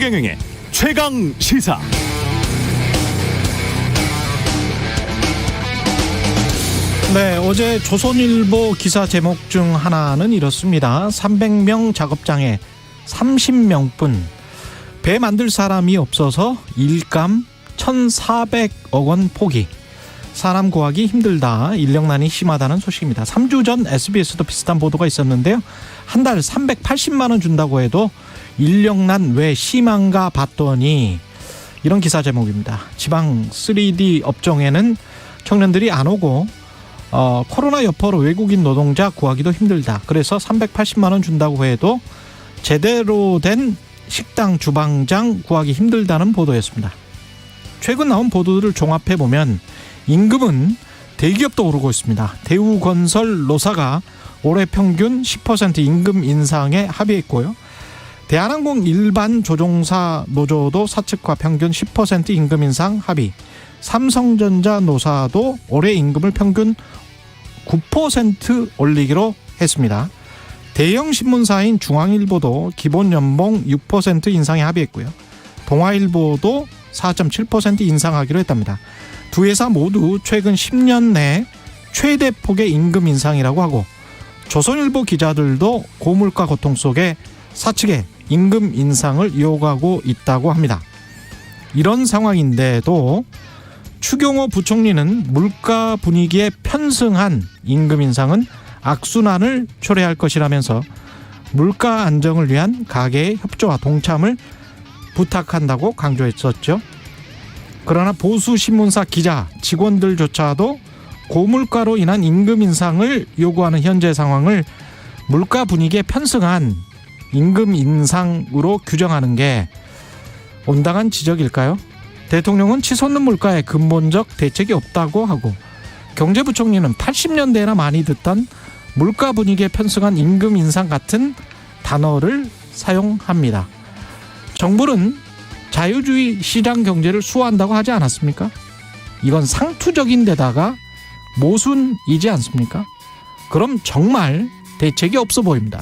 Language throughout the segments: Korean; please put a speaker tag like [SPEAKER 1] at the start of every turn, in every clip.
[SPEAKER 1] 최경영의 최강 시사.
[SPEAKER 2] 네, 어제 조선일보 기사 제목 중 하나는 이렇습니다. 300명 작업장에 30명뿐 배 만들 사람이 없어서 일감 1,400억 원 포기. 사람 구하기 힘들다. 인력난이 심하다는 소식입니다. 3주 전 SBS도 비슷한 보도가 있었는데요. 한 달 380만 원 준다고 해도 인력난 왜 심한가 봤더니 이런 기사 제목입니다. 지방 3D 업종에는 청년들이 안 오고 코로나 여파로 외국인 노동자 구하기도 힘들다. 그래서 380만 원 준다고 해도 제대로 된 식당 주방장 구하기 힘들다는 보도였습니다. 최근 나온 보도들을 종합해보면 임금은 대기업도 오르고 있습니다. 대우건설 노사가 올해 평균 10% 임금 인상에 합의했고요. 대한항공 일반 조종사 노조도 사측과 평균 10% 임금 인상 합의. 삼성전자 노사도 올해 임금을 평균 9% 올리기로 했습니다. 대형 신문사인 중앙일보도 기본 연봉 6% 인상에 합의했고요. 동아일보도 4.7% 인상하기로 했답니다. 두 회사 모두 최근 10년 내 최대 폭의 임금 인상이라고 하고, 조선일보 기자들도 고물가 고통 속에 사측에 임금 인상을 요구하고 있다고 합니다. 이런 상황인데도 추경호 부총리는 물가 분위기에 편승한 임금 인상은 악순환을 초래할 것이라면서 물가 안정을 위한 가계의 협조와 동참을 부탁한다고 강조했었죠. 그러나 보수 신문사 기자, 직원들조차도 고물가로 인한 임금 인상을 요구하는 현재 상황을 물가 분위기에 편승한 임금 인상으로 규정하는 게 온당한 지적일까요? 대통령은 치솟는 물가에 근본적 대책이 없다고 하고, 경제부총리는 80년대에나 많이 듣던 물가 분위기에 편승한 임금 인상 같은 단어를 사용합니다. 정부는 자유주의 시장 경제를 수호한다고 하지 않았습니까? 이건 상투적인 데다가 모순이지 않습니까? 그럼 정말 대책이 없어 보입니다.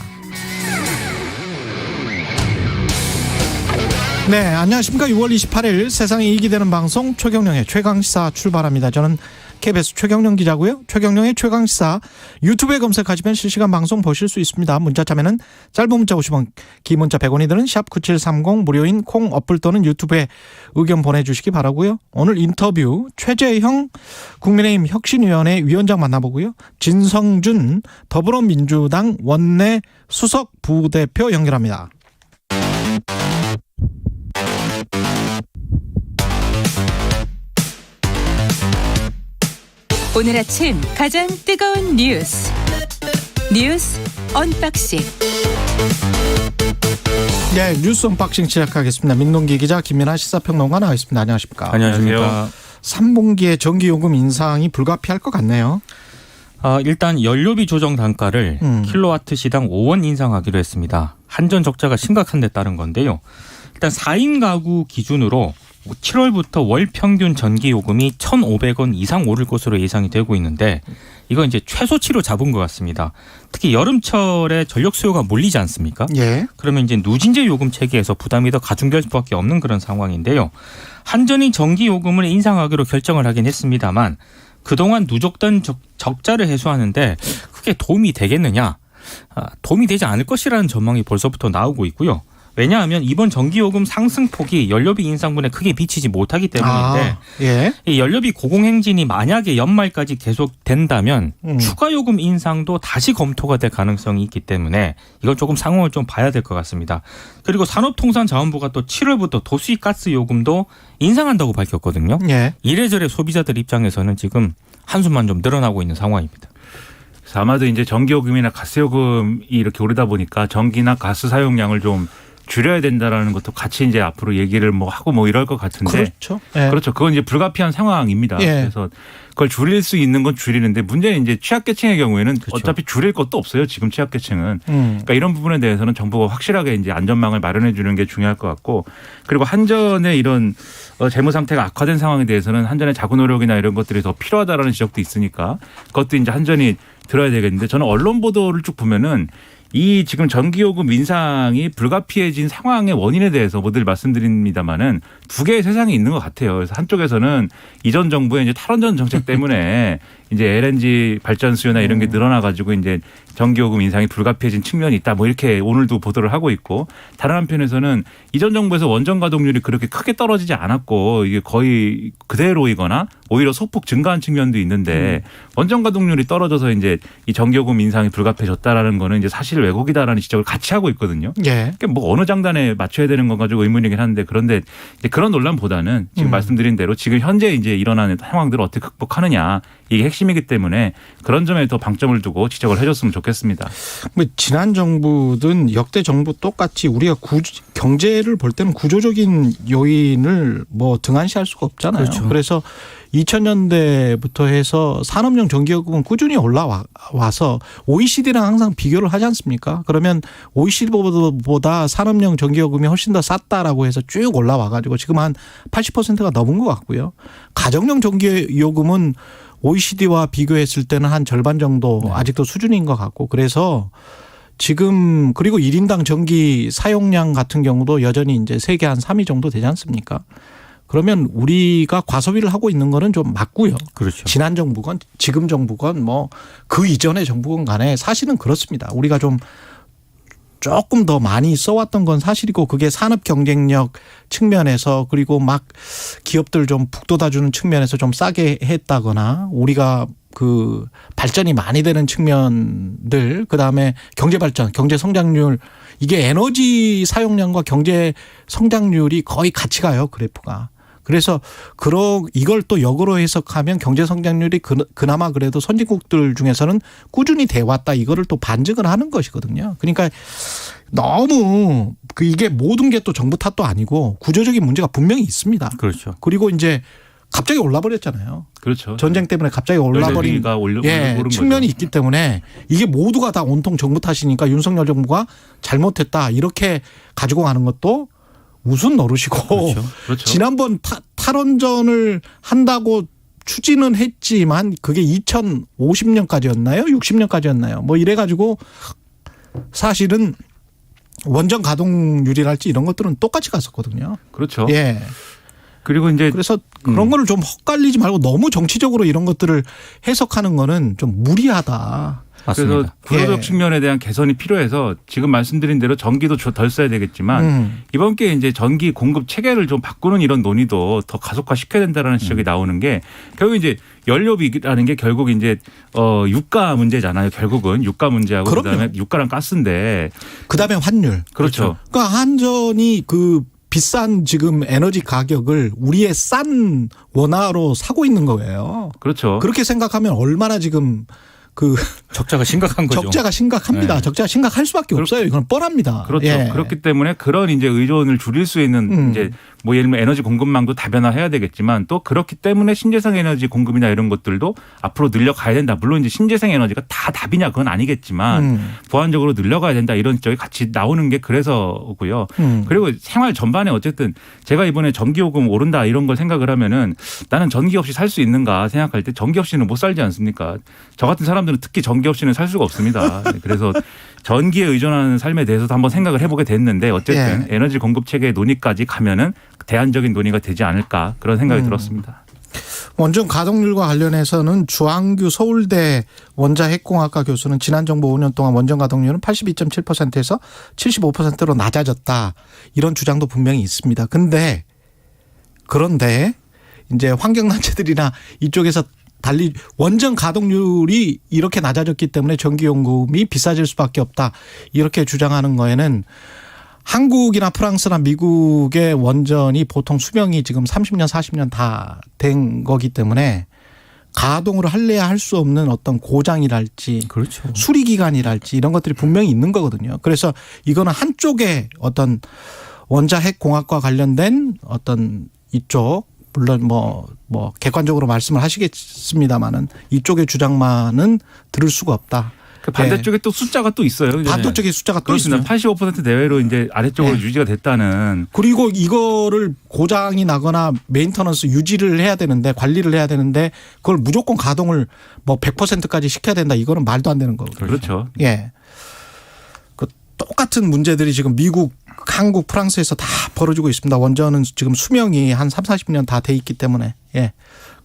[SPEAKER 2] 네, 안녕하십니까. 6월 28일 세상에 이익이 되는 방송 최경영의 최강시사 출발합니다. 저는 KBS 최경영 기자고요. 최경영의 최강시사 유튜브에 검색하시면 실시간 방송 보실 수 있습니다. 문자 참여는 짧은 문자 50원, 긴 문자 100원이 드는 샵9730 무료인 콩 어플 또는 유튜브에 의견 보내주시기 바라고요. 오늘 인터뷰 최재형 국민의힘 혁신위원회 위원장 만나보고요. 진성준 더불어민주당 원내 수석 부대표 연결합니다.
[SPEAKER 3] 오늘 아침 가장 뜨거운 뉴스 언박싱.
[SPEAKER 2] 네, 뉴스 언박싱 시작하겠습니다. 민동기 기자, 김민아 시사평론가 나와 있습니다. 안녕하십니까?
[SPEAKER 4] 안녕하십니까?
[SPEAKER 2] 3분기에 전기요금 인상이 불가피할 것 같네요.
[SPEAKER 4] 일단 연료비 조정 단가를 킬로와트 시당 5원 인상하기로 했습니다. 한전 적자가 심각한 데 따른 건데요. 일단 4인 가구 기준으로 7월부터 월 평균 전기요금이 1,500원 이상 오를 것으로 예상이 되고 있는데, 이건 이제 최소치로 잡은 것 같습니다. 특히 여름철에 전력 수요가 몰리지 않습니까?
[SPEAKER 2] 예.
[SPEAKER 4] 그러면 이제 누진제 요금 체계에서 부담이 더 가중될 수밖에 없는 그런 상황인데요. 한전이 전기요금을 인상하기로 결정을 하긴 했습니다만, 그동안 누적된 적자를 해소하는데 그게 도움이 되겠느냐? 도움이 되지 않을 것이라는 전망이 벌써부터 나오고 있고요. 왜냐하면 이번 전기요금 상승폭이 연료비 인상분에 크게 미치지 못하기 때문인데,
[SPEAKER 2] 예.
[SPEAKER 4] 이 연료비 고공행진이 만약에 연말까지 계속된다면 추가 요금 인상도 다시 검토가 될 가능성이 있기 때문에 이건 조금 상황을 좀 봐야 될 것 같습니다. 그리고 산업통상자원부가 또 7월부터 도시가스 요금도 인상한다고 밝혔거든요.
[SPEAKER 2] 예.
[SPEAKER 4] 이래저래 소비자들 입장에서는 지금 한숨만 좀 늘어나고 있는 상황입니다.
[SPEAKER 5] 그래서 아마도 이제 전기요금이나 가스요금이 이렇게 오르다 보니까 전기나 가스 사용량을 좀 줄여야 된다라는 것도 같이 이제 앞으로 얘기를 뭐 하고 뭐 이럴 것 같은데.
[SPEAKER 2] 그렇죠. 예.
[SPEAKER 5] 그렇죠. 그건 이제 불가피한 상황입니다.
[SPEAKER 2] 예.
[SPEAKER 5] 그래서 그걸 줄일 수 있는 건 줄이는데, 문제는 이제 취약계층의 경우에는
[SPEAKER 4] 그렇죠.
[SPEAKER 5] 어차피 줄일 것도 없어요. 지금 취약계층은. 그러니까 이런 부분에 대해서는 정부가 확실하게 이제 안전망을 마련해 주는 게 중요할 것 같고, 그리고 한전의 이런 재무 상태가 악화된 상황에 대해서는 한전의 자구 노력이나 이런 것들이 더 필요하다라는 지적도 있으니까 그것도 이제 한전이 들어야 되겠는데, 저는 언론 보도를 쭉 보면은 이 지금 전기요금 인상이 불가피해진 상황의 원인에 대해서 모두 말씀드립니다만은 두 개의 세상이 있는 것 같아요. 그래서 한쪽에서는 이전 정부의 이제 탈원전 정책 때문에 이제 LNG 발전 수요나 이런 게 늘어나가지고 이제 전기요금 인상이 불가피해진 측면이 있다. 뭐 이렇게 오늘도 보도를 하고 있고, 다른 한편에서는 이전 정부에서 원전 가동률이 그렇게 크게 떨어지지 않았고 이게 거의 그대로이거나 오히려 소폭 증가한 측면도 있는데 원전 가동률이 떨어져서 이제 이 전기요금 인상이 불가피해졌다라는 거는 이제 사실 왜곡이다라는 지적을 같이 하고 있거든요.
[SPEAKER 2] 예.
[SPEAKER 5] 그러니까 뭐 어느 장단에 맞춰야 되는 건 가지고 의문이긴 한데, 그런데 이제 그런 논란보다는 지금 말씀드린 대로 지금 현재 이제 일어나는 상황들을 어떻게 극복하느냐, 이게 핵심이기 때문에 그런 점에 더 방점을 두고 지적을 해줬으면 좋겠습니다.
[SPEAKER 2] 뭐 지난 정부든 역대 정부 똑같이 우리가 경제를 볼 때는 구조적인 요인을 뭐 등한시할 수가 없잖아요.
[SPEAKER 4] 그렇죠.
[SPEAKER 2] 그래서 2000년대부터 해서 산업용 전기요금은 꾸준히 올라와서 OECD랑 항상 비교를 하지 않습니까? 그러면 OECD보다 산업용 전기요금이 훨씬 더 쌌다라고 해서 쭉 올라와가지고 지금 한 80%가 넘은 것 같고요. 가정용 전기요금은 OECD와 비교했을 때는 한 절반 정도 아직도 수준인 것 같고, 그래서 지금 그리고 1인당 전기 사용량 같은 경우도 여전히 이제 세계 한 3위 정도 되지 않습니까? 그러면 우리가 과소비를 하고 있는 거는 좀 맞고요.
[SPEAKER 4] 그렇죠.
[SPEAKER 2] 지난 정부건 지금 정부건 뭐 그 이전의 정부건 간에 사실은 그렇습니다. 우리가 좀 조금 더 많이 써왔던 건 사실이고, 그게 산업 경쟁력 측면에서 그리고 막 기업들 좀 북돋아주는 측면에서 좀 싸게 했다거나, 우리가 그 발전이 많이 되는 측면들, 그다음에 경제 발전, 경제 성장률, 이게 에너지 사용량과 경제 성장률이 거의 같이 가요, 그래프가. 그래서 이걸 또 역으로 해석하면 경제 성장률이 그나마 그래도 선진국들 중에서는 꾸준히 돼 왔다, 이거를 또 반증을 하는 것이거든요. 그러니까 너무 이게 모든 게 또 정부 탓도 아니고 구조적인 문제가 분명히 있습니다.
[SPEAKER 4] 그렇죠.
[SPEAKER 2] 그리고 이제 갑자기 올라버렸잖아요.
[SPEAKER 5] 그렇죠.
[SPEAKER 2] 전쟁 때문에 갑자기 올라버린 측면이 있기 때문에 이게 모두가 다 온통 정부 탓이니까 윤석열 정부가 잘못했다, 이렇게 가지고 가는 것도 무슨 노릇이고.
[SPEAKER 4] 그렇죠.
[SPEAKER 5] 그렇죠.
[SPEAKER 2] 지난번 탈원전을 한다고 추진은 했지만 그게 2050년까지였나요? 60년까지였나요? 뭐 이래가지고 사실은 원전 가동률이랄지 이런 것들은 똑같이 갔었거든요.
[SPEAKER 5] 그렇죠.
[SPEAKER 2] 예.
[SPEAKER 5] 그리고 이제
[SPEAKER 2] 그래서 그런 거를 좀 헛갈리지 말고 너무 정치적으로 이런 것들을 해석하는 거는 좀 무리하다.
[SPEAKER 4] 맞습니다.
[SPEAKER 5] 그래서 구조적
[SPEAKER 2] 예.
[SPEAKER 5] 측면에 대한 개선이 필요해서 지금 말씀드린 대로 전기도 덜 써야 되겠지만 이번 기회에 이제 전기 공급 체계를 좀 바꾸는 이런 논의도 더 가속화시켜야 된다라는 지적이 나오는 게, 결국 이제 연료비라는 게 결국 이제 유가 문제잖아요. 결국은 유가 문제하고 그다음에 유가랑 가스인데
[SPEAKER 2] 그다음에 환율.
[SPEAKER 5] 그렇죠.
[SPEAKER 2] 그러니까 한전이 그 비싼 지금 에너지 가격을 우리의 싼 원화로 사고 있는 거예요.
[SPEAKER 5] 그렇죠.
[SPEAKER 2] 그렇게 생각하면 얼마나 지금 그
[SPEAKER 4] 적자가 심각한 거죠.
[SPEAKER 2] 적자가 심각합니다.
[SPEAKER 4] 네.
[SPEAKER 2] 적자가 심각할 수밖에 없어요. 이건 뻔합니다.
[SPEAKER 5] 그렇죠.
[SPEAKER 2] 예.
[SPEAKER 5] 그렇기 때문에 그런 이제 의존을 줄일 수 있는 이제 뭐 예를 들면 에너지 공급망도 다변화해야 되겠지만, 또 그렇기 때문에 신재생 에너지 공급이나 이런 것들도 앞으로 늘려가야 된다. 물론 이제 신재생 에너지가 다 답이냐 그건 아니겠지만 보완적으로 늘려가야 된다, 이런 지적이 같이 나오는 게 그래서고요. 그리고 생활 전반에 어쨌든 제가 이번에 전기요금 오른다 이런 걸 생각을 하면은 나는 전기 없이 살 수 있는가 생각할 때 전기 없이는 못 살지 않습니까? 저 같은 사람들은 특히 전기 없이는 살 수가 없습니다. 그래서 전기에 의존하는 삶에 대해서도 한번 생각을 해보게 됐는데, 어쨌든 에너지 공급 체계 논의까지 가면은 대안적인 논의가 되지 않을까, 그런 생각이 들었습니다.
[SPEAKER 2] 원전 가동률과 관련해서는 주한규 서울대 원자핵공학과 교수는 지난 정부 5년 동안 원전 가동률은 82.7%에서 75%로 낮아졌다, 이런 주장도 분명히 있습니다. 그런데 이제 환경단체들이나 이쪽에서 달리 원전 가동률이 이렇게 낮아졌기 때문에 전기요금이 비싸질 수밖에 없다, 이렇게 주장하는 거에는 한국이나 프랑스나 미국의 원전이 보통 수명이 지금 30년 40년 다 된 거기 때문에 가동을 할래야 할 수 없는 어떤 고장이랄지
[SPEAKER 4] 그렇죠.
[SPEAKER 2] 수리 기간이랄지 이런 것들이 분명히 있는 거거든요. 그래서 이거는 한쪽에 어떤 원자핵 공학과 관련된 어떤 이쪽, 물론 뭐 객관적으로 말씀을 하시겠습니다만은 이쪽의 주장만은 들을 수가 없다.
[SPEAKER 5] 그 반대쪽에 또 숫자가 또 있어요.
[SPEAKER 2] 반대쪽에 숫자가 또
[SPEAKER 5] 그렇습니다.
[SPEAKER 2] 있어요.
[SPEAKER 5] 85% 내외로 이제 아래쪽으로 유지가 됐다는.
[SPEAKER 2] 그리고 이거를 고장이 나거나 메인터넌스 유지를 해야 되는데, 관리를 해야 되는데 그걸 무조건 가동을 뭐 100%까지 시켜야 된다, 이거는 말도 안 되는 거거든요.
[SPEAKER 5] 그렇죠.
[SPEAKER 2] 예. 똑같은 문제들이 지금 미국, 한국, 프랑스에서 다 벌어지고 있습니다. 원전은 지금 수명이 한 3, 40년 다 돼 있기 때문에. 예.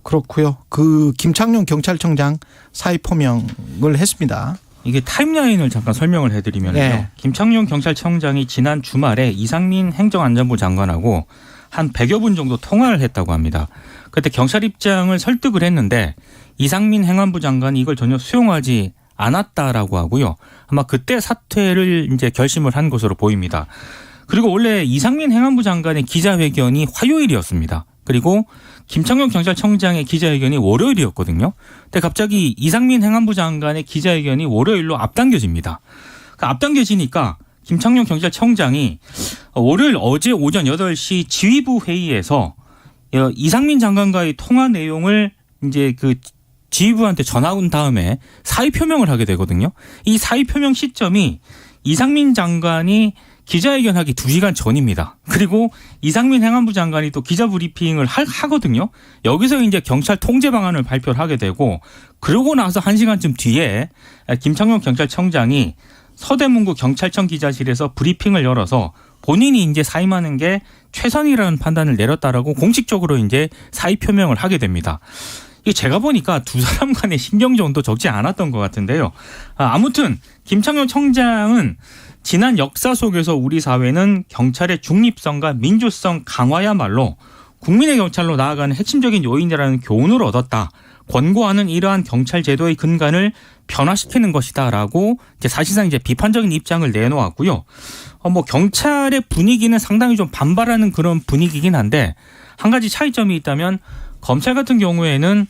[SPEAKER 2] 그렇고요. 그 김창룡 경찰청장 사의 표명을 했습니다.
[SPEAKER 4] 이게 타임라인을 잠깐 설명을 해드리면요.
[SPEAKER 2] 네.
[SPEAKER 4] 김창룡 경찰청장이 지난 주말에 이상민 행정안전부 장관하고 한 100여 분 정도 통화를 했다고 합니다. 그때 경찰 입장을 설득을 했는데 이상민 행안부 장관이 이걸 전혀 수용하지 않았다라고 하고요. 아마 그때 사퇴를 이제 결심을 한 것으로 보입니다. 그리고 원래 이상민 행안부 장관의 기자회견이 화요일이었습니다. 그리고 김창룡 경찰청장의 기자회견이 월요일이었거든요. 근데 갑자기 이상민 행안부 장관의 기자회견이 월요일로 앞당겨집니다. 앞당겨지니까 김창룡 경찰청장이 월요일 어제 오전 8시 지휘부 회의에서 이상민 장관과의 통화 내용을 이제 그 지휘부한테 전화 온 다음에 사의 표명을 하게 되거든요. 이 사의 표명 시점이 이상민 장관이 기자회견하기 2시간 전입니다. 그리고 이상민 행안부 장관이 또 기자 브리핑을 하거든요. 여기서 이제 경찰 통제 방안을 발표를 하게 되고 그러고 나서 1시간쯤 뒤에 김창룡 경찰청장이 서대문구 경찰청 기자실에서 브리핑을 열어서 본인이 이제 사임하는 게 최선이라는 판단을 내렸다라고 공식적으로 이제 사의 표명을 하게 됩니다. 이게 제가 보니까 두 사람 간의 신경전도 적지 않았던 것 같은데요. 아무튼 김창룡 청장은 지난 역사 속에서 우리 사회는 경찰의 중립성과 민주성 강화야말로 국민의 경찰로 나아가는 핵심적인 요인이라는 교훈을 얻었다. 권고하는 이러한 경찰 제도의 근간을 변화시키는 것이다라고 이제 사실상 이제 비판적인 입장을 내놓았고요. 뭐 경찰의 분위기는 상당히 좀 반발하는 그런 분위기긴 한데 한 가지 차이점이 있다면 검찰 같은 경우에는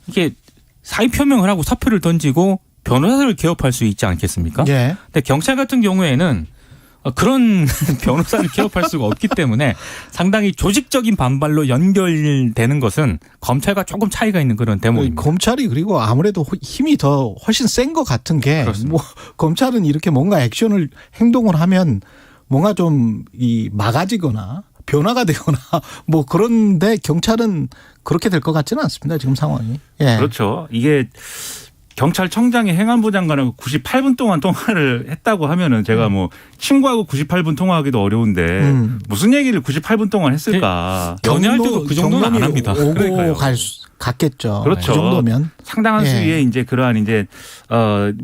[SPEAKER 4] 이게 사의 표명을 하고 사표를 던지고 변호사를 개업할 수 있지 않겠습니까?
[SPEAKER 2] 예.
[SPEAKER 4] 근데 경찰 같은 경우에는 그런 변호사를 개업할 수가 없기 때문에 상당히 조직적인 반발로 연결되는 것은 검찰과 조금 차이가 있는 그런 대목입니다.
[SPEAKER 2] 검찰이 그리고 아무래도 힘이 더 훨씬 센 것 같은 게 뭐 검찰은 이렇게 뭔가 행동을 하면 뭔가 좀 이 막아지거나 변화가 되거나 뭐 그런데 경찰은 그렇게 될 것 같지는 않습니다. 지금 상황이. 예.
[SPEAKER 5] 그렇죠. 이게 경찰청장이 행안부 장관하고 98분 동안 통화를 했다고 하면은 제가 뭐 친구하고 98분 통화하기도 어려운데 무슨 얘기를 98분 동안 했을까?
[SPEAKER 4] 연애할 때도 그 정도는 안 합니다.
[SPEAKER 2] 오고 갔겠죠.
[SPEAKER 5] 그렇죠.
[SPEAKER 2] 그 정도면
[SPEAKER 5] 상당한
[SPEAKER 2] 예.
[SPEAKER 5] 수위의 이제 그러한 이제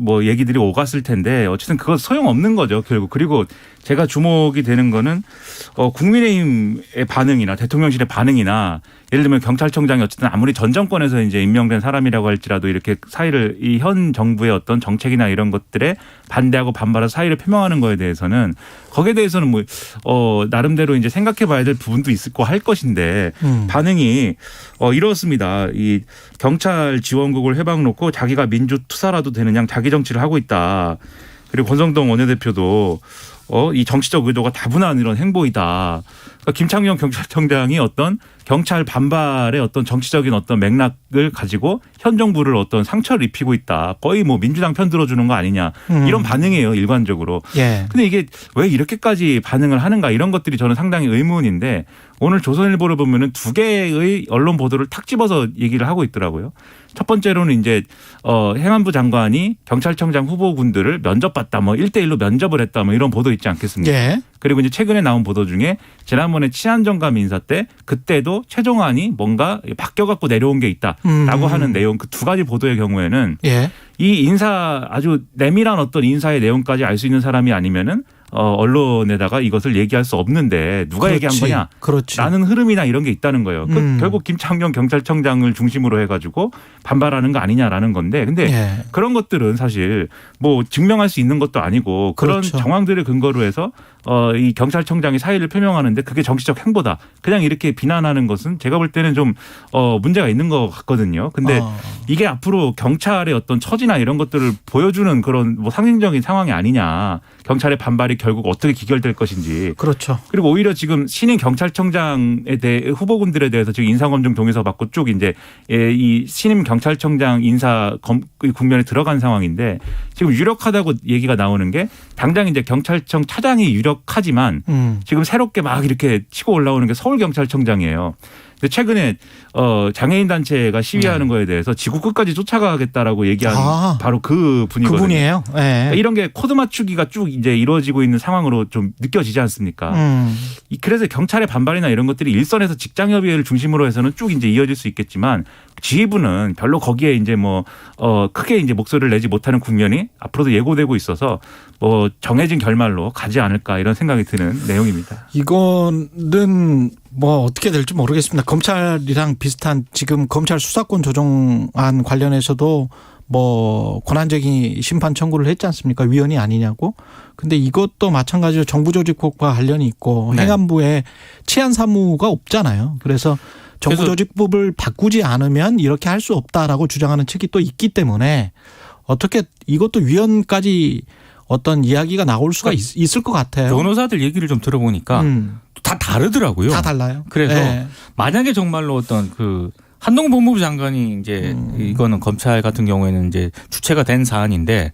[SPEAKER 5] 뭐 얘기들이 오갔을 텐데 어쨌든 그건 소용없는 거죠 결국. 그리고 제가 주목이 되는 거는 국민의힘의 반응이나 대통령실의 반응이나 예를 들면 경찰청장이 어쨌든 아무리 전 정권에서 이제 임명된 사람이라고 할지라도 이렇게 사의를 이 현 정부의 어떤 정책이나 이런 것들에 반대하고 반발해서 사의를 표명하는 거에 대해서는 거기에 대해서는 뭐 나름대로 이제 생각해봐야 될 부분도 있을 거 할 것인데 반응이 이렇습니다. 이 경찰 지원국을 해방 놓고 자기가 민주투사라도 되는 양 자기 정치를 하고 있다. 그리고 권성동 원내대표도 이 정치적 의도가 다분한 이런 행보이다. 그러니까 김창룡 경찰청장이 어떤 경찰 반발의 어떤 정치적인 어떤 맥락을 가지고 현 정부를 어떤 상처를 입히고 있다. 거의 뭐 민주당 편 들어주는 거 아니냐. 이런 반응이에요. 일관적으로.
[SPEAKER 2] 예.
[SPEAKER 5] 근데 이게 왜 이렇게까지 반응을 하는가 이런 것들이 저는 상당히 의문인데 오늘 조선일보를 보면은 2개의 언론 보도를 탁 집어서 얘기를 하고 있더라고요. 첫 번째로는 이제 행안부 장관이 경찰청장 후보군들을 면접봤다. 뭐 1대1로 면접을 했다. 뭐 이런 보도 있지 않겠습니까?
[SPEAKER 2] 예.
[SPEAKER 5] 그리고 이제 최근에 나온 보도 중에 지난번에 치안정감 인사 때 그때도 최종안이 뭔가 바뀌어갖고 내려온 게 있다라고 하는 내용 그 두 가지 보도의 경우에는
[SPEAKER 2] 예.
[SPEAKER 5] 이 인사 아주 내밀한 어떤 인사의 내용까지 알 수 있는 사람이 아니면은 언론에다가 이것을 얘기할 수 없는데 누가
[SPEAKER 2] 그렇지.
[SPEAKER 5] 얘기한 거냐?
[SPEAKER 2] 그렇지.
[SPEAKER 5] 라는 흐름이나 이런 게 있다는 거예요. 결국 김창룡 경찰청장을 중심으로 해가지고 반발하는 거 아니냐라는 건데 근데
[SPEAKER 2] 예.
[SPEAKER 5] 그런 것들은 사실 뭐 증명할 수 있는 것도 아니고 그런
[SPEAKER 2] 그렇죠.
[SPEAKER 5] 정황들을 근거로 해서 이 경찰청장이 사의를 표명하는데 그게 정치적 행보다 그냥 이렇게 비난하는 것은 제가 볼 때는 좀 문제가 있는 것 같거든요. 근데 이게 앞으로 경찰의 어떤 처지나 이런 것들을 보여주는 그런 뭐 상징적인 상황이 아니냐. 경찰의 반발이 결국 어떻게 기결될 것인지.
[SPEAKER 2] 그렇죠.
[SPEAKER 5] 그리고 오히려 지금 신임 경찰청장에 대해 후보군들에 대해서 지금 인사검증 동의서 받고 쭉 이제 이 신임 경찰청장 인사 국면에 들어간 상황인데 지금 유력하다고 얘기가 나오는 게 당장 이제 경찰청 차장이 유력하지만 지금 새롭게 막 이렇게 치고 올라오는 게 서울경찰청장이에요. 근데 최근에 장애인 단체가 시위하는 거에 대해서 지구 끝까지 쫓아가겠다라고 얘기한 바로 그 분이거든요.
[SPEAKER 2] 그분이에요. 네.
[SPEAKER 5] 그러니까 이런 게 코드 맞추기가 쭉 이제 이루어지고 있는 상황으로 좀 느껴지지 않습니까? 그래서 경찰의 반발이나 이런 것들이 일선에서 직장협의회를 중심으로 해서는 쭉 이제 이어질 수 있겠지만 지휘부는 별로 거기에 이제 크게 이제 목소리를 내지 못하는 국면이 앞으로도 예고되고 있어서 정해진 결말로 가지 않을까 이런 생각이 드는 내용입니다.
[SPEAKER 2] 이거는 어떻게 될지 모르겠습니다. 검찰이랑 비슷한 지금 검찰 수사권 조정안 관련해서도 권한쟁의 심판 청구를 했지 않습니까? 위헌이 아니냐고. 근데 이것도 마찬가지로 정부조직법과 관련이 있고
[SPEAKER 4] 네.
[SPEAKER 2] 행안부에 치안사무가 없잖아요. 그래서 정부조직법을 바꾸지 않으면 이렇게 할 수 없다라고 주장하는 측이 또 있기 때문에 어떻게 이것도 위헌까지 어떤 이야기가 나올 수가 있을 것 같아요.
[SPEAKER 4] 변호사들 얘기를 좀 들어보니까 다 다르더라고요.
[SPEAKER 2] 다 달라요.
[SPEAKER 4] 그래서
[SPEAKER 2] 네.
[SPEAKER 4] 만약에 정말로 어떤 한동훈 법무부 장관이 이제 이거는 검찰 같은 경우에는 이제 주체가 된 사안인데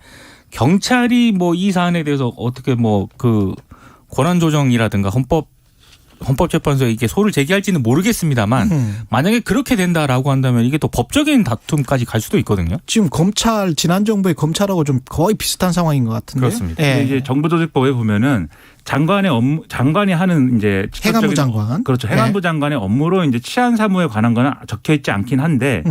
[SPEAKER 4] 경찰이 이 사안에 대해서 어떻게 권한 조정이라든가 헌법재판소에 이게 소를 제기할지는 모르겠습니다만 만약에 그렇게 된다라고 한다면 이게 또 법적인 다툼까지 갈 수도 있거든요.
[SPEAKER 2] 지금 지난 정부의 검찰하고 좀 거의 비슷한 상황인 것 같은데요.
[SPEAKER 4] 그렇습니다.
[SPEAKER 2] 네.
[SPEAKER 5] 이제 정부조직법에 보면은 장관이 하는 이제
[SPEAKER 2] 행안부 장관.
[SPEAKER 5] 그렇죠. 행안부 장관의 업무로 이제 치안사무에 관한 거는 적혀 있지 않긴 한데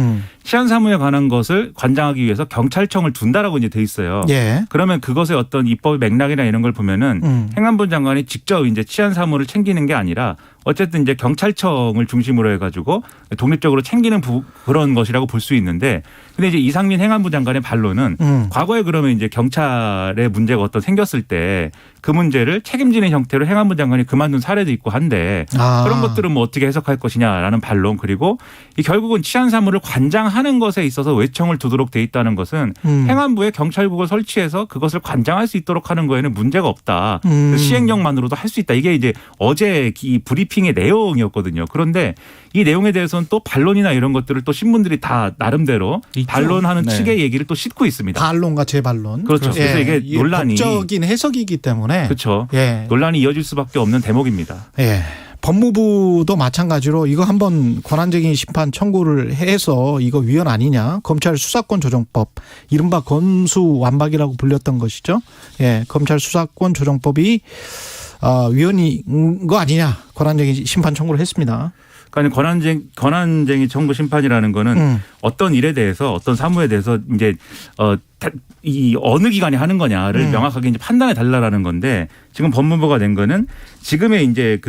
[SPEAKER 5] 치안사무에 관한 것을 관장하기 위해서 경찰청을 둔다라고 이제 돼 있어요.
[SPEAKER 2] 예.
[SPEAKER 5] 그러면 그것의 어떤 입법 맥락이나 이런 걸 보면은 행안부 장관이 직접 이제 치안사무를 챙기는 게 아니라 어쨌든 이제 경찰청을 중심으로 해가지고 독립적으로 챙기는 그런 것이라고 볼 수 있는데 근데 이제 이상민 행안부 장관의 반론은 과거에 그러면 이제 경찰의 문제가 생겼을 때 그 문제를 책임지는 형태로 행안부 장관이 그만둔 사례도 있고 한데 그런 것들은 어떻게 해석할 것이냐라는 반론 그리고 이 결국은 치안사무를 관장하는 것에 있어서 외청을 두도록 돼 있다는 것은 행안부에 경찰국을 설치해서 그것을 관장할 수 있도록 하는 거에는 문제가 없다. 시행령만으로도 할 수 있다. 이게 이제 어제 이 브리핑의 내용이었거든요. 그런데 이 내용에 대해서는 또 반론이나 이런 것들을 또 신문들이 다 나름대로
[SPEAKER 4] 있죠.
[SPEAKER 5] 반론하는
[SPEAKER 4] 네.
[SPEAKER 5] 측의 얘기를 또 싣고 있습니다.
[SPEAKER 2] 반론과 재반론.
[SPEAKER 5] 그렇죠. 그래서 이게 논란이
[SPEAKER 2] 법적인 해석이기 때문에
[SPEAKER 5] 그렇죠.
[SPEAKER 2] 예.
[SPEAKER 5] 논란이 이어질 수밖에 없는 대목입니다.
[SPEAKER 2] 예. 법무부도 마찬가지로 이거 한번 권한쟁의 심판 청구를 해서 이거 위헌 아니냐. 검찰 수사권 조정법 이른바 검수완박이라고 불렸던 것이죠. 예. 검찰 수사권 조정법이 위헌인 거 아니냐. 권한쟁의 심판 청구를 했습니다.
[SPEAKER 5] 그러니까 권한쟁의 청구 심판이라는 거는 어떤 일에 대해서 어떤 사무에 대해서 이제 이 어느 기관이 하는 거냐를 명확하게 이제 판단해 달라라는 건데 지금 법무부가 낸 거는 지금의 이제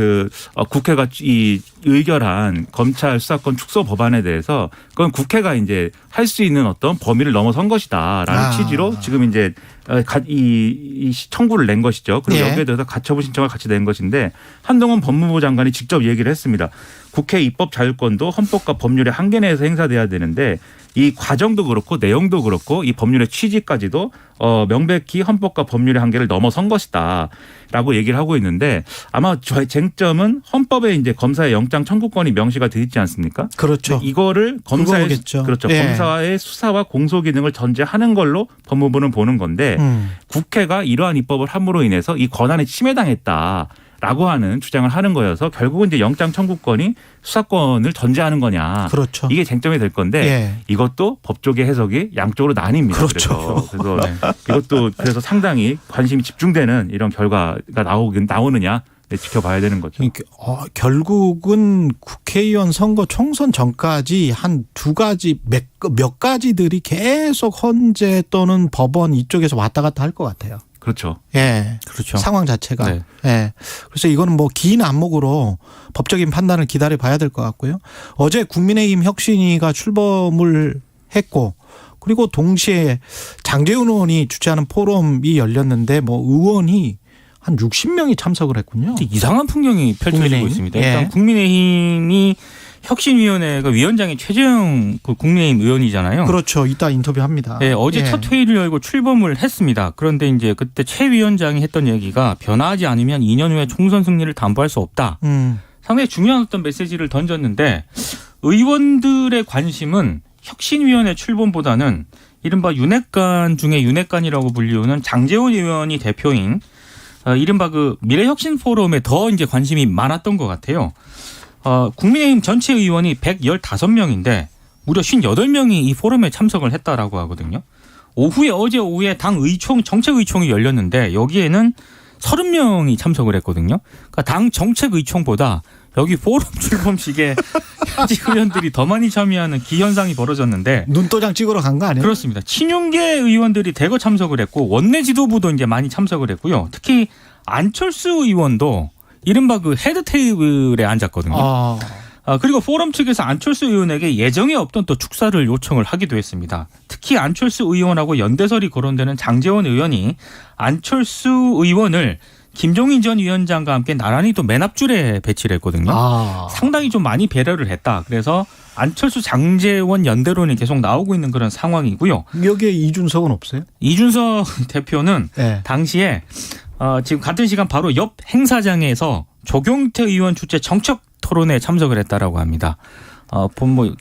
[SPEAKER 5] 국회가 이 의결한 검찰 수사권 축소 법안에 대해서 그건 국회가 이제 할 수 있는 어떤 범위를 넘어선 것이다라는 취지로 지금 이제 이 청구를 낸 것이죠. 그리고 여기에 대해서 가처분 신청을 같이 낸 것인데 한동훈 법무부 장관이 직접 얘기를 했습니다. 국회 입법 자율권도 헌법과 법률의 한계 내에서 행사돼야 되는데 이 과정도 그렇고 내용도 그렇고 이 법률의 취지까지도 명백히 헌법과 법률의 한계를 넘어선 것이다라고 얘기를 하고 있는데 아마 쟁점은 헌법에 이제 검사의 영장 청구권이 명시가 돼 있지 않습니까?
[SPEAKER 2] 그렇죠.
[SPEAKER 5] 이거를 검사의 그렇죠.
[SPEAKER 2] 예.
[SPEAKER 5] 검사의 수사와 공소 기능을 전제하는 걸로 법무부는 보는 건데 국회가 이러한 입법을 함으로 인해서 이 권한이 침해당했다. 라고 하는 주장을 하는 거여서 결국은 이제 영장 청구권이 수사권을 전제하는 거냐.
[SPEAKER 2] 그렇죠.
[SPEAKER 5] 이게 쟁점이 될 건데
[SPEAKER 2] 예.
[SPEAKER 5] 이것도 법조계 해석이 양쪽으로 나뉩니다.
[SPEAKER 2] 그렇죠.
[SPEAKER 5] 그래서 이것도 그래서 상당히 관심이 집중되는 이런 결과가 나오느냐 지켜봐야 되는 거죠.
[SPEAKER 2] 결국은 국회의원 선거 총선 전까지 한 두 가지 몇 가지들이 계속 헌재 또는 법원 이쪽에서 왔다 갔다 할 것 같아요.
[SPEAKER 5] 그렇죠.
[SPEAKER 2] 예.
[SPEAKER 4] 그렇죠.
[SPEAKER 2] 상황 자체가.
[SPEAKER 4] 네.
[SPEAKER 2] 예. 그래서 이거는 긴 안목으로 법적인 판단을 기다려 봐야 될 것 같고요. 어제 국민의힘 혁신위가 출범을 했고 그리고 동시에 장제훈 의원이 주최하는 포럼이 열렸는데 의원이 한 60명이 참석을 했군요.
[SPEAKER 4] 이상한 풍경이 펼쳐지고
[SPEAKER 2] 국민의힘?
[SPEAKER 4] 있습니다.
[SPEAKER 2] 예.
[SPEAKER 4] 일단 국민의힘이 혁신위원회가 위원장이 최재형 국민의힘 의원이잖아요.
[SPEAKER 2] 그렇죠. 이따 인터뷰합니다.
[SPEAKER 4] 네, 어제 첫 회의를 열고 출범을 했습니다. 그런데 이제 그때 최 위원장이 했던 얘기가 변화하지 않으면 2년 후에 총선 승리를 담보할 수 없다. 상당히 중요한 어떤 메시지를 던졌는데 의원들의 관심은 혁신위원회 출범보다는 이른바 윤핵관 중에 윤핵관이라고 불리우는 장제훈 의원이 대표인 이른바 미래혁신 포럼에 더 이제 관심이 많았던 것 같아요. 국민의힘 전체 의원이 115명인데 무려 58명이 이 포럼에 참석을 했다라고 하거든요. 어제 오후에 당 의총 정책 의총이 열렸는데 여기에는 30명이 참석을 했거든요. 그러니까 당 정책 의총보다 여기 포럼 출범식에 현직 의원들이 더 많이 참여하는 기현상이 벌어졌는데
[SPEAKER 2] 눈도장 찍으러 간 거 아니에요?
[SPEAKER 4] 그렇습니다. 친윤계 의원들이 대거 참석을 했고 원내 지도부도 이제 많이 참석을 했고요. 특히 안철수 의원도 이른바 그 헤드 테이블에 앉았거든요. 그리고 포럼 측에서 안철수 의원에게 예정에 없던 또 축사를 요청을 하기도 했습니다. 특히 안철수 의원하고 연대설이 거론되는 장제원 의원이 안철수 의원을 김종인 전 위원장과 함께 나란히 또 맨 앞줄에 배치를 했거든요. 상당히 좀 많이 배려를 했다. 그래서 안철수 장제원 연대론이 계속 나오고 있는 그런 상황이고요.
[SPEAKER 2] 여기에 이준석은 없어요?
[SPEAKER 4] 이준석 대표는 네. 당시에 지금 같은 시간 바로 옆 행사장에서 조경태 의원 주최 정책 토론에 참석을 했다라고 합니다.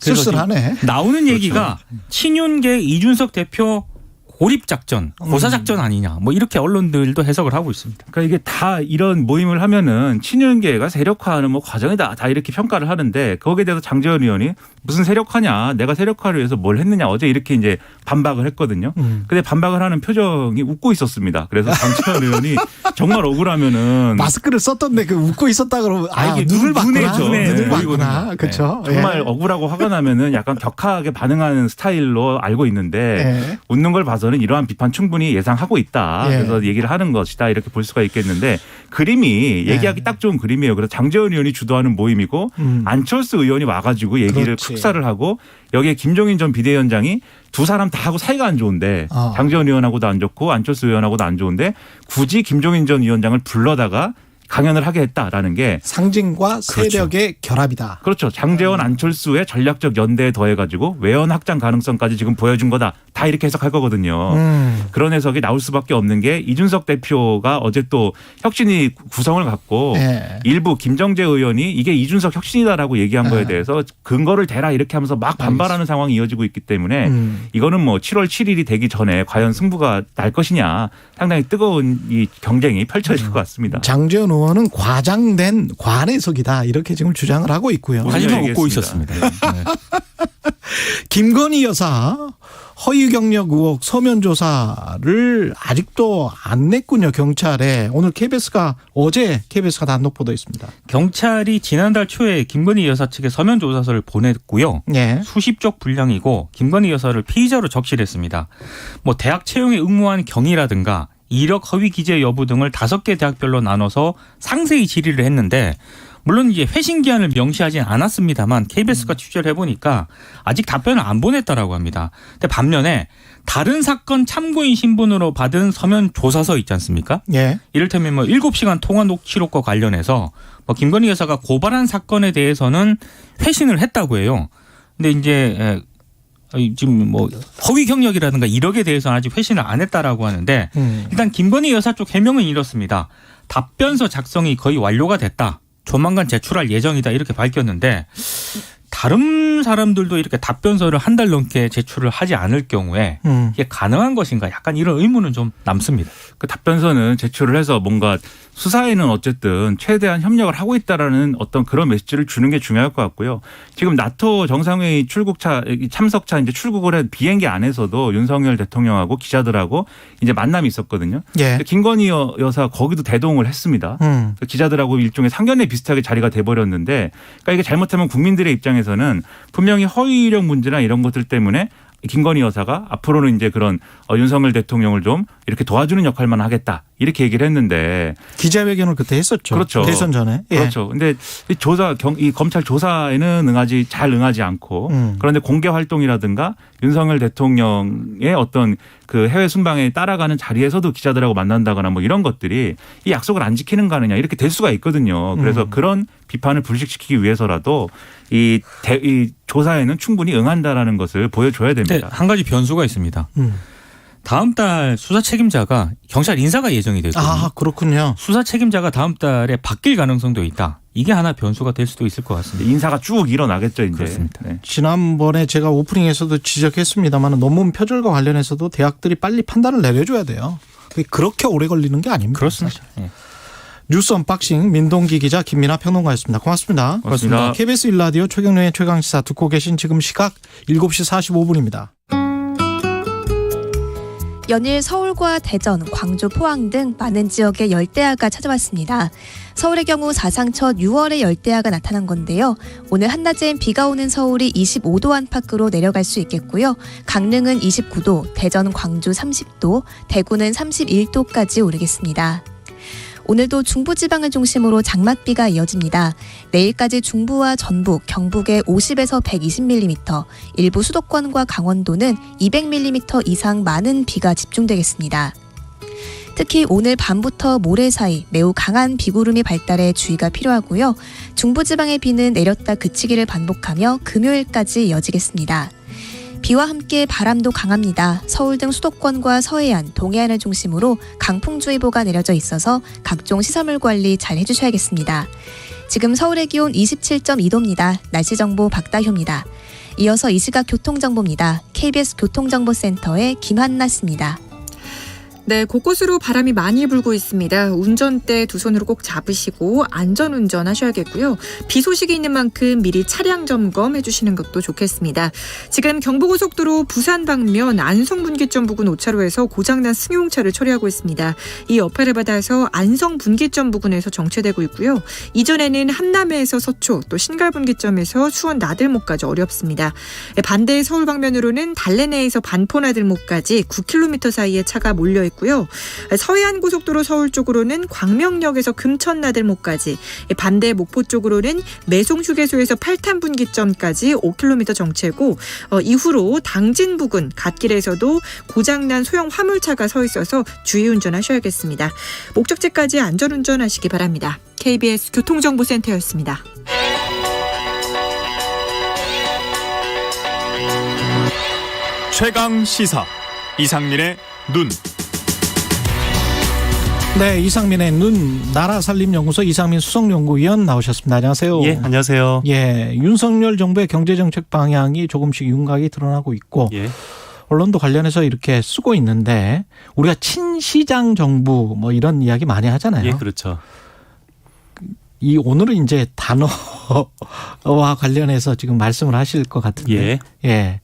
[SPEAKER 2] 쓸쓸하네.
[SPEAKER 4] 나오는 얘기가
[SPEAKER 5] 그렇죠.
[SPEAKER 4] 친윤계 이준석 대표 고립작전, 고사작전 아니냐. 뭐 이렇게 언론들도 해석을 하고 있습니다.
[SPEAKER 5] 그러니까 이게 다 이런 모임을 하면은 친윤계가 세력화하는 뭐 과정이다. 다 이렇게 평가를 하는데 거기에 대해서 장제원 의원이 무슨 세력화냐. 내가 세력화를 위해서 뭘 했느냐. 어제 이렇게 이제 반박을 했거든요. 근데 반박을 하는 표정이 웃고 있었습니다. 그래서 장제원 의원이 정말 억울하면은
[SPEAKER 2] 마스크를 썼던데 그 웃고 있었다 그러면
[SPEAKER 5] 이게
[SPEAKER 2] 눈을 봤구나.
[SPEAKER 5] 눈을
[SPEAKER 2] 봤구나. 그렇죠.
[SPEAKER 5] 네. 정말 억울하고 화가 나면은 약간 격하게 반응하는 스타일로 알고 있는데 웃는 걸 봐서는 이러한 비판 충분히 예상하고 있다. 그래서 얘기를 하는 것이다. 이렇게 볼 수가 있겠는데 그림이 얘기하기 딱 좋은 그림이에요. 그래서 장제원 의원이 주도하는 모임이고 안철수 의원이 와가지고 얘기를 축사를 하고 여기에 김종인 전 비대위원장이 두 사람 다 하고 사이가 안 좋은데 장제원 의원하고도 안 좋고 안철수 의원하고도 안 좋은데 굳이 김종인 전 위원장을 불러다가 강연을 하게 했다라는 게
[SPEAKER 2] 상징과 세력의 결합이다.
[SPEAKER 5] 그렇죠. 장제원 안철수의 전략적 연대에 더해가지고 외연 확장 가능성까지 지금 보여준 거다. 다 이렇게 해석할 거거든요. 그런 해석이 나올 수밖에 없는 게 이준석 대표가 어제 또 혁신이 구성을 갖고 일부 김정재 의원이 이게 이준석 혁신이다라고 얘기한 거에 대해서 근거를 대라 이렇게 하면서 막 반발하는 상황이 이어지고 있기 때문에 이거는 뭐 7월 7일이 되기 전에 과연 승부가 날 것이냐 상당히 뜨거운 이 경쟁이 펼쳐질 것 같습니다.
[SPEAKER 2] 장제원 의원은 과장된 관해석이다 이렇게 지금 주장을 하고 있고요.
[SPEAKER 4] 하지만 웃고 있었습니다. 네.
[SPEAKER 2] 김건희 여사 허위 경력 의혹 서면 조사를 아직도 안 냈군요. 경찰에. 오늘 어제 KBS가 단독 보도했습니다.
[SPEAKER 4] 경찰이 지난달 초에 김건희 여사 측에 서면 조사서를 보냈고요. 수십 쪽 분량이고 김건희 여사를 피의자로 적시했습니다. 뭐 대학 채용에 응모한 경위라든가 이력 허위 기재 여부 등을 5개 대학별로 나눠서 상세히 질의를 했는데 물론 이제 회신 기한을 명시하진 않았습니다만 KBS가 취재를 해보니까 아직 답변을 안 보냈다라고 합니다. 근데 반면에 다른 사건 참고인 신분으로 받은 서면 조사서 있지 않습니까? 이를테면 뭐 7시간 통화 녹취록과 관련해서 뭐 김건희 여사가 고발한 사건에 대해서는 회신을 했다고 해요. 근데 이제 지금 뭐 허위 경력이라든가 이력에 대해서는 아직 회신을 안 했다라고 하는데 일단 김건희 여사 쪽 해명은 이렇습니다. 답변서 작성이 거의 완료가 됐다. 조만간 제출할 예정이다 이렇게 밝혔는데 다른 사람들도 이렇게 답변서를 한 달 넘게 제출을 하지 않을 경우에 이게 가능한 것인가 약간 이런 의문은 좀 남습니다.
[SPEAKER 5] 그 답변서는 제출을 해서 뭔가 수사에는 어쨌든 최대한 협력을 하고 있다라는 어떤 그런 메시지를 주는 게 중요할 것 같고요. 지금 나토 정상회의 참석차 이제 출국을 한 비행기 안에서도 윤석열 대통령하고 기자들하고 이제 만남이 있었거든요. 김건희 여사 거기도 대동을 했습니다. 기자들하고 일종의 상견례 비슷하게 자리가 돼버렸는데 그러니까 이게 잘못하면 국민들의 입장에서는 분명히 허위 이력 문제나 이런 것들 때문에 김건희 여사가 앞으로는 이제 그런 윤석열 대통령을 좀 이렇게 도와주는 역할만 하겠다 이렇게 얘기를 했는데
[SPEAKER 2] 기자회견을 그때 했었죠.
[SPEAKER 5] 그렇죠.
[SPEAKER 2] 대선 전에.
[SPEAKER 5] 그렇죠. 근데 이 검찰 조사에는 잘 응하지 않고 그런데 공개 활동이라든가 윤석열 대통령의 어떤 그 해외 순방에 따라가는 자리에서도 기자들하고 만난다거나 뭐 이런 것들이 이 약속을 안 지키는 거 아니냐 이렇게 될 수가 있거든요. 그래서 그런 비판을 불식시키기 위해서라도 이 조사에는 충분히 응한다라는 것을 보여줘야 됩니다.
[SPEAKER 4] 한 가지 변수가 있습니다. 다음 달 수사 책임자가 경찰 인사가 예정이 됐거든요.
[SPEAKER 2] 그렇군요.
[SPEAKER 4] 수사 책임자가 다음 달에 바뀔 가능성도 있다. 이게 하나 변수가 될 수도 있을 것 같습니다.
[SPEAKER 5] 인사가 쭉 일어나겠죠. 이제.
[SPEAKER 4] 그렇습니다.
[SPEAKER 2] 지난번에 제가 오프닝에서도 지적했습니다만 논문 표절과 관련해서도 대학들이 빨리 판단을 내려줘야 돼요. 그렇게 오래 걸리는 게 아닙니다.
[SPEAKER 4] 그렇습니다.
[SPEAKER 2] 뉴스 언박싱 민동기 기자 김민하 평론가였습니다. 고맙습니다.
[SPEAKER 5] 고맙습니다.
[SPEAKER 2] KBS 1라디오 최경련의 최강시사 듣고 계신 지금 시각 7시 45분입니다.
[SPEAKER 6] 연일 서울과 대전, 광주, 포항 등 많은 지역에 열대야가 찾아왔습니다. 서울의 경우 사상 첫 6월에 열대야가 나타난 건데요. 오늘 한낮엔 비가 오는 서울이 25도 안팎으로 내려갈 수 있겠고요. 강릉은 29도, 대전, 광주 30도, 대구는 31도까지 오르겠습니다. 오늘도 중부지방을 중심으로 장맛비가 이어집니다. 내일까지 중부와 전북, 경북에 50에서 120mm, 일부 수도권과 강원도는 200mm 이상 많은 비가 집중되겠습니다. 특히 오늘 밤부터 모레 사이 매우 강한 비구름이 발달해 주의가 필요하고요. 중부지방의 비는 내렸다 그치기를 반복하며 금요일까지 이어지겠습니다. 비와 함께 바람도 강합니다. 서울 등 수도권과 서해안, 동해안을 중심으로 강풍주의보가 내려져 있어서 각종 시설물 관리 잘 해주셔야겠습니다. 지금 서울의 기온 27.2도입니다. 날씨 정보 박다효입니다. 이어서 이 시각 교통정보입니다. KBS 교통정보센터의 김한나 씨입니다.
[SPEAKER 7] 네, 곳곳으로 바람이 많이 불고 있습니다. 운전대 두 손으로 꼭 잡으시고 안전운전 하셔야겠고요. 비 소식이 있는 만큼 미리 차량 점검해 주시는 것도 좋겠습니다. 지금 경부고속도로 부산 방면 안성분기점 부근 5차로에서 고장난 승용차를 처리하고 있습니다. 이 여파를 받아서 안성분기점 부근에서 정체되고 있고요. 이전에는 함남에서 서초, 또 신갈분기점에서 수원 나들목까지 어렵습니다. 반대 서울 방면으로는 달래내에서 반포나들목까지 9km 사이에 차가 몰려 있고요. 서해안 고속도로 서울 쪽으로는 광명역에서 금천나들목까지, 반대 목포 쪽으로는 매송휴게소에서 팔탄분기점까지 5km 정체고, 이후로 당진 부근 갓길에서도 고장난 소형 화물차가 서 있어서 주의 운전하셔야겠습니다. 목적지까지 안전운전하시기 바랍니다. KBS 교통정보센터였습니다.
[SPEAKER 1] 최강 시사 이상민의 눈.
[SPEAKER 2] 네, 이상민의 눈 나라살림연구소 이상민 수석연구위원 나오셨습니다. 안녕하세요.
[SPEAKER 8] 예, 안녕하세요.
[SPEAKER 2] 예, 윤석열 정부의 경제정책 방향이 조금씩 윤곽이 드러나고 있고
[SPEAKER 8] 예.
[SPEAKER 2] 언론도 관련해서 이렇게 쓰고 있는데 우리가 친시장 정부 뭐 이런 이야기 많이 하잖아요.
[SPEAKER 8] 예, 그렇죠.
[SPEAKER 2] 이 오늘은 이제 단어와 관련해서 지금 말씀을 하실 것 같은데.
[SPEAKER 8] 예.
[SPEAKER 2] 예.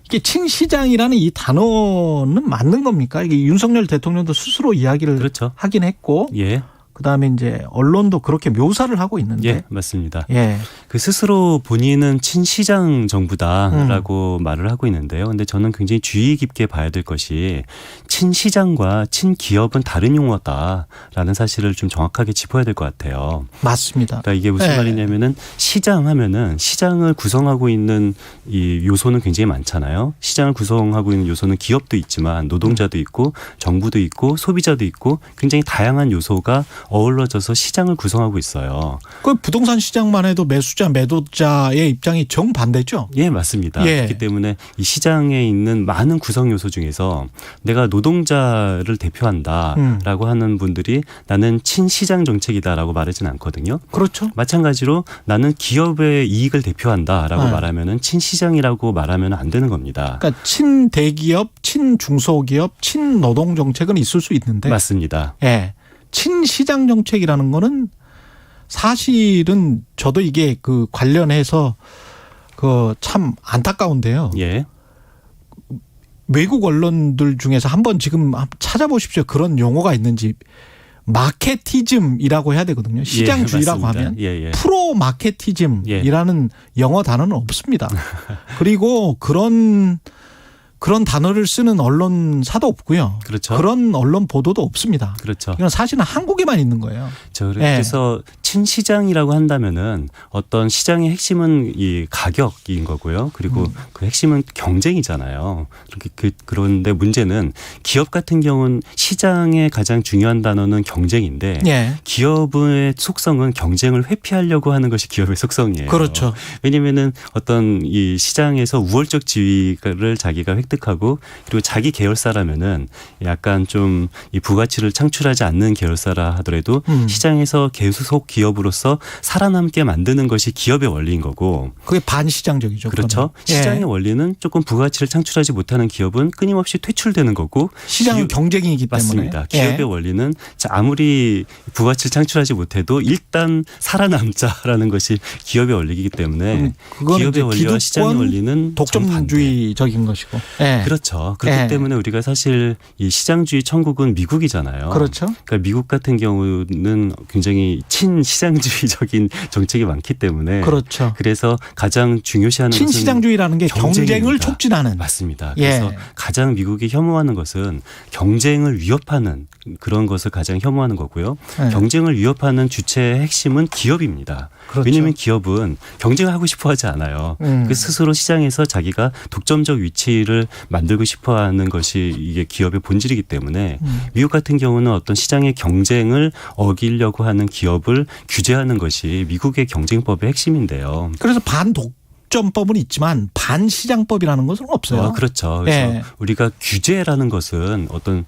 [SPEAKER 2] 이게 친시장이라는 이 단어는 맞는 겁니까? 이게 윤석열 대통령도 스스로 이야기를
[SPEAKER 8] 그렇죠.
[SPEAKER 2] 하긴 했고,
[SPEAKER 8] 예.
[SPEAKER 2] 그다음에 이제 언론도 그렇게 묘사를 하고 있는데,
[SPEAKER 8] 예, 맞습니다.
[SPEAKER 2] 예,
[SPEAKER 8] 그 스스로 본인은 친시장 정부다라고 말을 하고 있는데요. 근데 저는 굉장히 주의 깊게 봐야 될 것이 친시장과 친기업은 다른 용어다라는 사실을 좀 정확하게 짚어야 될 것 같아요.
[SPEAKER 2] 맞습니다.
[SPEAKER 8] 그러니까 이게 무슨
[SPEAKER 2] 네.
[SPEAKER 8] 말이냐면은 시장 하면은 시장을 구성하고 있는 이 요소는 굉장히 많잖아요. 시장을 구성하고 있는 요소는 기업도 있지만 노동자도 있고 정부도 있고 소비자도 있고 굉장히 다양한 요소가 어우러져서 시장을 구성하고 있어요.
[SPEAKER 2] 그 부동산 시장만 해도 매수자, 매도자의 입장이 정반대죠.
[SPEAKER 8] 예, 맞습니다.
[SPEAKER 2] 예.
[SPEAKER 8] 그렇기 때문에 이 시장에 있는 많은 구성 요소 중에서 내가 노동자를 대표한다라고 하는 분들이 나는 친시장 정책이다라고 말하지는 않거든요.
[SPEAKER 2] 그렇죠.
[SPEAKER 8] 마찬가지로 나는 기업의 이익을 대표한다라고
[SPEAKER 2] 네.
[SPEAKER 8] 말하면은 친시장이라고 말하면 안 되는 겁니다.
[SPEAKER 2] 그러니까 친대기업, 친중소기업, 친노동 정책은 있을 수 있는데,
[SPEAKER 8] 맞습니다.
[SPEAKER 2] 예, 친시장 정책이라는 거는 사실은 저도 이게 그 관련해서 그 참 안타까운데요.
[SPEAKER 8] 예.
[SPEAKER 2] 외국 언론들 중에서 한번 지금 찾아보십시오. 그런 용어가 있는지. 마케티즘이라고 해야 되거든요. 시장주의라고
[SPEAKER 8] 예, 맞습니다.
[SPEAKER 2] 하면.
[SPEAKER 8] 예, 예.
[SPEAKER 2] 프로 마케티즘이라는 영어 단어는 없습니다. 그리고 그런 단어를 쓰는 언론사도 없고요.
[SPEAKER 8] 그렇죠.
[SPEAKER 2] 그런 언론 보도도 없습니다.
[SPEAKER 8] 그렇죠.
[SPEAKER 2] 이건 사실은 한국에만 있는 거예요.
[SPEAKER 8] 그래서 친시장이라고 한다면은 어떤 시장의 핵심은 이 가격인 거고요. 그리고 그 핵심은 경쟁이잖아요. 그런데 문제는 기업 같은 경우는 시장의 가장 중요한 단어는 경쟁인데
[SPEAKER 2] 예.
[SPEAKER 8] 기업의 속성은 경쟁을 회피하려고 하는 것이 기업의 속성이에요.
[SPEAKER 2] 그렇죠.
[SPEAKER 8] 왜냐면은 어떤 이 시장에서 우월적 지위를 자기가 획득 설득하고 그리고 자기 계열사라면은 약간 좀 이 부가치를 창출하지 않는 계열사라 하더라도 시장에서 계속 기업으로서 살아남게 만드는 것이 기업의 원리인 거고.
[SPEAKER 2] 그게 반시장적이죠.
[SPEAKER 8] 그렇죠.
[SPEAKER 2] 그거는.
[SPEAKER 8] 시장의 원리는 조금 부가치를 창출하지 못하는 기업은 끊임없이 퇴출되는 거고.
[SPEAKER 2] 시장은 경쟁이기 때문에.
[SPEAKER 8] 맞습니다. 기업의 원리는 아무리 부가치를 창출하지 못해도 일단 살아남자라는 것이 기업의 원리이기 때문에 기업의 원리와 시장의 원리는
[SPEAKER 2] 독점주의적인 것이고. 예.
[SPEAKER 8] 그렇죠. 그렇기 때문에 우리가 사실 이 시장주의 천국은 미국이잖아요.
[SPEAKER 2] 그렇죠.
[SPEAKER 8] 그러니까 미국 같은 경우는 굉장히 친시장주의적인 정책이 많기 때문에
[SPEAKER 2] 그렇죠.
[SPEAKER 8] 그래서 가장 중요시하는 것은
[SPEAKER 2] 친시장주의라는 게 경쟁을
[SPEAKER 8] 경쟁입니다.
[SPEAKER 2] 촉진하는.
[SPEAKER 8] 맞습니다. 그래서 가장 미국이 혐오하는 것은 경쟁을 위협하는 그런 것을 가장 혐오하는 거고요. 경쟁을 위협하는 주체의 핵심은 기업입니다.
[SPEAKER 2] 그렇죠.
[SPEAKER 8] 왜냐하면 기업은 경쟁을 하고 싶어 하지 않아요. 그 스스로 시장에서 자기가 독점적 위치를 만들고 싶어 하는 것이 이게 기업의 본질이기 때문에 미국 같은 경우는 어떤 시장의 경쟁을 어기려고 하는 기업을 규제하는 것이 미국의 경쟁법의 핵심인데요.
[SPEAKER 2] 그래서 반독점법은 있지만 반시장법이라는 것은 없어요.
[SPEAKER 8] 그렇죠. 그래서 우리가 규제라는 것은 어떤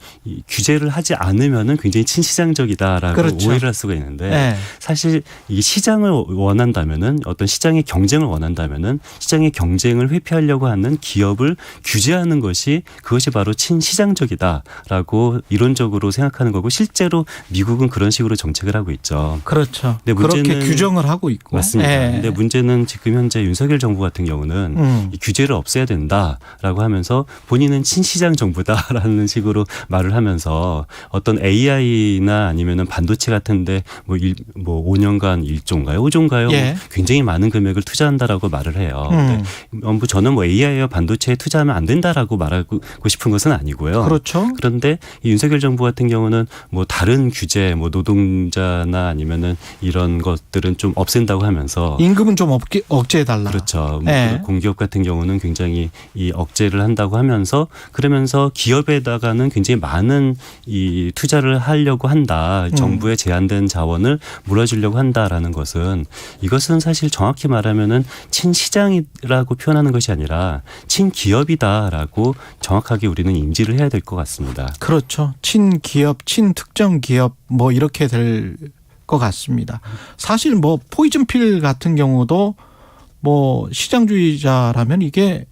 [SPEAKER 8] 규제를 하지 않으면은 굉장히 친시장적이다라고
[SPEAKER 2] 그렇죠.
[SPEAKER 8] 오해를 할 수가 있는데 사실 이 시장을 원한다면은 어떤 시장의 경쟁을 원한다면은 시장의 경쟁을 회피하려고 하는 기업을 규제하는 것이 그것이 바로 친시장적이다라고 이론적으로 생각하는 거고 실제로 미국은 그런 식으로 정책을 하고 있죠.
[SPEAKER 2] 그렇죠.
[SPEAKER 8] 근데
[SPEAKER 2] 그렇게 규정을 하고 있고.
[SPEAKER 8] 맞습니다. 그런데 문제는 지금 현재 윤석열 정부 같은 경우는 이 규제를 없애야 된다라고 하면서 본인은 친시장 정부다라는 식으로 말을 하면서 어떤 AI나 아니면은 반도체 같은데 뭐 5년간 1조인가요? 5조인가요? 굉장히 많은 금액을 투자한다라고 말을 해요. 근데 저는 뭐 AI와 반도체에 투자하면 안 된다라고 말하고 싶은 것은 아니고요.
[SPEAKER 2] 그렇죠.
[SPEAKER 8] 그런데 이 윤석열 정부 같은 경우는 뭐 다른 규제, 뭐 노동자나 아니면은 이런 것들은 좀 없앤다고 하면서
[SPEAKER 2] 임금은 좀 억제해달라.
[SPEAKER 8] 그렇죠. 공기업 같은 경우는 굉장히 이 억제를 한다고 하면서 그러면서 기업에다가는 굉장히 많은 이 투자를 하려고 한다. 정부의 제한된 자원을 몰아주려고 한다라는 것은 이것은 사실 정확히 말하면은 친시장이라고 표현하는 것이 아니라 친기업이다라고 정확하게 우리는 인지를 해야 될 것 같습니다.
[SPEAKER 2] 그렇죠. 친기업, 친특정 기업 뭐 이렇게 될 것 같습니다. 사실 뭐 포이즌필 같은 경우도 뭐 시장주의자라면 이게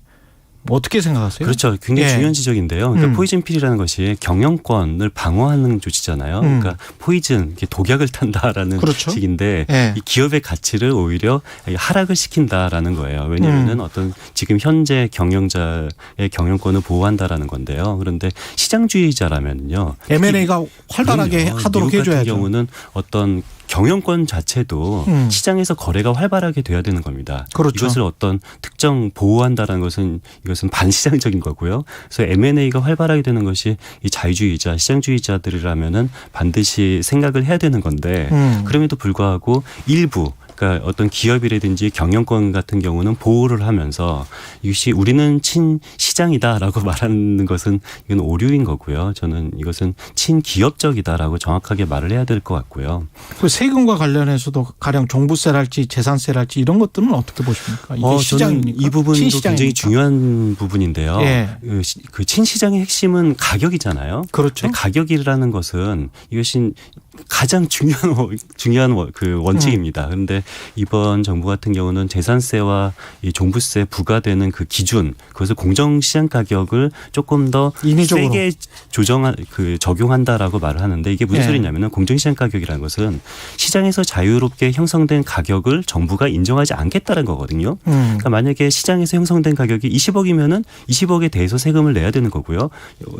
[SPEAKER 2] 뭐 어떻게 생각하세요?
[SPEAKER 8] 그렇죠. 굉장히 중요한 지적인데요. 그러니까 포이즌필이라는 것이 경영권을 방어하는 조치잖아요. 그러니까 포이즌, 독약을 탄다라는 식인데 이 기업의 가치를 오히려 하락을 시킨다라는 거예요. 왜냐하면 어떤 지금 현재 경영자의 경영권을 보호한다라는 건데요. 그런데 시장주의자라면요.
[SPEAKER 2] M&A가 활발하게 하도록
[SPEAKER 8] 미국
[SPEAKER 2] 해줘야죠.
[SPEAKER 8] 같은 경우는 어떤 경영권 자체도 시장에서 거래가 활발하게 돼야 되는 겁니다.
[SPEAKER 2] 그렇죠.
[SPEAKER 8] 이것을 어떤 특정 보호한다라는 것은 이것은 반시장적인 거고요. 그래서 M&A가 활발하게 되는 것이 이 자유주의자, 시장주의자들이라면은 반드시 생각을 해야 되는 건데 그럼에도 불구하고 일부 그러니까 어떤 기업이라든지 경영권 같은 경우는 보호를 하면서 이것이 우리는 친시장이다라고 말하는 것은 이건 오류인 거고요. 저는 이것은 친기업적이다라고 정확하게 말을 해야 될 것 같고요.
[SPEAKER 2] 그 세금과 관련해서도 가령 종부세랄지 재산세랄지 이런 것들은 어떻게 보십니까? 이게 시장입니까?
[SPEAKER 8] 이 부분도
[SPEAKER 2] 친시장입니까?
[SPEAKER 8] 굉장히 중요한 부분인데요. 그 친시장의 핵심은 가격이잖아요.
[SPEAKER 2] 그렇죠.
[SPEAKER 8] 가격이라는 것은 이것이 가장 중요한 그 원칙입니다. 그런데 이번 정부 같은 경우는 재산세와 이 종부세 부과되는 그 기준, 그것을 공정시장 가격을 조금 더
[SPEAKER 2] 인위적으로
[SPEAKER 8] 세게 적용한다라고 말을 하는데 이게 무슨 소리냐면은 공정시장 가격이라는 것은 시장에서 자유롭게 형성된 가격을 정부가 인정하지 않겠다는 거거든요. 그러니까 만약에 시장에서 형성된 가격이 20억이면은 20억에 대해서 세금을 내야 되는 거고요.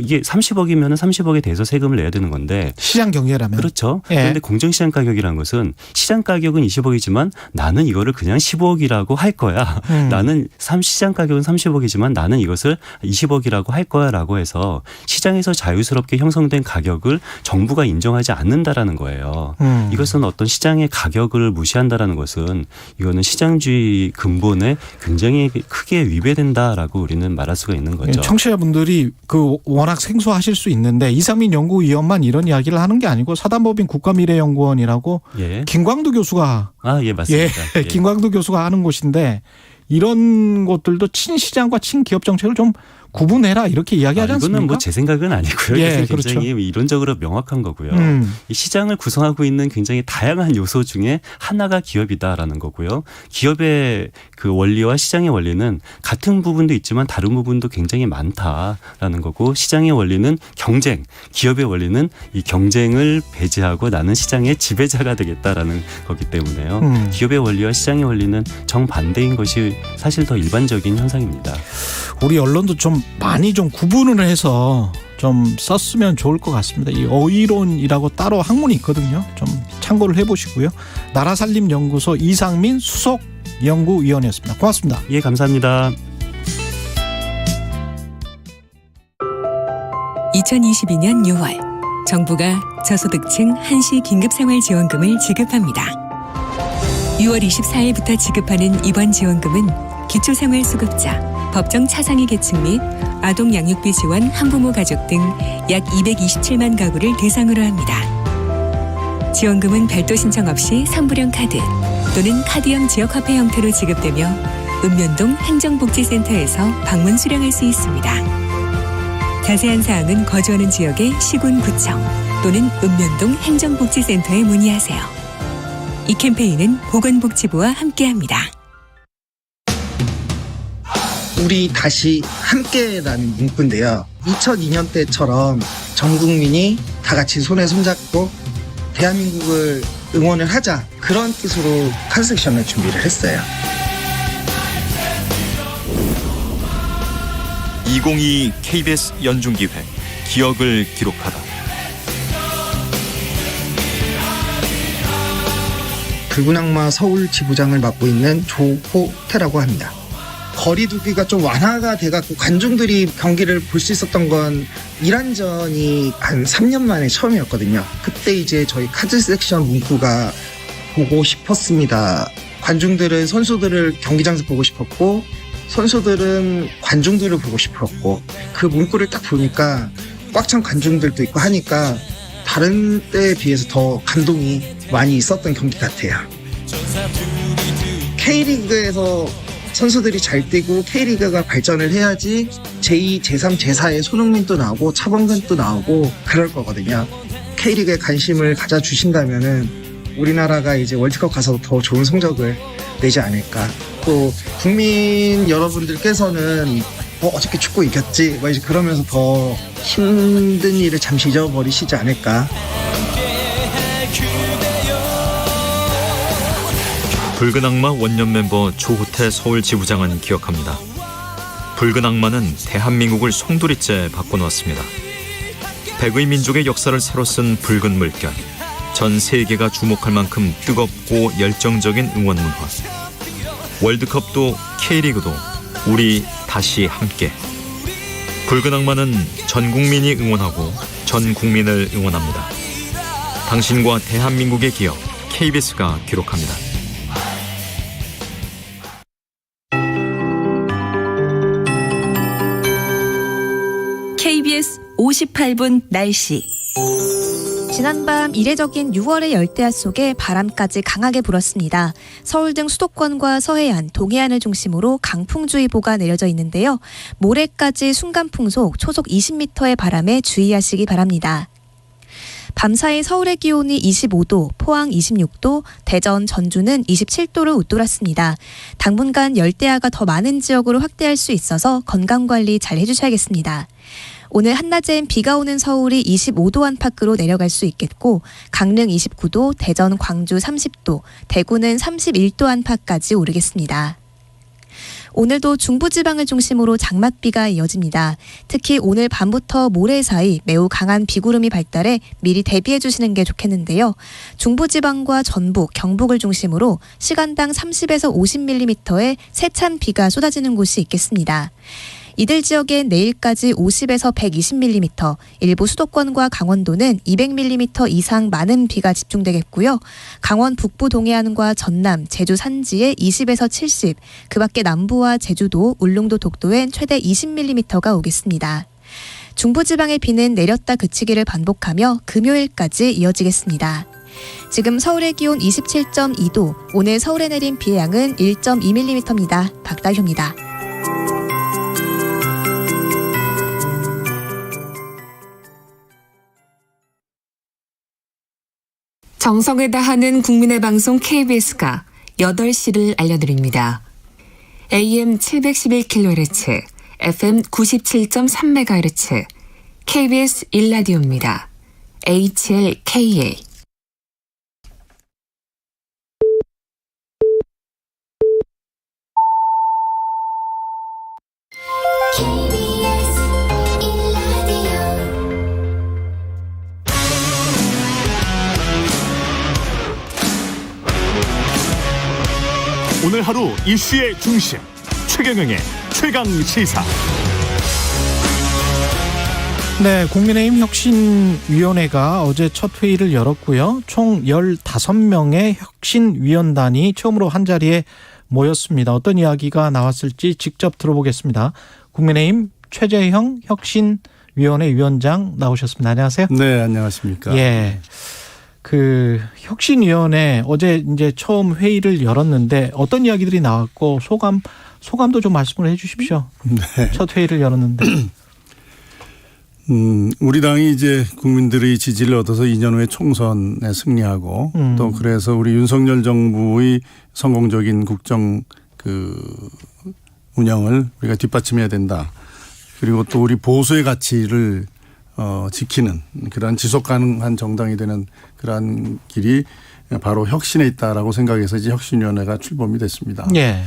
[SPEAKER 8] 이게 30억이면은 30억에 대해서 세금을 내야 되는 건데
[SPEAKER 2] 시장 경제라면
[SPEAKER 8] 그렇죠. 그런데 공정시장 가격이라는 것은 시장 가격은 20억이지만 나는 이거를 그냥 15억이라고 할 거야. 나는 시장 가격은 30억이지만 나는 이것을 20억이라고 할 거야라고 해서 시장에서 자유스럽게 형성된 가격을 정부가 인정하지 않는다라는 거예요. 이것은 어떤 시장의 가격을 무시한다라는 것은 이거는 시장주의 근본에 굉장히 크게 위배된다라고 우리는 말할 수가 있는 거죠.
[SPEAKER 2] 청취자분들이 그 워낙 생소하실 수 있는데 이상민 연구위원만 이런 이야기를 하는 게 아니고 사단법인 국가미래연구원이라고 김광두 교수가
[SPEAKER 8] 맞습니다.
[SPEAKER 2] 김광두 교수가 하는 곳인데 이런 것들도 친시장과 친기업 정책을 좀 구분해라 이렇게 이야기하지 않습니까?
[SPEAKER 8] 이거는 뭐 제 생각은 아니고요.
[SPEAKER 2] 예,
[SPEAKER 8] 굉장히
[SPEAKER 2] 그렇죠.
[SPEAKER 8] 이론적으로 명확한 거고요. 이 시장을 구성하고 있는 굉장히 다양한 요소 중에 하나가 기업이다라는 거고요. 기업의 그 원리와 시장의 원리는 같은 부분도 있지만 다른 부분도 굉장히 많다라는 거고, 시장의 원리는 경쟁, 기업의 원리는 이 경쟁을 배제하고 나는 시장의 지배자가 되겠다라는 거기 때문에요. 기업의 원리와 시장의 원리는 정반대인 것이 사실 더 일반적인 현상입니다.
[SPEAKER 2] 우리 언론도 좀 많이 좀 구분을 해서 좀 썼으면 좋을 것 같습니다. 이 어휘론이라고 따로 학문이 있거든요. 좀 참고를 해보시고요. 나라살림연구소 이상민 수석 연구위원이었습니다. 고맙습니다.
[SPEAKER 8] 예, 감사합니다.
[SPEAKER 3] 2022년 6월 정부가 저소득층 한시 긴급생활지원금을 지급합니다. 6월 24일부터 지급하는 이번 지원금은 기초생활수급자, 법정 차상위 계층 및 아동 양육비 지원 한부모 가족 등 약 227만 가구를 대상으로 합니다. 지원금은 별도 신청 없이 상부령 카드 또는 카드형 지역화폐 형태로 지급되며 읍면동 행정복지센터에서 방문 수령할 수 있습니다. 자세한 사항은 거주하는 지역의 시군구청 또는 읍면동 행정복지센터에 문의하세요. 이 캠페인은 보건복지부와 함께합니다.
[SPEAKER 9] 우리 다시 함께라는 문구인데요. 2002년 때처럼 전 국민이 다 같이 손에 손잡고 대한민국을 응원을 하자, 그런 뜻으로 컨셉션을 준비를 했어요.
[SPEAKER 1] 2022 KBS 연중기획 기억을 기록하다.
[SPEAKER 9] 붉은 악마 서울 지부장을 맡고 있는 조호태라고 합니다. 거리두기가 좀 완화가 돼갖고 관중들이 경기를 볼 수 있었던 건 이란전이 한 3년 만에 처음이었거든요. 그때 이제 저희 카드 섹션 문구가 보고 싶었습니다. 관중들은 선수들을 경기장에서 보고 싶었고, 선수들은 관중들을 보고 싶었고, 그 문구를 딱 보니까 꽉 찬 관중들도 있고 하니까 다른 때에 비해서 더 감동이 많이 있었던 경기 같아요. K리그에서 선수들이 잘 뛰고 K리그가 발전을 해야지 제2, 제3, 제4의 손흥민도 나오고 차범근도 나오고 그럴 거거든요. K리그에 관심을 가져주신다면은 우리나라가 이제 월드컵 가서 더 좋은 성적을 내지 않을까. 또 국민 여러분들께서는 어저께 축구 이겼지 뭐 이제 그러면서 더 힘든 일을 잠시 잊어버리시지 않을까.
[SPEAKER 1] 붉은 악마 원년 멤버 조호태 서울 지부장은 기억합니다. 붉은 악마는 대한민국을 송두리째 바꿔놓았습니다. 백의 민족의 역사를 새로 쓴 붉은 물결. 전 세계가 주목할 만큼 뜨겁고 열정적인 응원 문화. 월드컵도 K리그도 우리 다시 함께. 붉은 악마는 전 국민이 응원하고 전 국민을 응원합니다. 당신과 대한민국의 기억 KBS가 기록합니다.
[SPEAKER 3] KBS 58분 날씨.
[SPEAKER 6] 지난밤 이례적인 6월의 열대야 속에 바람까지 강하게 불었습니다. 서울 등 수도권과 서해안, 동해안을 중심으로 강풍주의보가 내려져 있는데요. 모레까지 순간풍속 초속 20m의 바람에 주의하시기 바랍니다. 밤사이 서울의 기온이 25도, 포항 26도, 대전, 전주는 27도를 웃돌았습니다. 당분간 열대야가 더 많은 지역으로 확대할 수 있어서 건강관리 잘 해주셔야겠습니다. 오늘 한낮엔 비가 오는 서울이 25도 안팎으로 내려갈 수 있겠고, 강릉 29도, 대전, 광주 30도, 대구는 31도 안팎까지 오르겠습니다. 오늘도 중부지방을 중심으로 장맛비가 이어집니다. 특히 오늘 밤부터 모레 사이 매우 강한 비구름이 발달해 미리 대비해 주시는 게 좋겠는데요. 중부지방과 전북, 경북을 중심으로 시간당 30에서 50mm의 세찬 비가 쏟아지는 곳이 있겠습니다. 이들 지역엔 내일까지 50에서 120mm, 일부 수도권과 강원도는 200mm 이상 많은 비가 집중되겠고요. 강원 북부 동해안과 전남, 제주 산지에 20에서 70, 그 밖에 남부와 제주도, 울릉도, 독도엔 최대 20mm가 오겠습니다. 중부지방의 비는 내렸다 그치기를 반복하며 금요일까지 이어지겠습니다. 지금 서울의 기온 27.2도, 오늘 서울에 내린 비의 양은 1.2mm입니다. 박다효입니다.
[SPEAKER 3] 정성을 다하는 국민의 방송 KBS가 8시를 알려드립니다. AM 711kHz, FM 97.3MHz, KBS 1라디오입니다. HLKA.
[SPEAKER 10] 오늘 하루 이슈의 중심 최경영의 최강 시사.
[SPEAKER 2] 네, 국민의힘 혁신위원회가 어제 첫 회의를 열었고요. 총 15명의 혁신위원단이 처음으로 한자리에 모였습니다. 어떤 이야기가 나왔을지 직접 들어보겠습니다. 국민의힘 최재형 혁신위원회 위원장 나오셨습니다. 안녕하세요.
[SPEAKER 11] 네, 안녕하십니까.
[SPEAKER 2] 예. 그 혁신위원회 어제 이제 처음 회의를 열었는데 어떤 이야기들이 나왔고 소감도 좀 말씀을 해 주십시오.
[SPEAKER 11] 네.
[SPEAKER 2] 첫 회의를 열었는데.
[SPEAKER 11] 우리 당이 이제 국민들의 지지를 얻어서 2년 후에 총선에 승리하고 또 그래서 우리 윤석열 정부의 성공적인 국정 운영을 우리가 뒷받침해야 된다. 그리고 또 우리 보수의 가치를 지키는 그러한 지속 가능한 정당이 되는 그러한 길이 바로 혁신에 있다라고 생각해서 이제 혁신위원회가 출범이 됐습니다.
[SPEAKER 2] 예.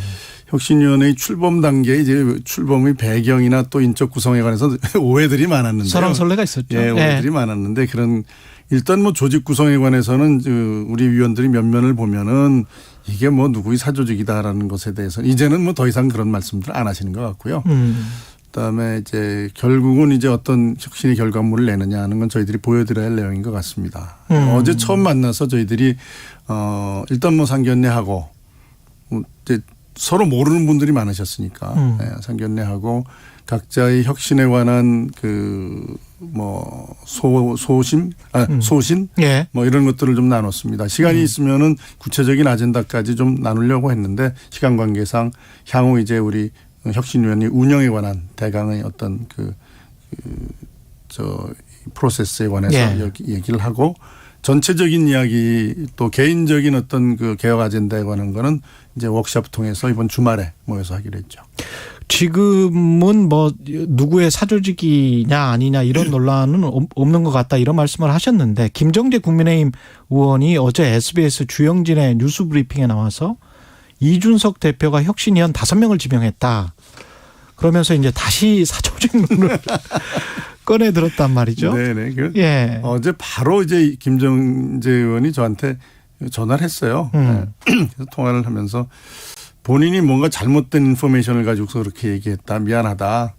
[SPEAKER 11] 혁신위원회의 출범 단계에 이제 출범의 배경이나 또 인적 구성에 관해서 오해들이 많았는데
[SPEAKER 2] 설왕설래가 있었죠.
[SPEAKER 11] 예, 오해들이 많았는데 그런 일단 뭐 조직 구성에 관해서는 우리 위원들이 면면을 보면은 이게 뭐 누구의 사조직이다라는 것에 대해서 이제는 뭐 더 이상 그런 말씀들 안 하시는 것 같고요. 그다음에 이제 결국은 이제 어떤 혁신의 결과물을 내느냐 하는 건 저희들이 보여드려야 할 내용인 것 같습니다. 어제 처음 만나서 저희들이 일단 뭐 상견례하고 이제 서로 모르는 분들이 많으셨으니까 네, 상견례하고 각자의 혁신에 관한 소신
[SPEAKER 2] 예.
[SPEAKER 11] 뭐 이런 것들을 좀 나눴습니다. 시간이 있으면은 구체적인 아젠다까지 좀 나누려고 했는데 시간 관계상 향후 이제 우리 혁신위원회 운영에 관한 대강의 어떤 프로세스에 관해서
[SPEAKER 2] 예.
[SPEAKER 11] 얘기를 하고 전체적인 이야기 또 개인적인 어떤 개혁 아젠다에 관한 거는 이제 워크숍 통해서 이번 주말에 모여서 하기로 했죠.
[SPEAKER 2] 지금은 뭐 누구의 사조직이냐 아니냐 이런 논란은 없는 것 같다 이런 말씀을 하셨는데 김정재 국민의힘 의원이 어제 SBS 주영진의 뉴스 브리핑에 나와서 이준석 대표가 혁신위원 5명을 지명했다. 그러면서 이제 다시 사조직론을 꺼내 들었단 말이죠.
[SPEAKER 11] 네네.
[SPEAKER 2] 예.
[SPEAKER 11] 어제 바로 이제 김정재 의원이 저한테 전화를 했어요. 네. 그래서 통화를 하면서 본인이 뭔가 잘못된 인포메이션을 가지고서 그렇게 얘기했다. 미안하다.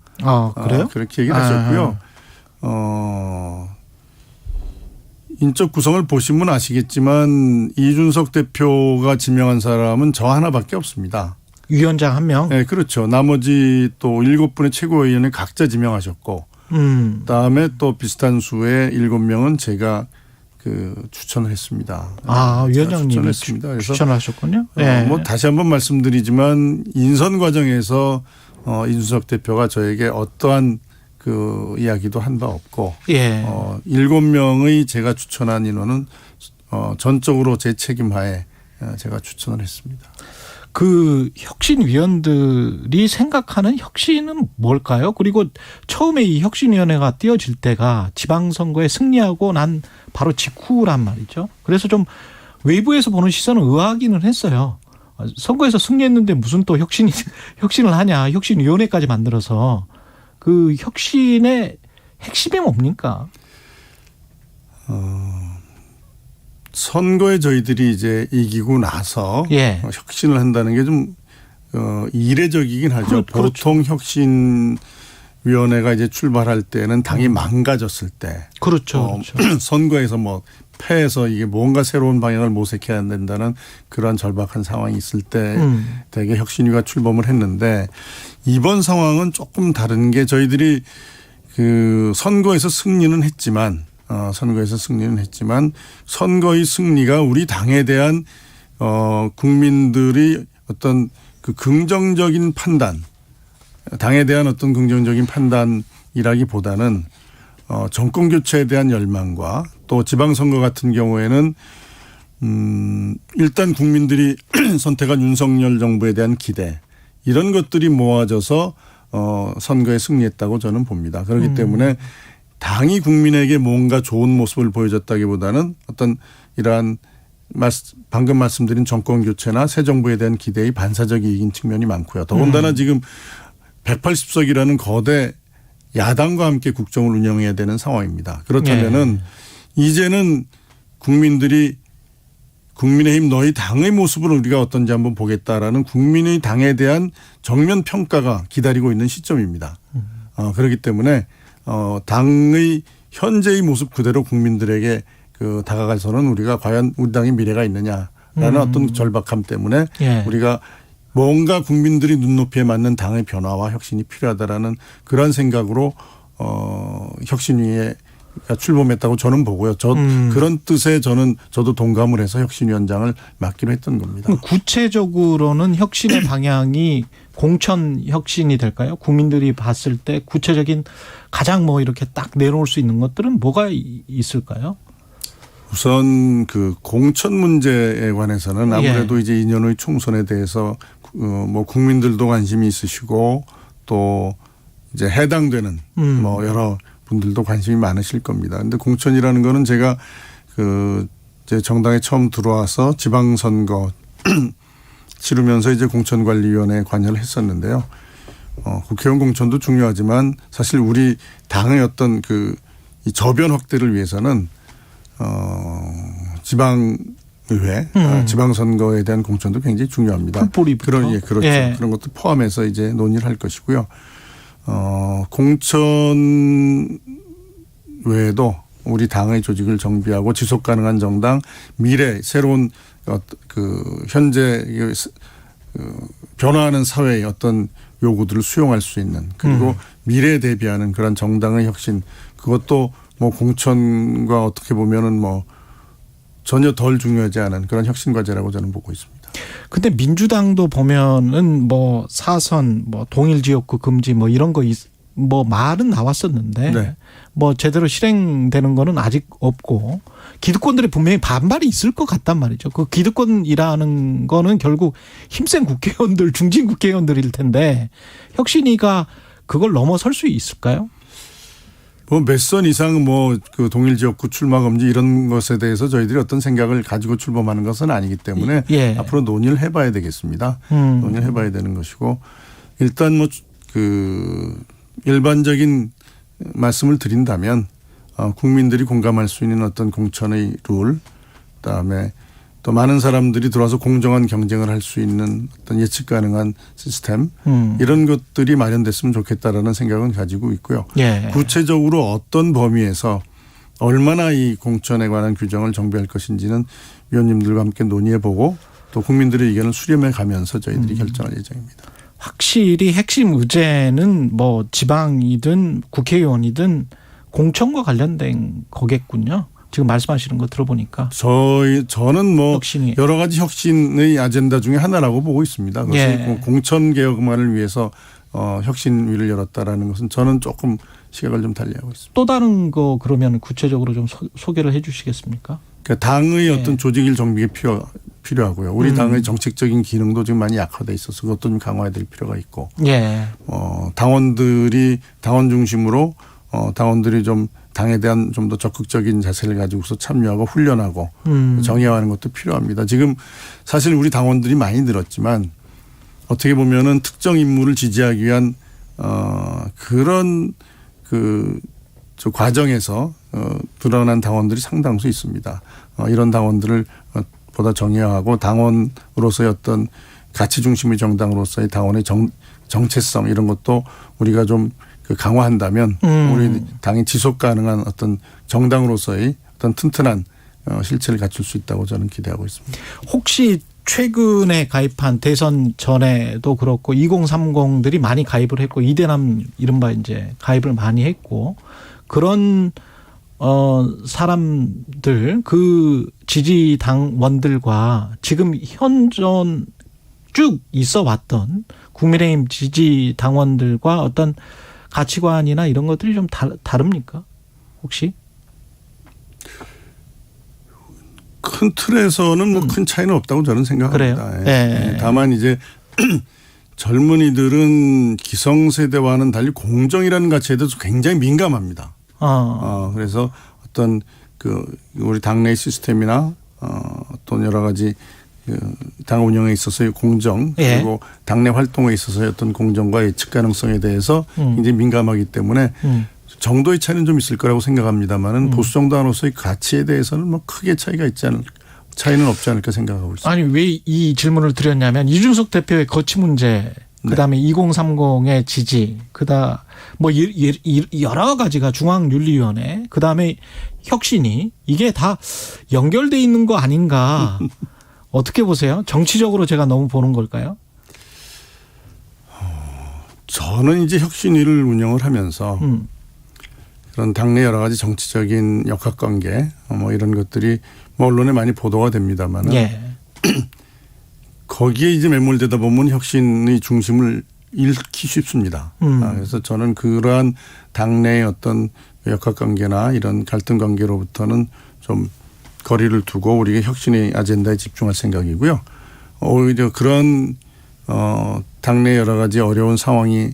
[SPEAKER 2] 그래요?
[SPEAKER 11] 그렇게 얘기를 하셨고요. 인적 구성을 보시면 아시겠지만 이준석 대표가 지명한 사람은 저 하나밖에 없습니다.
[SPEAKER 2] 위원장 1명?
[SPEAKER 11] 네, 그렇죠. 나머지 또 7분의 최고위원을 각자 지명하셨고 그다음에 또 비슷한 수의 7명은 제가 추천을 했습니다.
[SPEAKER 2] 위원장님이 추천을 하셨군요. 네.
[SPEAKER 11] 뭐 다시 한번 말씀드리지만 인선 과정에서 이준석 대표가 저에게 어떠한 이야기도 한 바 없고
[SPEAKER 2] 예.
[SPEAKER 11] 7명의 제가 추천한 인원은 전적으로 제 책임하에 제가 추천을 했습니다.
[SPEAKER 2] 그 혁신위원들이 생각하는 혁신은 뭘까요? 그리고 처음에 이 혁신위원회가 띄어질 때가 지방선거에 승리하고 난 바로 직후란 말이죠. 그래서 좀 외부에서 보는 시선은 의아하기는 했어요. 선거에서 승리했는데 무슨 또 혁신을 하냐. 혁신위원회까지 만들어서 그 혁신의 핵심이 뭡니까?
[SPEAKER 11] 선거에 저희들이 이제 이기고 나서
[SPEAKER 2] 예.
[SPEAKER 11] 혁신을 한다는 게 좀 이례적이긴 하죠.
[SPEAKER 2] 그렇죠.
[SPEAKER 11] 보통 혁신위원회가 이제 출발할 때는 당이 망가졌을 때.
[SPEAKER 2] 그렇죠. 그렇죠.
[SPEAKER 11] 선거에서 뭐 패해서 이게 뭔가 새로운 방향을 모색해야 된다는 그런 절박한 상황이 있을 때 대개 혁신위가 출범을 했는데 이번 상황은 조금 다른 게 저희들이 선거에서 승리는 했지만 선거의 승리가 우리 당에 대한 국민들이 어떤 긍정적인 판단, 당에 대한 어떤 긍정적인 판단이라기보다는 정권 교체에 대한 열망과 또 지방선거 같은 경우에는 일단 국민들이 선택한 윤석열 정부에 대한 기대 이런 것들이 모아져서 선거에 승리했다고 저는 봅니다. 그렇기 때문에 당이 국민에게 뭔가 좋은 모습을 보여줬다기보다는 어떤 이러한 방금 말씀드린 정권 교체나 새 정부에 대한 기대의 반사적인 측면이 많고요. 더군다나 지금 180석이라는 거대 야당과 함께 국정을 운영해야 되는 상황입니다. 그렇다면은 이제는 국민들이 국민의힘 너희 당의 모습을 우리가 어떤지 한번 보겠다라는 국민의 당에 대한 정면 평가가 기다리고 있는 시점입니다. 그렇기 때문에 당의 현재의 모습 그대로 국민들에게 다가가서는 우리가 과연 우리 당의 미래가 있느냐라는 어떤 절박함 때문에 우리가 뭔가 국민들이 눈높이에 맞는 당의 변화와 혁신이 필요하다라는 그런 생각으로 혁신위에 출범했다고 저는 보고요. 그런 뜻에 저도 동감을 해서 혁신위원장을 맡기로 했던 겁니다.
[SPEAKER 2] 구체적으로는 혁신의 방향이 공천 혁신이 될까요? 국민들이 봤을 때 구체적인 가장 뭐 이렇게 딱 내놓을 수 있는 것들은 뭐가 있을까요?
[SPEAKER 11] 우선 그 공천 문제에 관해서는 아무래도 이제 2년 후 총선에 대해서 뭐 국민들도 관심이 있으시고 또 이제 해당되는 뭐 여러 분들도 관심이 많으실 겁니다. 그런데 공천이라는 거는 제가 제 정당에 처음 들어와서 지방선거 치르면서 이제 공천관리위원회에 관여를 했었는데요. 국회의원 공천도 중요하지만 사실 우리 당의 어떤 이 저변 확대를 위해서는 지방의회, 지방선거에 대한 공천도 굉장히 중요합니다.
[SPEAKER 2] 풀뿌리부터.
[SPEAKER 11] 그렇죠. 그런 것도 포함해서 이제 논의를 할 것이고요. 공천 외에도 우리 당의 조직을 정비하고 지속 가능한 정당, 미래 새로운 현재 변화하는 사회의 어떤 요구들을 수용할 수 있는 그리고 미래에 대비하는 그런 정당의 혁신 그것도 뭐 공천과 어떻게 보면은 뭐 전혀 덜 중요하지 않은 그런 혁신 과제라고 저는 보고 있습니다.
[SPEAKER 2] 근데 민주당도 보면은 뭐 사선, 뭐 동일 지역구 금지 뭐 이런 거 뭐 말은 나왔었는데 뭐 제대로 실행되는 거는 아직 없고 기득권들이 분명히 반발이 있을 것 같단 말이죠. 그 기득권이라는 거는 결국 힘센 국회의원들, 중진 국회의원들일 텐데 혁신위가 그걸 넘어설 수 있을까요?
[SPEAKER 11] 뭐 몇 선 이상 그 동일 지역구 출마 금지 이런 것에 대해서 저희들이 어떤 생각을 가지고 출범하는 것은 아니기 때문에 앞으로 논의를 해봐야 되겠습니다. 논의를 해봐야 되는 것이고 일단 일반적인 말씀을 드린다면 국민들이 공감할 수 있는 어떤 공천의 룰, 그다음에 또 많은 사람들이 들어와서 공정한 경쟁을 할 수 있는 어떤 예측 가능한 시스템 이런 것들이 마련됐으면 좋겠다라는 생각은 가지고 있고요. 구체적으로 어떤 범위에서 얼마나 이 공천에 관한 규정을 정비할 것인지는 위원님들과 함께 논의해보고 또 국민들의 의견을 수렴해 가면서 저희들이 결정할 예정입니다.
[SPEAKER 2] 확실히 핵심 의제는 뭐 지방이든 국회의원이든 공천과 관련된 거겠군요. 지금 말씀하시는 거 들어보니까.
[SPEAKER 11] 저는 뭐 혁신이. 여러 가지 혁신의 아젠다 중에 하나라고 보고 있습니다. 그래서 공천 개혁만을 위해서 혁신위를 열었다라는 것은 저는 조금 시각을 좀 달리하고 있습니다.
[SPEAKER 2] 또 다른 거 그러면 구체적으로 좀 소개를 해 주시겠습니까?
[SPEAKER 11] 그러니까 당의 어떤 조직일 정비가 필요하고요. 우리 당의 정책적인 기능도 지금 많이 약화돼 있어서 그것도 좀 강화해야 될 필요가 있고. 당원 중심으로 당원들이 좀 당에 대한 좀 더 적극적인 자세를 가지고서 참여하고 훈련하고 정의화하는 것도 필요합니다. 지금 사실 우리 당원들이 많이 늘었지만 어떻게 보면은 특정 인물을 지지하기 위한 그런 저 과정에서 드러난 당원들이 상당수 있습니다. 이런 당원들을 보다 정의화하고 당원으로서의 어떤 가치 중심의 정당으로서의 당원의 정체성 이런 것도 우리가 좀 강화한다면 우리 당이 지속 가능한 어떤 정당으로서의 어떤 튼튼한 실체를 갖출 수 있다고 저는 기대하고 있습니다.
[SPEAKER 2] 혹시 최근에 가입한 대선 전에도 그렇고 2030들이 많이 가입을 했고 이대남 이른바 이제 가입을 많이 했고 그런 사람들 그 지지당원들과 지금 현존 쭉 있어 왔던 국민의힘 지지당원들과 어떤 가치관이나 이런 것들이 좀 다릅니까? 혹시?
[SPEAKER 11] 큰 틀에서는 뭐 큰 차이는 없다고 저는 생각합니다.
[SPEAKER 2] 그래요? 네.
[SPEAKER 11] 다만 이제 젊은이들은 기성세대와는 달리 공정이라는 가치에 대해서 굉장히 민감합니다. 그래서 어떤 우리 당내 시스템이나 어떤 여러 가지 당 운영에 있어서의 공정 그리고 당내 활동에 있어서의 어떤 공정과 예측 가능성에 대해서 굉장히 민감하기 때문에 정도의 차이는 좀 있을 거라고 생각합니다만은 보수 정당으로서의 가치에 대해서는 뭐 크게 차이는 없지 않을까 생각하고 있습니다.
[SPEAKER 2] 아니 왜 이 질문을 드렸냐면 이준석 대표의 거취 문제, 그다음에 2030의 지지, 그다음 뭐 여러 가지가 중앙윤리위원회, 그다음에 혁신이 이게 다 연결돼 있는 거 아닌가? 어떻게 보세요? 정치적으로 제가 너무 보는 걸까요?
[SPEAKER 11] 저는 이제 혁신위를 운영을 하면서 그런 당내 여러 가지 정치적인 역학관계 뭐 이런 것들이 뭐 언론에 많이 보도가 됩니다만은 거기에 이제 매몰되다 보면 혁신의 중심을 잃기 쉽습니다. 그래서 저는 그러한 당내의 어떤 역학관계나 이런 갈등 관계로부터는 좀 거리를 두고 우리가 혁신의 아젠다에 집중할 생각이고요. 오히려 그런 당내 여러 가지 어려운 상황이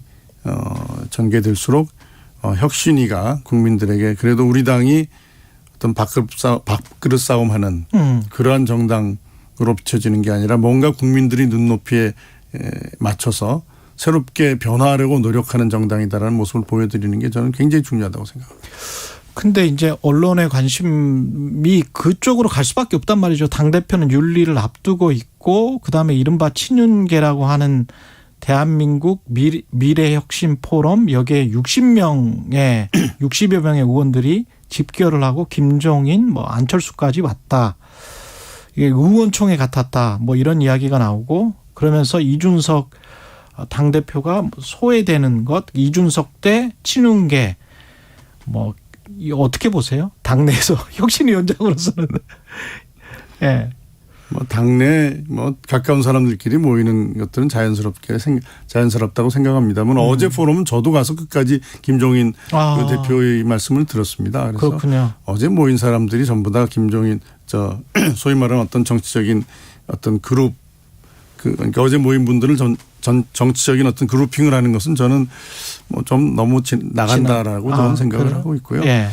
[SPEAKER 11] 전개될수록 혁신위가 국민들에게 그래도 우리 당이 어떤 밥그릇 싸움하는 그러한 정당으로 비춰지는 게 아니라 뭔가 국민들이 눈높이에 맞춰서 새롭게 변화하려고 노력하는 정당이다라는 모습을 보여드리는 게 저는 굉장히 중요하다고 생각합니다.
[SPEAKER 2] 근데 이제 언론의 관심이 그쪽으로 갈 수밖에 없단 말이죠. 당대표는 윤리를 앞두고 있고 그다음에 이른바 친윤계라고 하는 대한민국 미래혁신 포럼 여기에 60여 명의 의원들이 집결을 하고 김종인 뭐 안철수까지 왔다. 이게 의원총회 같았다. 뭐 이런 이야기가 나오고 그러면서 이준석 당대표가 소외되는 것, 이준석 대 친윤계 뭐 어떻게 보세요? 당내에서 혁신위원장으로서는. 예.
[SPEAKER 11] 뭐 당내 뭐 가까운 사람들끼리 모이는 것들은 자연스럽다고 생각합니다만 어제 포럼은 저도 가서 끝까지 김종인 그 대표의 말씀을 들었습니다. 그래서
[SPEAKER 2] 그렇군요.
[SPEAKER 11] 어제 모인 사람들이 전부 다 김종인 소위 말하는 어떤 정치적인 어떤 그룹 그러니까 어제 모인 분들을 정치적인 어떤 그룹핑을 하는 것은 저는 뭐 좀 너무 나간다라고 저는 생각을
[SPEAKER 2] 그래요?
[SPEAKER 11] 하고 있고요.
[SPEAKER 2] 예.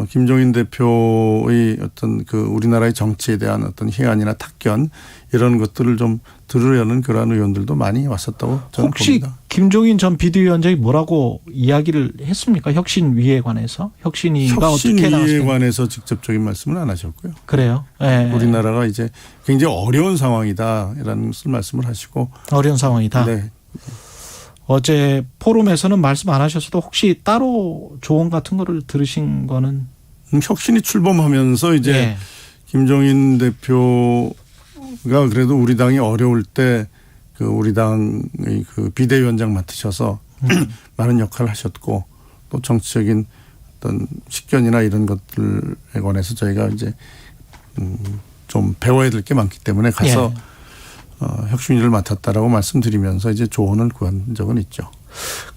[SPEAKER 11] 김종인 대표의 어떤 우리나라의 정치에 대한 어떤 희안이나 탁견 이런 것들을 좀 들으려는 그러한 의원들도 많이 왔었다고 저는
[SPEAKER 2] 혹시
[SPEAKER 11] 봅니다.
[SPEAKER 2] 김종인 전 비대위원장이 뭐라고 이야기를 했습니까? 혁신위에 관해서? 혁신위가 어떻게 나왔을까요?
[SPEAKER 11] 혁신위에 관해서 직접적인 말씀은 안 하셨고요.
[SPEAKER 2] 그래요. 예.
[SPEAKER 11] 우리나라가 이제 굉장히 어려운 상황이다라는 말씀을 하시고.
[SPEAKER 2] 어려운 상황이다.
[SPEAKER 11] 네.
[SPEAKER 2] 어제 포럼에서는 말씀 안 하셨어도 혹시 따로 조언 같은 거를 들으신 거는?
[SPEAKER 11] 혁신이 출범하면서 이제 김종인 대표가 그래도 우리 당이 어려울 때 우리 당의 비대위원장 맡으셔서 많은 역할을 하셨고 또 정치적인 어떤 식견이나 이런 것들에 관해서 저희가 이제 좀 배워야 될 게 많기 때문에 가서 혁신위를 맡았다라고 말씀드리면서 이제 조언을 구한 적은 있죠.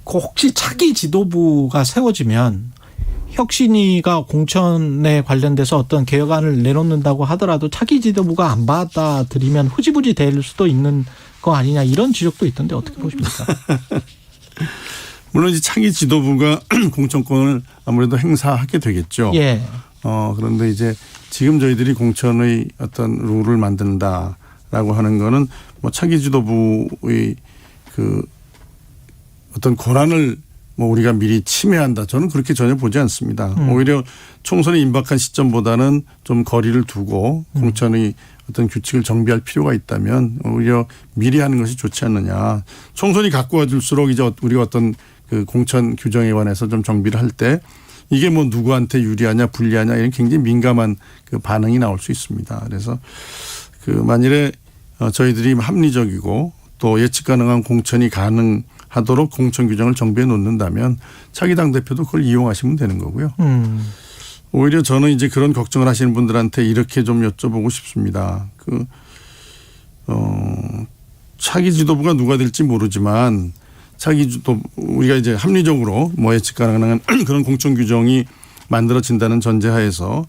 [SPEAKER 2] 혹시 차기 지도부가 세워지면 혁신위가 공천에 관련돼서 어떤 개혁안을 내놓는다고 하더라도 차기 지도부가 안 받아들이면 흐지부지 될 수도 있는 거 아니냐 이런 지적도 있던데 어떻게 보십니까?
[SPEAKER 11] 물론 이제 차기 지도부가 공천권을 아무래도 행사하게 되겠죠.
[SPEAKER 2] 예.
[SPEAKER 11] 그런데 이제 지금 저희들이 공천의 어떤 룰을 만든다라고 하는 거는 뭐 차기 지도부의 어떤 권한을 뭐 우리가 미리 침해한다. 저는 그렇게 전혀 보지 않습니다. 오히려 총선이 임박한 시점보다는 좀 거리를 두고 공천의 어떤 규칙을 정비할 필요가 있다면 오히려 미리 하는 것이 좋지 않느냐. 총선이 갖고 와줄수록 이제 우리가 어떤 공천 규정에 관해서 좀 정비를 할 때 이게 뭐 누구한테 유리하냐 불리하냐 이런 굉장히 민감한 반응이 나올 수 있습니다. 그래서 만일에 저희들이 합리적이고 또 예측 가능한 공천이 가능하도록 공천 규정을 정비해 놓는다면 차기 당대표도 그걸 이용하시면 되는 거고요. 오히려 저는 이제 그런 걱정을 하시는 분들한테 이렇게 좀 여쭤보고 싶습니다. 차기 지도부가 누가 될지 모르지만 차기 지도 우리가 이제 합리적으로 뭐 예측 가능한 그런 공천 규정이 만들어진다는 전제하에서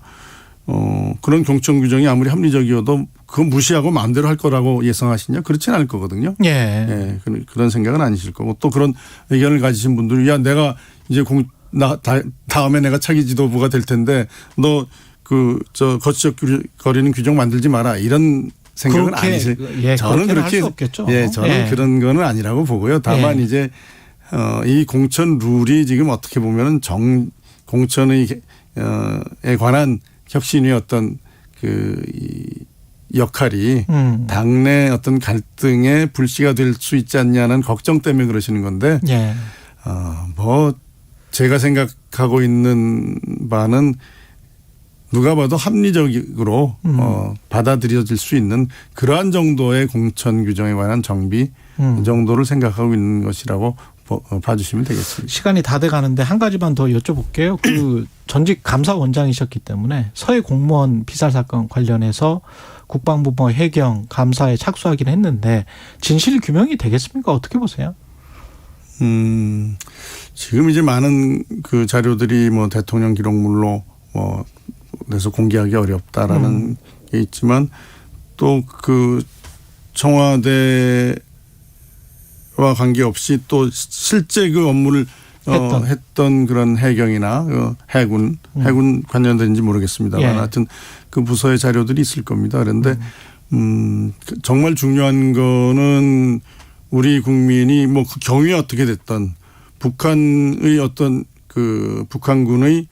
[SPEAKER 11] 그런 공천 규정이 아무리 합리적이어도 그거 무시하고 마음대로 할 거라고 예상하시냐? 그렇진 않을 거거든요.
[SPEAKER 2] 예.
[SPEAKER 11] 그런 생각은 아니실 거고 또 그런 의견을 가지신 분들이 야 내가 이제 다음에 내가 차기 지도부가 될 텐데 너 거리는 규정 만들지 마라 이런 생각은 아니실. 저는 그렇게 저는 그런 거는 아니라고 보고요. 다만 이제 이 공천 룰이 지금 어떻게 보면은 공천에 관한 혁신의 어떤 역할이 당내 어떤 갈등의 불씨가 될 수 있지 않냐는 걱정 때문에 그러시는 건데 제가 생각하고 있는 바는 누가 봐도 합리적으로 받아들여질 수 있는 그러한 정도의 공천 규정에 관한 정비 정도를 생각하고 있는 것이라고 봐주시면 되겠습니다.
[SPEAKER 2] 시간이 다 돼가는데 한 가지만 더 여쭤볼게요. 전직 감사원장이셨기 때문에 서해 공무원 피살 사건 관련해서 국방부 해경 감사에 착수하긴 했는데 진실 규명이 되겠습니까? 어떻게 보세요?
[SPEAKER 11] 지금 이제 많은 그 자료들이 대통령 기록물로 그래서 공개하기 어렵다라는 게 있지만 또 그 청와대와 관계없이 또 실제 그 업무를 했던 그런 해경이나 해군 관련된지 모르겠습니다만 하여튼 그 부서의 자료들이 있을 겁니다. 그런데 정말 중요한 거는 우리 국민이 그 경위가 어떻게 됐던 북한의 어떤 그 북한군의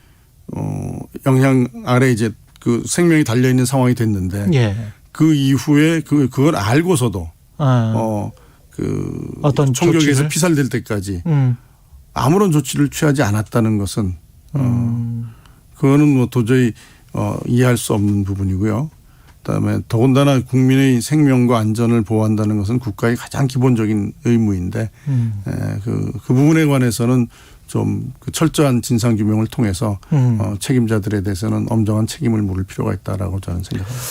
[SPEAKER 11] 영향 아래 이제 그 생명이 달려 있는 상황이 됐는데 그 이후에 그걸 알고서도
[SPEAKER 2] 어떤
[SPEAKER 11] 총격에서 피살될 때까지 아무런 조치를 취하지 않았다는 것은 그거는 도저히 이해할 수 없는 부분이고요. 그다음에 더군다나 국민의 생명과 안전을 보호한다는 것은 국가의 가장 기본적인 의무인데 그 부분에 관해서는 좀 철저한 진상 규명을 통해서 책임자들에 대해서는 엄정한 책임을 물을 필요가 있다라고 저는 생각합니다.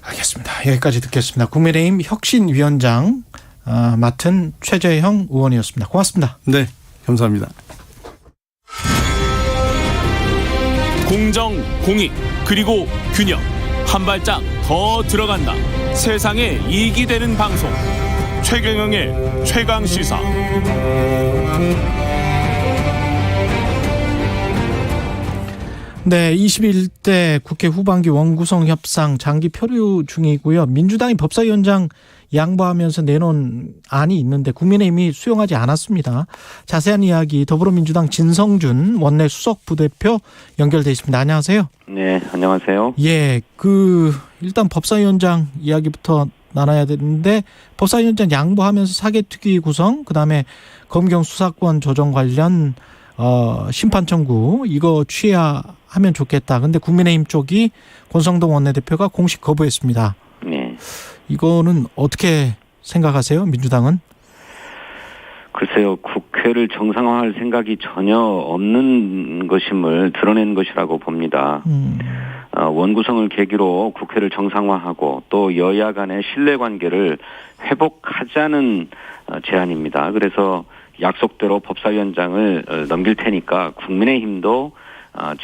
[SPEAKER 2] 알겠습니다. 여기까지 듣겠습니다. 국민의힘 혁신위원장 맡은 최재형 의원이었습니다. 고맙습니다.
[SPEAKER 11] 네, 감사합니다.
[SPEAKER 10] 공정, 공익, 그리고 균형. 한 발짝 더 들어간다. 세상에 이익이 되는 방송. 최경영의 최강시사.
[SPEAKER 2] 네, 21대 국회 후반기 원구성 협상 장기 표류 중이고요. 민주당이 법사위원장 양보하면서 내놓은 안이 있는데 국민의힘이 수용하지 않았습니다. 자세한 이야기 더불어민주당 진성준 원내 수석 부대표 연결돼 있습니다. 안녕하세요.
[SPEAKER 12] 네, 안녕하세요.
[SPEAKER 2] 예, 일단 법사위원장 이야기부터 나눠야 되는데 법사위원장 양보하면서 사개특위 구성, 그다음에 검경 수사권 조정 관련 심판 청구 이거 취해야 하면 좋겠다. 근데 국민의힘 쪽이 권성동 원내대표가 공식 거부했습니다.
[SPEAKER 12] 네.
[SPEAKER 2] 이거는 어떻게 생각하세요? 민주당은?
[SPEAKER 12] 글쎄요. 국회를 정상화할 생각이 전혀 없는 것임을 드러낸 것이라고 봅니다. 원구성을 계기로 국회를 정상화하고 또 여야 간의 신뢰관계를 회복하자는 제안입니다. 그래서 약속대로 법사위원장을 넘길 테니까 국민의힘도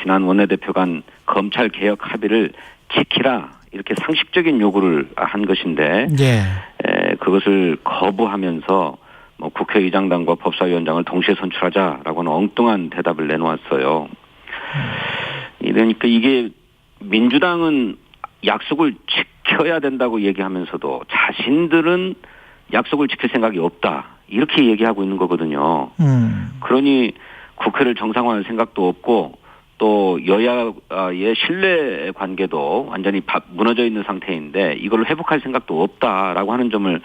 [SPEAKER 12] 지난 원내대표 간 검찰개혁 합의를 지키라 이렇게 상식적인 요구를 한 것인데 그것을 거부하면서 국회의장단과 법사위원장을 동시에 선출하자라고는 엉뚱한 대답을 내놓았어요. 그러니까 이게 민주당은 약속을 지켜야 된다고 얘기하면서도 자신들은 약속을 지킬 생각이 없다. 이렇게 얘기하고 있는 거거든요. 그러니 국회를 정상화할 생각도 없고 또 여야의 신뢰 관계도 완전히 무너져 있는 상태인데 이걸 회복할 생각도 없다라고 하는 점을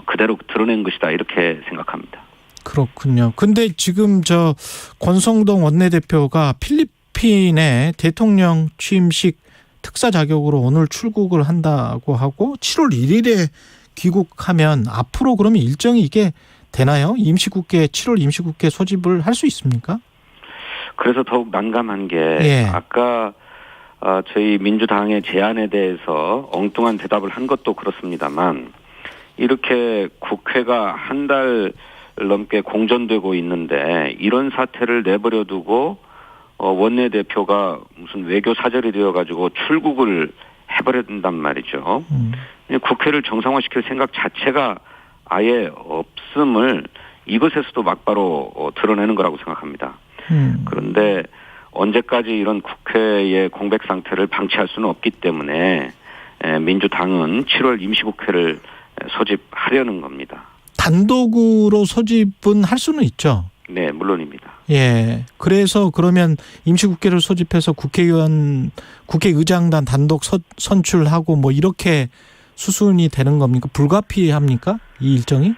[SPEAKER 12] 그대로 드러낸 것이다 이렇게 생각합니다.
[SPEAKER 2] 그렇군요. 근데 지금 권성동 원내대표가 필리핀에 대통령 취임식 특사 자격으로 오늘 출국을 한다고 하고 7월 1일에 귀국하면 앞으로 그러면 일정이 이게 되나요? 임시국회 7월 임시국회 소집을 할 수 있습니까?
[SPEAKER 12] 그래서 더욱 난감한 게 아까 저희 민주당의 제안에 대해서 엉뚱한 대답을 한 것도 그렇습니다만 이렇게 국회가 한 달 넘게 공전되고 있는데 이런 사태를 내버려 두고 원내대표가 무슨 외교 사절이 되어가지고 출국을 해버려야 된단 말이죠. 국회를 정상화시킬 생각 자체가 아예 없음을 이것에서도 막바로 드러내는 거라고 생각합니다. 그런데 언제까지 이런 국회의 공백 상태를 방치할 수는 없기 때문에 민주당은 7월 임시국회를 소집하려는 겁니다.
[SPEAKER 2] 단독으로 소집은 할 수는 있죠.
[SPEAKER 12] 네, 물론입니다.
[SPEAKER 2] 예. 그래서 그러면 임시국회를 소집해서 국회의장단 단독 선출하고 뭐 이렇게 수순이 되는 겁니까? 불가피합니까? 이 일정이?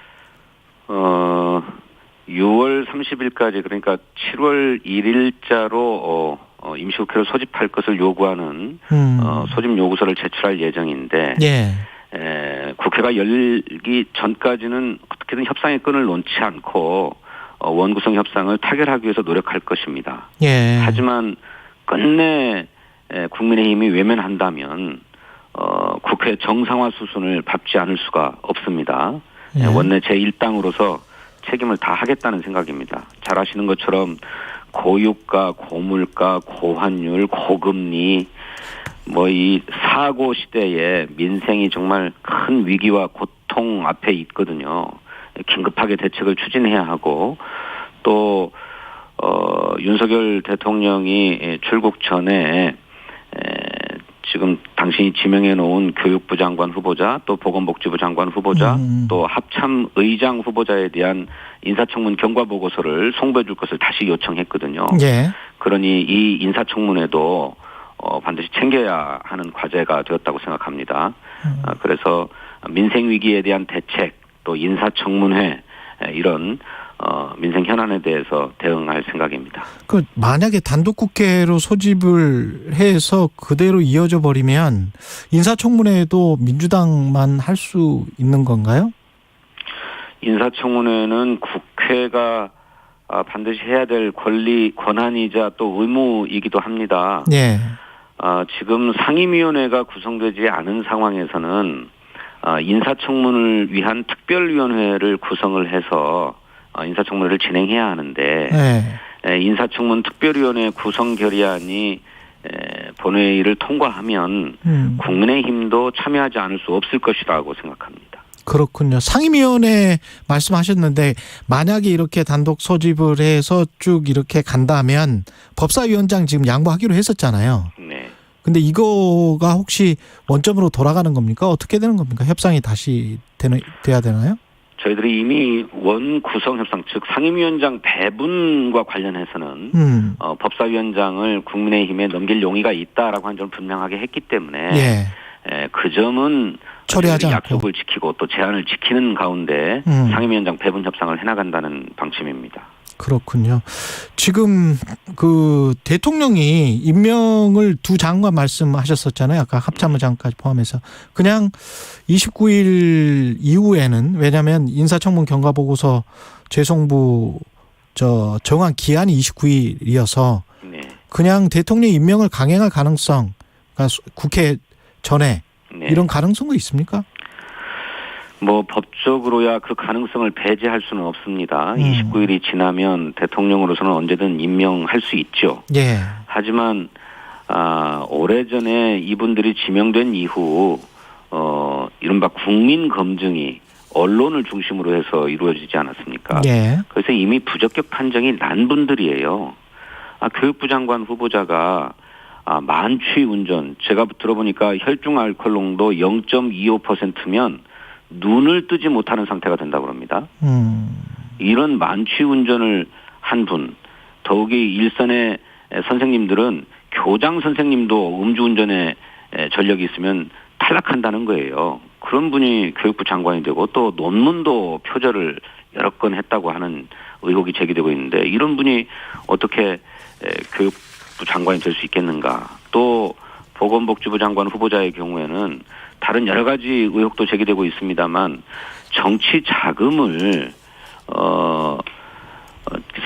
[SPEAKER 12] 6월 30일까지 그러니까 7월 1일자로 임시국회를 소집할 것을 요구하는 소집 요구서를 제출할 예정인데
[SPEAKER 2] 예.
[SPEAKER 12] 국회가 열기 전까지는 어떻게든 협상의 끈을 놓지 않고 원구성 협상을 타결하기 위해서 노력할 것입니다.
[SPEAKER 2] 예.
[SPEAKER 12] 하지만 끝내 국민의힘이 외면한다면 국회 정상화 수순을 밟지 않을 수가 없습니다.
[SPEAKER 2] 예.
[SPEAKER 12] 원내 제1당으로서 책임을 다하겠다는 생각입니다. 잘 아시는 것처럼 고유가, 고물가, 고환율, 고금리 뭐 이 사고 시대에 민생이 정말 큰 위기와 고통 앞에 있거든요. 긴급하게 대책을 추진해야 하고 또 윤석열 대통령이 출국 전에 지금 당신이 지명해 놓은 교육부 장관 후보자 또 보건복지부 장관 후보자 또 합참의장 후보자에 대한 인사청문 경과보고서를 송부해 줄 것을 다시 요청했거든요.
[SPEAKER 2] 예.
[SPEAKER 12] 그러니 이 인사청문회도 반드시 챙겨야 하는 과제가 되었다고 생각합니다. 그래서 민생 위기에 대한 대책 또 인사청문회 이런 민생 현안에 대해서 대응할 생각입니다.
[SPEAKER 2] 그 만약에 단독 국회로 소집을 해서 그대로 이어져 버리면 인사청문회도 민주당만 할 수 있는 건가요?
[SPEAKER 12] 인사청문회는 국회가 반드시 해야 될 권한이자 또 의무이기도 합니다.
[SPEAKER 2] 네.
[SPEAKER 12] 지금 상임위원회가 구성되지 않은 상황에서는 인사청문을 위한 특별위원회를 구성을 해서 인사청문회를 진행해야 하는데
[SPEAKER 2] 네.
[SPEAKER 12] 인사청문 특별위원회 구성 결의안이 본회의를 통과하면 국민의힘도 참여하지 않을 수 없을 것이라고 생각합니다.
[SPEAKER 2] 그렇군요. 상임위원회 말씀하셨는데 만약에 이렇게 단독 소집을 해서 쭉 이렇게 간다면 법사위원장 지금 양보하기로 했었잖아요.
[SPEAKER 12] 네.
[SPEAKER 2] 근데 이거가 혹시 원점으로 돌아가는 겁니까? 어떻게 되는 겁니까? 협상이 다시 돼야 되나요?
[SPEAKER 12] 저희들이 이미 원구성 협상 즉 상임위원장 배분과 관련해서는 법사위원장을 국민의힘에 넘길 용의가 있다라고 한 점을 분명하게 했기 때문에
[SPEAKER 2] 예.
[SPEAKER 12] 그 점은
[SPEAKER 2] 처리하지 않고
[SPEAKER 12] 약속을 지키고 또 제안을 지키는 가운데 상임위원장 배분 협상을 해나간다는 방침입니다.
[SPEAKER 2] 그렇군요. 지금 그 대통령이 임명을 두 장관 말씀하셨었잖아요. 아까 합참의장까지 포함해서. 그냥 29일 이후에는 왜냐하면 인사청문 경과보고서 재송부 정한 기한이 29일이어서
[SPEAKER 12] 네.
[SPEAKER 2] 그냥 대통령 임명을 강행할 가능성, 그러니까 국회 전에
[SPEAKER 12] 네.
[SPEAKER 2] 이런 가능성도 있습니까?
[SPEAKER 12] 뭐 법적으로야 그 가능성을 배제할 수는 없습니다. 29일이 지나면 대통령으로서는 언제든 임명할 수 있죠.
[SPEAKER 2] 예.
[SPEAKER 12] 하지만 오래전에 이분들이 지명된 이후 이른바 국민 검증이 언론을 중심으로 해서 이루어지지 않았습니까?
[SPEAKER 2] 예.
[SPEAKER 12] 그래서 이미 부적격 판정이 난 분들이에요. 교육부 장관 후보자가 만취 운전, 제가 들어보니까 혈중 알코올 농도 0.25%면 눈을 뜨지 못하는 상태가 된다고 합니다. 이런 만취 운전을 한 분, 더욱이 일선의 선생님들은 교장 선생님도 음주운전에 전력이 있으면 탈락한다는 거예요. 그런 분이 교육부 장관이 되고 또 논문도 표절을 여러 건 했다고 하는 의혹이 제기되고 있는데 이런 분이 어떻게 교육부 장관이 될 수 있겠는가. 또 보건복지부 장관 후보자의 경우에는 다른 여러 가지 의혹도 제기되고 있습니다만 정치 자금을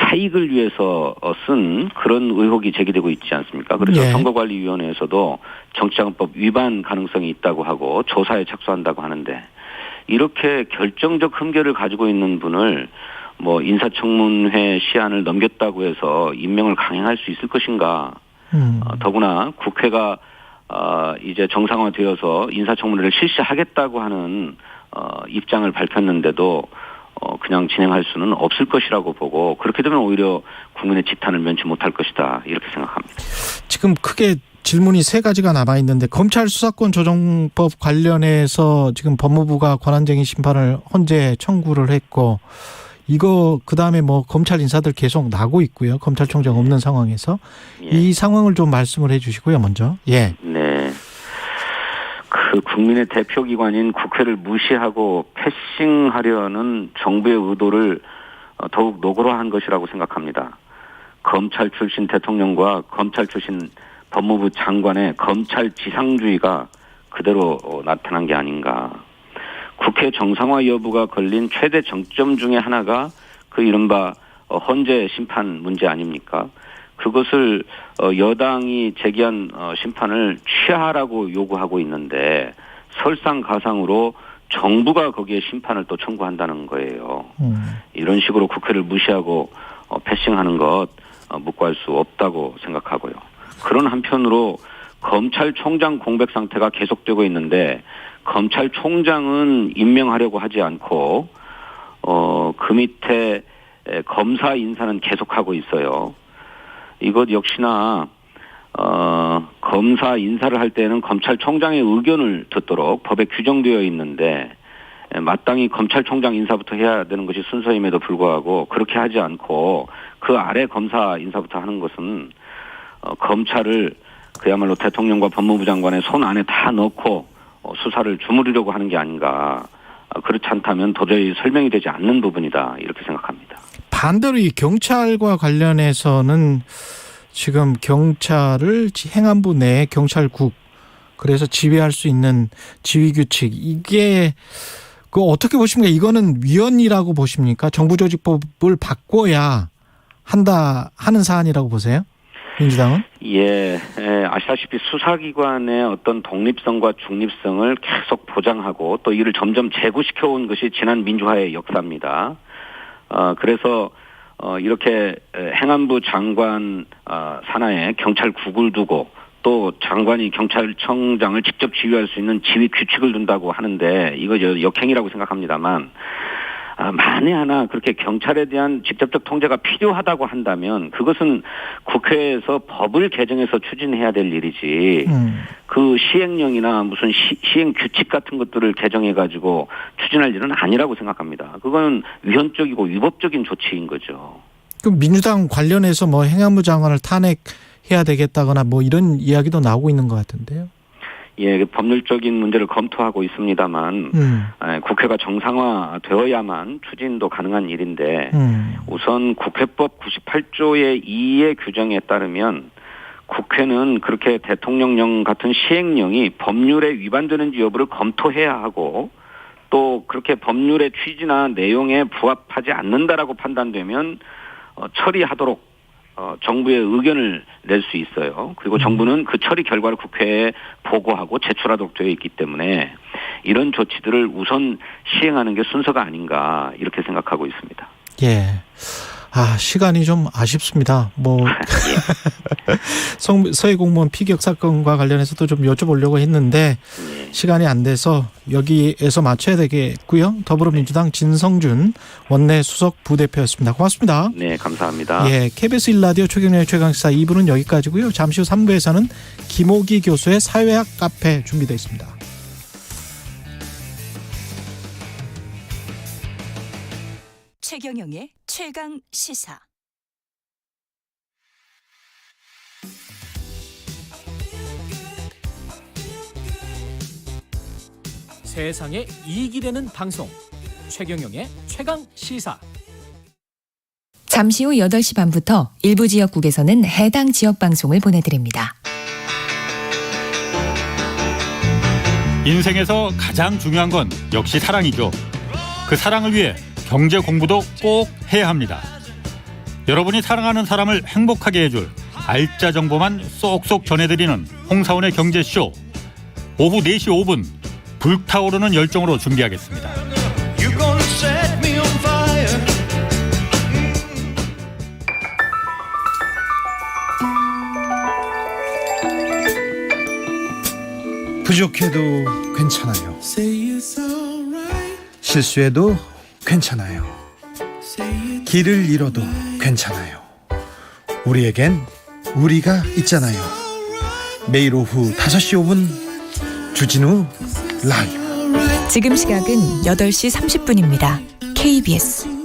[SPEAKER 12] 사익을 위해서 쓴 그런 의혹이 제기되고 있지 않습니까? 그래서
[SPEAKER 2] 네.
[SPEAKER 12] 선거관리위원회에서도 정치자금법 위반 가능성이 있다고 하고 조사에 착수한다고 하는데 이렇게 결정적 흠결을 가지고 있는 분을 뭐 인사청문회 시한을 넘겼다고 해서 임명을 강행할 수 있을 것인가. 더구나 국회가 이제 정상화되어서 인사청문회를 실시하겠다고 하는 입장을 밝혔는데도 그냥 진행할 수는 없을 것이라고 보고 그렇게 되면 오히려 국민의 지탄을 면치 못할 것이다 이렇게 생각합니다.
[SPEAKER 2] 지금 크게 질문이 세 가지가 남아 있는데 검찰 수사권 조정법 관련해서 지금 법무부가 권한쟁의 심판을 헌재 청구를 했고 이거 그다음에 뭐 검찰 인사들 계속 나고 있고요. 검찰총장 없는 상황에서 이 상황을 좀 말씀을 해 주시고요. 먼저. 예.
[SPEAKER 12] 네. 그 국민의 대표기관인 국회를 무시하고 패싱하려는 정부의 의도를 더욱 노골화한 것이라고 생각합니다. 검찰 출신 대통령과 검찰 출신 법무부 장관의 검찰 지상주의가 그대로 나타난 게 아닌가. 국회 정상화 여부가 걸린 최대 정점 중에 하나가 그 이른바 헌재 심판 문제 아닙니까? 그것을 여당이 제기한 심판을 취하라고 요구하고 있는데 설상가상으로 정부가 거기에 심판을 또 청구한다는 거예요. 이런 식으로 국회를 무시하고 패싱하는 것 묵과할 수 없다고 생각하고요. 그런 한편으로 검찰총장 공백 상태가 계속되고 있는데 검찰총장은 임명하려고 하지 않고 그 밑에 검사 인사는 계속하고 있어요. 이것 역시나 검사 인사를 할 때는 검찰총장의 의견을 듣도록 법에 규정되어 있는데 마땅히 검찰총장 인사부터 해야 되는 것이 순서임에도 불구하고 그렇게 하지 않고 그 아래 검사 인사부터 하는 것은 검찰을 그야말로 대통령과 법무부 장관의 손 안에 다 넣고 수사를 주무르려고 하는 게 아닌가. 그렇지 않다면 도저히 설명이 되지 않는 부분이다 이렇게 생각합니다. 반대로
[SPEAKER 2] 이 경찰과 관련해서는 지금 경찰을 행안부 내 경찰국 그래서 지휘할 수 있는 지휘규칙 이게 그 어떻게 보십니까? 이거는 위헌이라고 보십니까? 정부조직법을 바꿔야 한다 하는 사안이라고 보세요? 민주당은? 예,
[SPEAKER 12] 아시다시피 수사기관의 어떤 독립성과 중립성을 계속 보장하고 또 이를 점점 제고시켜온 것이 지난 민주화의 역사입니다. 그래서 이렇게 행안부 장관 산하에 경찰국을 두고 또 장관이 경찰청장을 직접 지휘할 수 있는 지휘 규칙을 둔다고 하는데 이거 역행이라고 생각합니다만 만에 하나 그렇게 경찰에 대한 직접적 통제가 필요하다고 한다면 그것은 국회에서 법을 개정해서 추진해야 될 일이지 그 시행령이나 무슨 시행 규칙 같은 것들을 개정해가지고 추진할 일은 아니라고 생각합니다. 그건 위헌적이고 위법적인 조치인 거죠.
[SPEAKER 2] 그럼 민주당 관련해서 뭐 행안부 장관을 탄핵해야 되겠다거나 뭐 이런 이야기도 나오고 있는 것 같은데요.
[SPEAKER 12] 예, 법률적인 문제를 검토하고 있습니다만 국회가 정상화되어야만 추진도 가능한 일인데 우선 국회법 98조의 2의 규정에 따르면 국회는 그렇게 대통령령 같은 시행령이 법률에 위반되는지 여부를 검토해야 하고 또 그렇게 법률의 취지나 내용에 부합하지 않는다라고 판단되면 처리하도록 정부의 의견을 낼 수 있어요. 그리고 정부는 그 처리 결과를 국회에 보고하고 제출하도록 되어 있기 때문에 이런 조치들을 우선 시행하는 게 순서가 아닌가 이렇게 생각하고 있습니다.
[SPEAKER 2] 예. 시간이 좀 아쉽습니다. 서해 공무원 피격 사건과 관련해서도 좀 여쭤보려고 했는데 시간이 안 돼서 여기에서 마쳐야 되겠고요. 더불어민주당 진성준 원내 수석 부대표였습니다. 고맙습니다.
[SPEAKER 12] 네, 감사합니다.
[SPEAKER 2] 예, KBS 1라디오 최경영의 최강시사 2부는 여기까지고요. 잠시 후 3부에서는 김호기 교수의 사회학 카페 준비되어 있습니다.
[SPEAKER 13] 최경영의 최강 시사.
[SPEAKER 14] 세상에 이익이 되는 방송 최경영의 최강 시사.
[SPEAKER 3] 잠시 후 8시 반부터 일부 지역국에서는 해당 지역 방송을 보내드립니다.
[SPEAKER 15] 인생에서 가장 중요한 건 역시 사랑이죠. 그 사랑을 위해 경제 공부도 꼭 해야 합니다. 여러분이 사랑하는 사람을 행복하게 해줄 알짜 정보만 쏙쏙 전해드리는 홍사원의 경제쇼. 오후 4시 5분 불타오르는 열정으로 준비하겠습니다.
[SPEAKER 9] 부족해도 괜찮아요. 실수해도 괜찮아요. 길을 잃어도 괜찮아요. 우리에겐 우리가 있잖아요. 매일 오후 5시 5분 주진우 라이브.
[SPEAKER 13] 지금 시각은 8시 30분입니다. KBS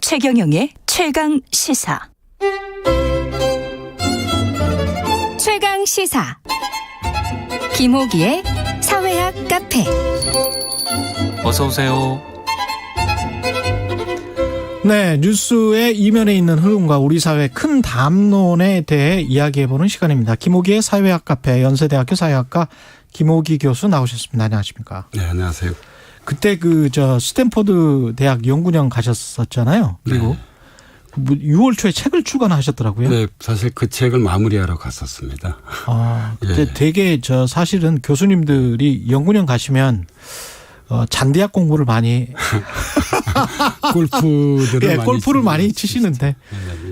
[SPEAKER 13] 최경영의 최강 시사. 최강 시사. 김호기의 사회학 카페.
[SPEAKER 4] 어서 오세요.
[SPEAKER 2] 네, 뉴스의 이면에 있는 흐름과 우리 사회의 큰 담론에 대해 이야기해보는 시간입니다. 김호기의 사회학 카페, 연세대학교 사회학과 김호기 교수 나오셨습니다. 안녕하십니까?
[SPEAKER 16] 네, 안녕하세요.
[SPEAKER 2] 그때 스탠포드 대학 연구년 가셨었잖아요. 그리고
[SPEAKER 16] 네.
[SPEAKER 2] 6월 초에 책을 출간하셨더라고요.
[SPEAKER 16] 네, 사실 그 책을 마무리하러 갔었습니다.
[SPEAKER 2] 그때
[SPEAKER 16] 예.
[SPEAKER 2] 되게 사실은 교수님들이 연구년 가시면 잔디학 공부를 많이 골프를 많이 치시는데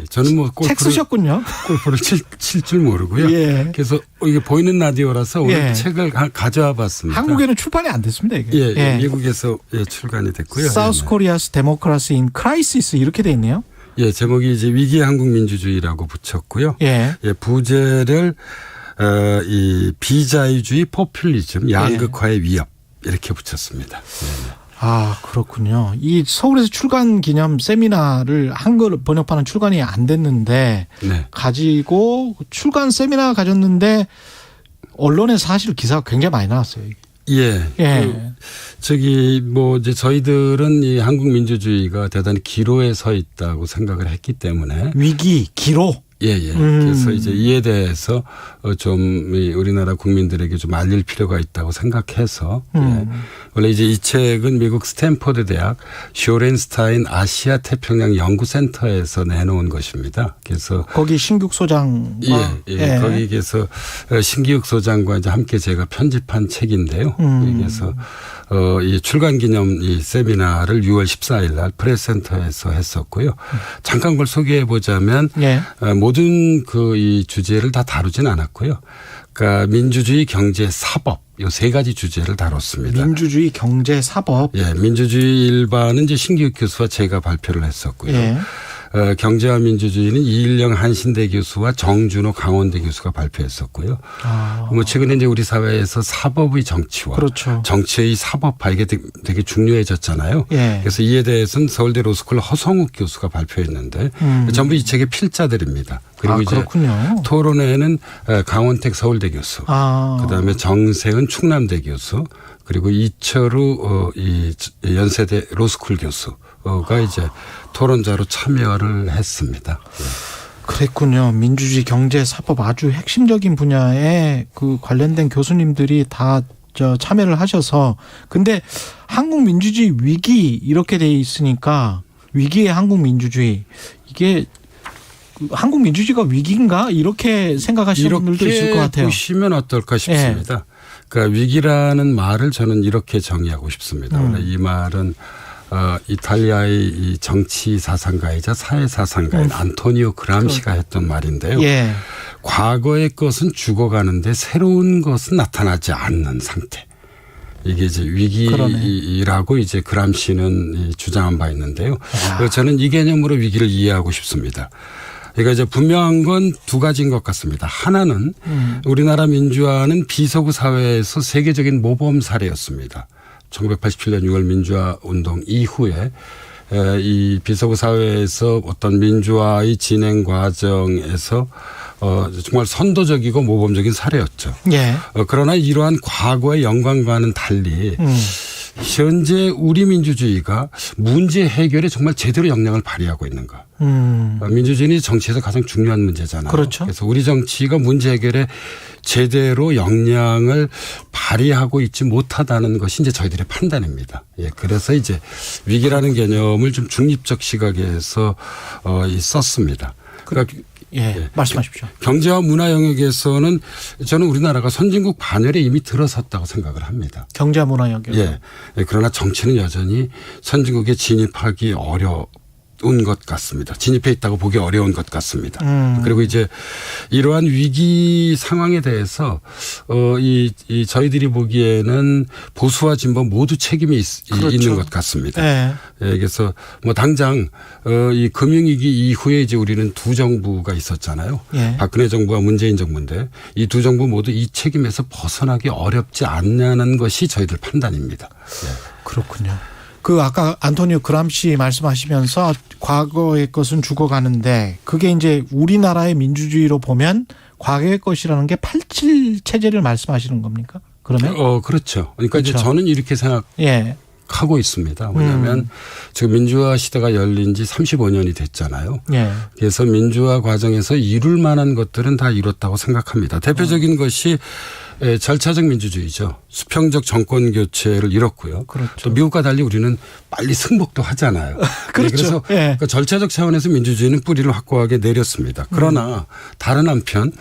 [SPEAKER 16] 저는 뭐
[SPEAKER 2] 책 쓰셨군요.
[SPEAKER 16] 골프를 칠 줄 모르고요.
[SPEAKER 2] 예.
[SPEAKER 16] 그래서 이게 보이는 라디오라서 오늘
[SPEAKER 2] 예.
[SPEAKER 16] 책을 가져와 봤습니다.
[SPEAKER 2] 한국에는 출판이 안 됐습니다. 이게.
[SPEAKER 16] 예, 미국에서 출간이 됐고요.
[SPEAKER 2] 사우스 코리아스 데모크라시 인 크라이시스 이렇게 돼 있네요.
[SPEAKER 16] 예, 제목이 이제 위기의 한국 민주주의라고 붙였고요.
[SPEAKER 2] 예.
[SPEAKER 16] 부제를 이 비자유주의 포퓰리즘 양극화의 위협 이렇게 붙였습니다.
[SPEAKER 2] 그렇군요. 이 서울에서 출간 기념 세미나를 한글 번역판은 출간이 안 됐는데 가지고 출간 세미나 가졌는데 언론에 사실 기사가 굉장히 많이 나왔어요.
[SPEAKER 16] 예. 이제 저희들은 이 한국 민주주의가 대단히 기로에 서 있다고 생각을 했기 때문에
[SPEAKER 2] 기로.
[SPEAKER 16] 예. 그래서 이제 이에 대해서 좀 우리나라 국민들에게 좀 알릴 필요가 있다고 생각해서 원래 이제 이 책은 미국 스탠포드 대학 쇼렌스타인 아시아 태평양 연구센터에서 내놓은 것입니다. 그래서
[SPEAKER 2] 거기 신규 소장과
[SPEAKER 16] 거기에서 신기욱 소장과 이제 함께 제가 편집한 책인데요. 그래서 이 출간 기념 이 세미나를 6월 14일 날 프레스센터에서 했었고요. 잠깐 그걸 소개해 보자면 모든 이 주제를 다 다루진 않았고요. 그러니까 민주주의, 경제, 사법 이 세 가지 주제를 다뤘습니다.
[SPEAKER 2] 민주주의, 경제, 사법.
[SPEAKER 16] 예, 민주주의 일반은 이제 신기욱 교수와 제가 발표를 했었고요. 경제와 민주주의는 이일영 한신대 교수와 정준호 강원대 교수가 발표했었고요. 최근에 이제 우리 사회에서 사법의 정치와 정치의 사법화 이게 되게 중요해졌잖아요. 그래서 이에 대해서는 서울대 로스쿨 허성욱 교수가 발표했는데 전부 이 책의 필자들입니다. 그리고 이제 토론회에는 강원택 서울대 교수, 그다음에 정세은 충남대 교수, 그리고 이철우 이 연세대 로스쿨 교수가 이제 토론자로 참여를 했습니다.
[SPEAKER 2] 그랬군요. 민주주의, 경제, 사법 아주 핵심적인 분야에 관련된 교수님들이 다 참여를 하셔서 근데 한국 민주주의 위기 이렇게 돼 있으니까 위기의 한국 민주주의 이게 한국 민주주의가 위기인가 이렇게 생각하시는 분들도 있을 것 같아요.
[SPEAKER 16] 이렇게 보시면 어떨까 싶습니다. 그러니까 위기라는 말을 저는 이렇게 정의하고 싶습니다. 원래 이 말은 이탈리아의 이 정치 사상가이자 사회 사상가인 안토니오 그람시가 했던 말인데요. 과거의 것은 죽어가는데 새로운 것은 나타나지 않는 상태. 이게 이제 위기라고 이제 그람시는 주장한 바 있는데요. 저는 이 개념으로 위기를 이해하고 싶습니다. 그러니까 이제 분명한 건 두 가지인 것 같습니다. 하나는 우리나라 민주화는 비서구 사회에서 세계적인 모범 사례였습니다. 1987년 6월 민주화 운동 이후에 이 비서구 사회에서 어떤 민주화의 진행 과정에서 정말 선도적이고 모범적인 사례였죠. 그러나 이러한 과거의 영광과는 달리 현재 우리 민주주의가 문제 해결에 정말 제대로 역량을 발휘하고 있는가. 민주주의는 정치에서 가장 중요한 문제잖아요. 그래서 우리 정치가 문제 해결에 제대로 역량을 발휘하고 있지 못하다는 것이 이제 저희들의 판단입니다. 그래서 이제 위기라는 개념을 좀 중립적 시각에서 썼습니다. 그러니까
[SPEAKER 2] 말씀하십시오.
[SPEAKER 16] 경제와 문화 영역에서는 저는 우리나라가 선진국 반열에 이미 들어섰다고 생각을 합니다.
[SPEAKER 2] 경제와 문화 영역.
[SPEAKER 16] 그러나 정치는 여전히 선진국에 진입하기 어려운 것 같습니다. 진입해 있다고 보기 어려운 것 같습니다. 그리고 이제 이러한 위기 상황에 대해서 저희들이 보기에는 보수와 진보 모두 책임이 있는 것 같습니다. 그래서 뭐 당장 이 금융위기 이후에 이제 우리는 두 정부가 있었잖아요. 박근혜 정부와 문재인 정부인데 이 두 정부 모두 이 책임에서 벗어나기 어렵지 않냐는 것이 저희들 판단입니다.
[SPEAKER 2] 그렇군요. 아까 안토니오 그람시 말씀하시면서 과거의 것은 죽어가는데 그게 이제 우리나라의 민주주의로 보면 과거의 것이라는 게 87 체제를 말씀하시는 겁니까? 그러면?
[SPEAKER 16] 그렇죠. 그러니까 이제 저는 이렇게 생각하고 있습니다. 왜냐하면 지금 민주화 시대가 열린 지 35년이 됐잖아요. 그래서 민주화 과정에서 이룰 만한 것들은 다 이뤘다고 생각합니다. 대표적인 것이 절차적 민주주의죠. 수평적 정권 교체를 이뤘고요. 또 미국과 달리 우리는 빨리 승복도 하잖아요. 그래서 그러니까 절차적 차원에서 민주주의는 뿌리를 확고하게 내렸습니다. 그러나 다른 한편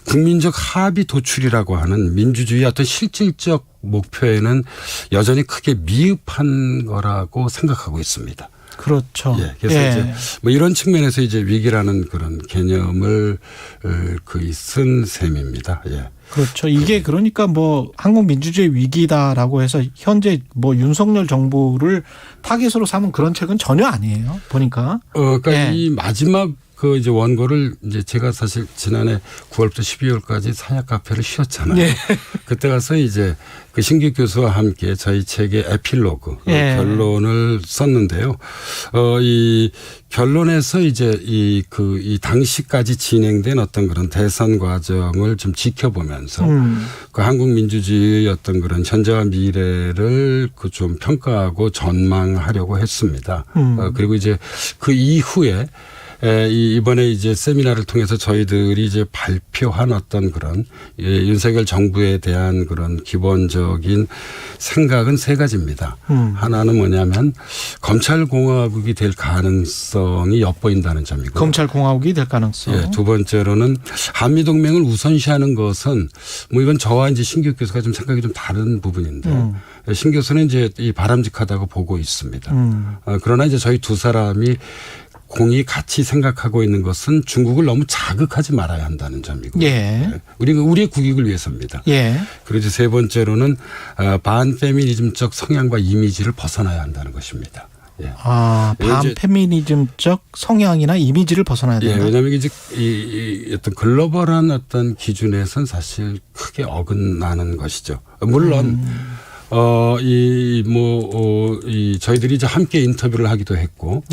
[SPEAKER 16] 국민적 합의 도출이라고 하는 민주주의의 어떤 실질적 목표에는 여전히 크게 미흡한 거라고 생각하고 있습니다.
[SPEAKER 2] 그렇죠.
[SPEAKER 16] 그래서 이제 뭐 이런 측면에서 이제 위기라는 그런 개념을 거의 쓴 셈입니다.
[SPEAKER 2] 그렇죠. 이게 그러니까 뭐 한국 민주주의 위기다라고 해서 현재 뭐 윤석열 정부를 타깃으로 삼은 그런 책은 전혀 아니에요. 보니까.
[SPEAKER 16] 그러니까 이 마지막 이제 원고를 이제 제가 사실 지난해 9월부터 12월까지 사약 카페를 쉬었잖아요. 그때 가서 이제 그 신규 교수와 함께 저희 책의 에필로그 결론을 썼는데요. 이 결론에서 이제 이 당시까지 진행된 어떤 그런 대선 과정을 좀 지켜보면서 그 한국 민주주의의 어떤 그런 현재와 미래를 좀 평가하고 전망하려고 했습니다. 그리고 이제 그 이후에 이번에 이제 세미나를 통해서 저희들이 이제 발표한 어떤 그런 윤석열 정부에 대한 그런 기본적인 생각은 세 가지입니다. 하나는 뭐냐면 검찰공화국이 될 가능성이 엿보인다는 점이고요.
[SPEAKER 2] 검찰공화국이 될 가능성.
[SPEAKER 16] 두 번째로는 한미동맹을 우선시하는 것은 뭐 이건 저와 이제 신규 교수가 좀 생각이 좀 다른 부분인데 신 교수는 이제 이 바람직하다고 보고 있습니다. 그러나 이제 저희 두 사람이 공이 같이 생각하고 있는 것은 중국을 너무 자극하지 말아야 한다는 점이고 우리의 국익을 위해서입니다. 그리고 이제 세 번째로는 반페미니즘적 성향과 이미지를 벗어나야 한다는 것입니다.
[SPEAKER 2] 반페미니즘적 성향이나 이미지를 벗어나야 된다.
[SPEAKER 16] 왜냐하면 이제 이 어떤 글로벌한 어떤 기준에선 사실 크게 어긋나는 것이죠. 물론 저희들이 이제 함께 인터뷰를 하기도 했고,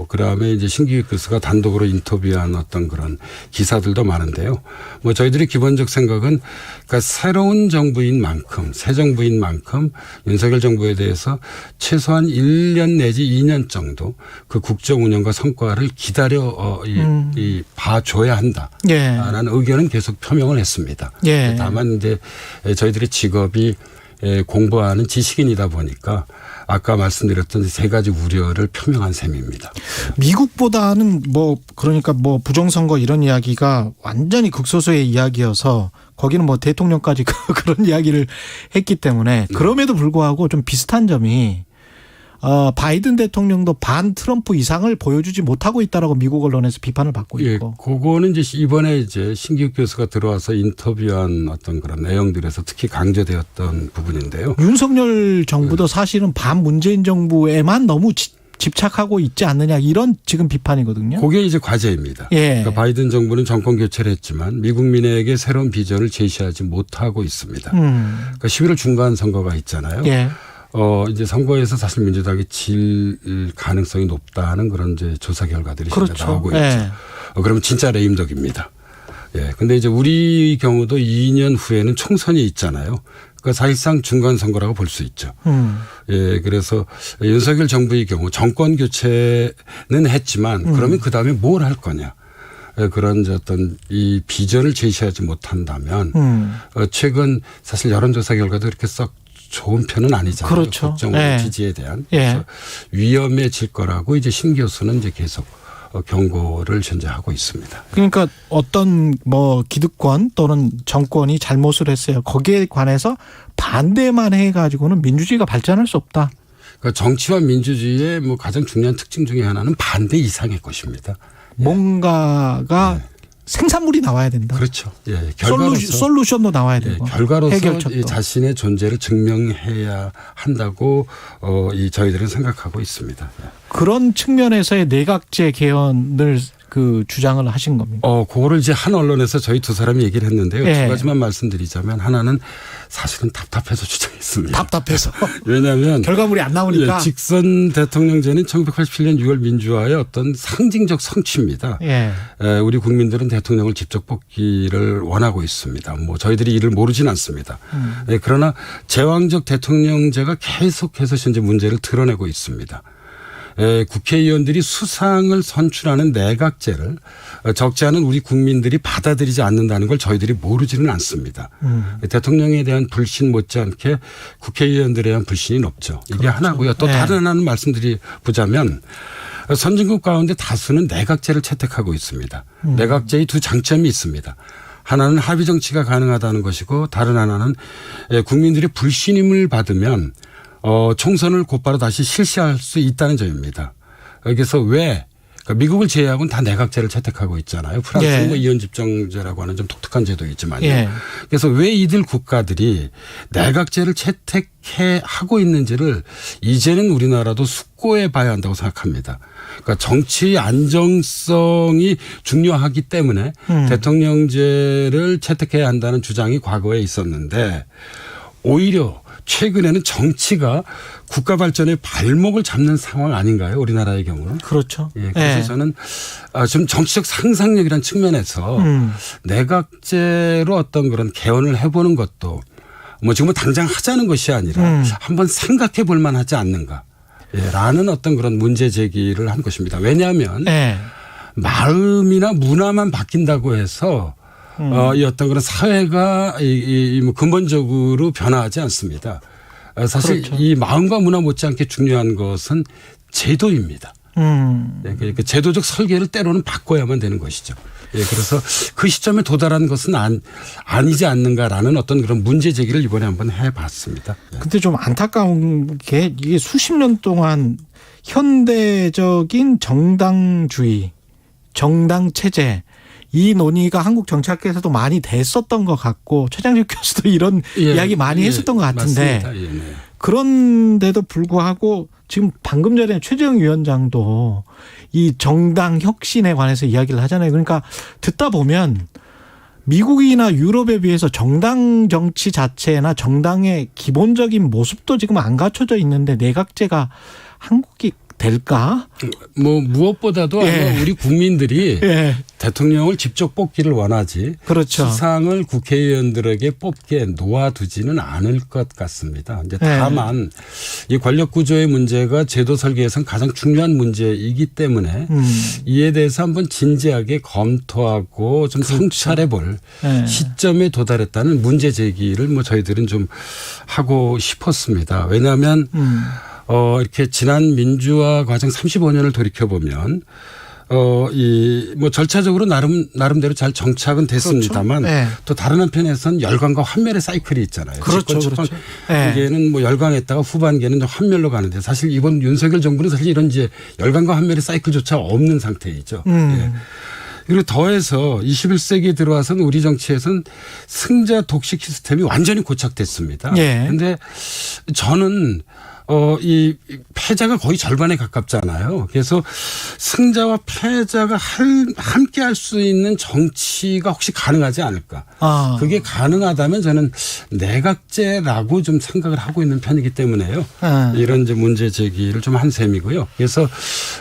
[SPEAKER 16] 그다음에 이제 신기욱 교수가 단독으로 인터뷰한 어떤 그런 기사들도 많은데요. 뭐 저희들의 기본적 생각은 그러니까 새로운 정부인 만큼, 새 정부인 만큼 윤석열 정부에 대해서 최소한 1년 내지 2년 정도 그 국정 운영과 성과를 기다려 봐줘야 한다. 라는 의견은 계속 표명을 했습니다. 다만 이제 저희들의 직업이 공부하는 지식인이다 보니까 아까 말씀드렸던 세 가지 우려를 표명한 셈입니다.
[SPEAKER 2] 미국보다는 그러니까 부정선거 이런 이야기가 완전히 극소수의 이야기여서 거기는 대통령까지 그런 이야기를 했기 때문에 그럼에도 불구하고 좀 비슷한 점이 바이든 대통령도 반 트럼프 이상을 보여주지 못하고 있다라고 미국 언론에서 비판을 받고 있고.
[SPEAKER 16] 그거는 이제 이번에 이제 신기욱 교수가 들어와서 인터뷰한 어떤 그런 내용들에서 특히 강조되었던 부분인데요.
[SPEAKER 2] 윤석열 정부도 사실은 반 문재인 정부에만 너무 집착하고 있지 않느냐 이런 지금 비판이거든요.
[SPEAKER 16] 그게 이제 과제입니다. 그러니까 바이든 정부는 정권 교체를 했지만 미국민에게 새로운 비전을 제시하지 못하고 있습니다. 그러니까 11월 중간 선거가 있잖아요. 이제 선거에서 사실 민주당이 질 가능성이 높다는 그런 이제 조사 결과들이 나오고 있죠. 그러면 진짜 레임덕입니다. 근데 이제 우리 경우도 2년 후에는 총선이 있잖아요. 그러니까 사실상 중간 선거라고 볼 수 있죠. 그래서 윤석열 정부의 경우 정권 교체는 했지만 그러면 그 다음에 뭘 할 거냐. 그런 어떤 이 비전을 제시하지 못한다면 최근 사실 여론조사 결과도 이렇게 썩 좋은 편은 아니잖아요.
[SPEAKER 2] 그렇죠.
[SPEAKER 16] 국정 지지에 대한. 그래서 위험해질 거라고 이제 신 교수는 이제 계속 경고를 현재 하고 있습니다.
[SPEAKER 2] 그러니까 어떤 뭐 기득권 또는 정권이 잘못을 했어요. 거기에 관해서 반대만 해가지고는 민주주의가 발전할 수 없다.
[SPEAKER 16] 그러니까 정치와 민주주의의 뭐 가장 중요한 특징 중에 하나는 반대 이상의 것입니다.
[SPEAKER 2] 뭔가가 생산물이 나와야 된다.
[SPEAKER 16] 그렇죠. 예,
[SPEAKER 2] 솔루션도 나와야 되고.
[SPEAKER 16] 결과로서
[SPEAKER 2] 해결책도.
[SPEAKER 16] 자신의 존재를 증명해야 한다고 저희들은 생각하고 있습니다.
[SPEAKER 2] 그런 측면에서의 내각제 개헌을 주장을 하신 겁니다.
[SPEAKER 16] 그거를 이제 한 언론에서 저희 두 사람이 얘기를 했는데요.
[SPEAKER 2] 예.
[SPEAKER 16] 두 가지만 말씀드리자면 하나는 사실은 답답해서 주장했습니다.
[SPEAKER 2] 답답해서.
[SPEAKER 16] 왜냐하면
[SPEAKER 2] 결과물이 안 나오니까.
[SPEAKER 16] 직선 대통령제는 1987년 6월 민주화의 어떤 상징적 성취입니다.
[SPEAKER 2] 예.
[SPEAKER 16] 우리 국민들은 대통령을 직접 뽑기를 원하고 있습니다. 뭐 저희들이 이를 모르진 않습니다. 그러나 제왕적 대통령제가 계속해서 현재 문제를 드러내고 있습니다. 국회의원들이 수상을 선출하는 내각제를 적지 않은 우리 국민들이 받아들이지 않는다는 걸 저희들이 모르지는 않습니다. 대통령에 대한 불신 못지않게 국회의원들에 대한 불신이 높죠. 이게
[SPEAKER 2] 그렇죠.
[SPEAKER 16] 하나고요. 또 다른 하나는 말씀드리보자면 선진국 가운데 다수는 내각제를 채택하고 있습니다. 내각제의 두 장점이 있습니다. 하나는 합의 정치가 가능하다는 것이고 다른 하나는 국민들의 불신임을 받으면 총선을 곧바로 다시 실시할 수 있다는 점입니다. 그래서 그러니까 미국을 제외하고는 다 내각제를 채택하고 있잖아요. 프랑스는 뭐 이원집정제라고 하는 좀 독특한 제도 있지만요.
[SPEAKER 2] 예.
[SPEAKER 16] 그래서 왜 이들 국가들이 내각제를 채택해 하고 있는지를 이제는 우리나라도 숙고해 봐야 한다고 생각합니다. 그러니까 정치의 안정성이 중요하기 때문에 대통령제를 채택해야 한다는 주장이 과거에 있었는데 오히려 최근에는 정치가 국가 발전의 발목을 잡는 상황 아닌가요? 우리나라의 경우는.
[SPEAKER 2] 그렇죠.
[SPEAKER 16] 예, 그래서 저는 좀 정치적 상상력이라는 측면에서 내각제로 어떤 그런 개헌을 해보는 것도 뭐 지금은 당장 하자는 것이 아니라 한번 생각해 볼 만하지 않는가. 라는 어떤 그런 문제 제기를 한 것입니다. 왜냐하면 마음이나 문화만 바뀐다고 해서 이 어떤 그런 사회가 뭐 근본적으로 변화하지 않습니다. 사실
[SPEAKER 2] 그렇죠.
[SPEAKER 16] 이 마음과 문화 못지않게 중요한 것은 제도입니다. 그 제도적 설계를 때로는 바꿔야만 되는 것이죠. 그래서 그 시점에 도달한 것은 아니지 않는가라는 어떤 그런 문제 제기를 이번에 한번 해봤습니다.
[SPEAKER 2] 근데 좀 안타까운 게 이게 수십 년 동안 현대적인 정당주의, 정당 체제 이 논의가 한국 정치학계에서도 많이 됐었던 것 같고 최장식 교수도 이런 이야기 많이 했었던 것 같은데 그런데도 불구하고 지금 방금 전에 최재형 위원장도 이 정당 혁신에 관해서 이야기를 하잖아요. 그러니까 듣다 보면 미국이나 유럽에 비해서 정당 정치 자체나 정당의 기본적인 모습도 지금 안 갖춰져 있는데 내각제가 한국이 될까?
[SPEAKER 16] 뭐 무엇보다도 아마 우리 국민들이 대통령을 직접 뽑기를 원하지
[SPEAKER 2] 그렇죠.
[SPEAKER 16] 수상을 국회의원들에게 뽑게 놓아두지는 않을 것 같습니다. 이제 다만 이 권력 구조의 문제가 제도 설계에서는 가장 중요한 문제이기 때문에 이에 대해서 한번 진지하게 검토하고 좀 성찰해 볼 시점에 도달했다는 문제 제기를 뭐 저희들은 좀 하고 싶었습니다. 왜냐하면 이렇게 지난 민주화 과정 35년을 돌이켜보면 뭐 절차적으로 나름대로 잘 정착은 됐습니다만
[SPEAKER 2] 그렇죠.
[SPEAKER 16] 또 다른 한편에서는 열광과 환멸의 사이클이 있잖아요.
[SPEAKER 2] 그렇죠.
[SPEAKER 16] 그렇죠. 이게는 뭐 열광했다가 후반기에는 환멸로 가는데 사실 이번 윤석열 정부는 사실 이런 이제 열광과 환멸의 사이클조차 없는 상태이죠. 그리고 더해서 21세기에 들어와서는 우리 정치에서는 승자 독식 시스템이 완전히 고착됐습니다. 그런데 저는 이 패자가 거의 절반에 가깝잖아요. 그래서 승자와 패자가 함께 할 수 있는 정치가 혹시 가능하지 않을까. 그게 가능하다면 저는 내각제라고 좀 생각을 하고 있는 편이기 때문에요. 이런 이제 문제 제기를 좀 한 셈이고요. 그래서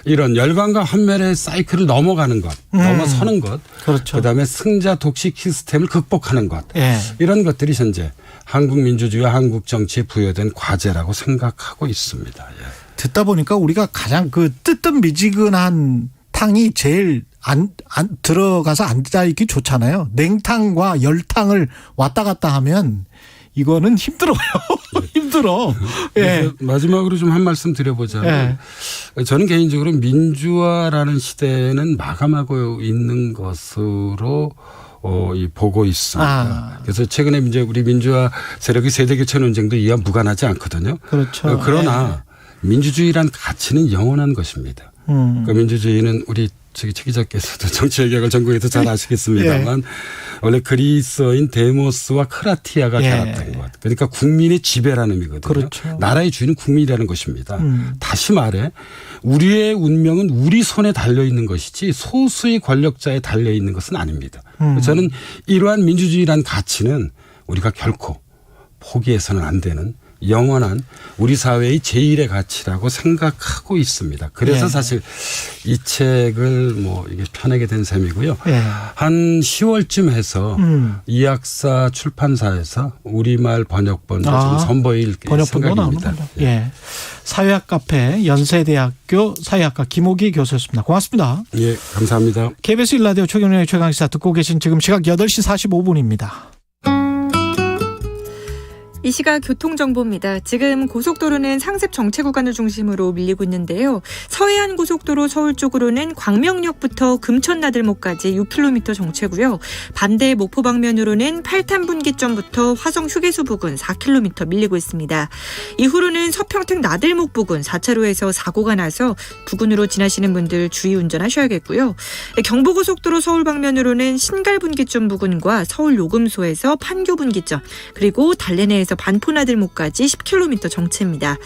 [SPEAKER 16] 이런 열광과 환멸의 사이클을 넘어가는 것, 넘어서는 것,
[SPEAKER 2] 그렇죠.
[SPEAKER 16] 그다음에 승자 독식 시스템을 극복하는 것, 이런 것들이 현재 한국 민주주의와 한국 정치에 부여된 과제라고 생각하고 있습니다.
[SPEAKER 2] 듣다 보니까 우리가 가장 그 뜨뜻미지근한 탕이 제일 안 들어가서 앉아있기 좋잖아요. 냉탕과 열탕을 왔다 갔다 하면 이거는 힘들어요. 힘들어. 예.
[SPEAKER 16] 마지막으로 좀 한 말씀 드려보자면 저는 개인적으로 민주화라는 시대는 마감하고 있는 것으로 보고 있습니다. 그래서 최근에 이제 우리 민주화 세력의 세대교체 논쟁도 이와 무관하지 않거든요.
[SPEAKER 2] 그렇죠.
[SPEAKER 16] 그러나 민주주의란 가치는 영원한 것입니다. 그러니까 민주주의는 우리 최 기자께서도 정치외교학을 전공해서 잘 아시겠습니다만 원래 그리스어인 데모스와 크라티아가 결합된 것. 그러니까 국민의 지배라는 의미거든요.
[SPEAKER 2] 그렇죠.
[SPEAKER 16] 나라의 주인은 국민이라는 것입니다. 다시 말해 우리의 운명은 우리 손에 달려 있는 것이지 소수의 권력자에 달려 있는 것은 아닙니다. 저는 이러한 민주주의란 가치는 우리가 결코 포기해서는 안 되는 영원한 우리 사회의 제1의 가치라고 생각하고 있습니다. 그래서 사실 이 책을 이게 펴내게 된 셈이고요. 한 10월쯤 해서 이학사 출판사에서 우리말 번역본도 좀 선보일 생각입니다.
[SPEAKER 2] 사회학 카페 연세대학교 사회학과 김옥희 교수였습니다. 고맙습니다.
[SPEAKER 16] 예, 감사합니다.
[SPEAKER 2] KBS 1라디오 최경영의 최강시사 듣고 계신 지금 시각 8시 45분입니다.
[SPEAKER 7] 이 시각 교통정보입니다. 지금 고속도로는 상습 정체 구간을 중심으로 밀리고 있는데요. 서해안 고속도로 서울 쪽으로는 광명역부터 금천나들목까지 6km 정체고요. 반대 목포 방면으로는 팔탄분기점부터 화성 휴게소 부근 4km 밀리고 있습니다. 이후로는 서평택 나들목 부근 4차로에서 사고가 나서 부근으로 지나시는 분들 주의 운전하셔야겠고요. 경부고속도로 서울 방면으로는 신갈분기점 부근과 서울 요금소에서 판교분기점 그리고 달래내에서 반포나들목까지 10km 정체입니다.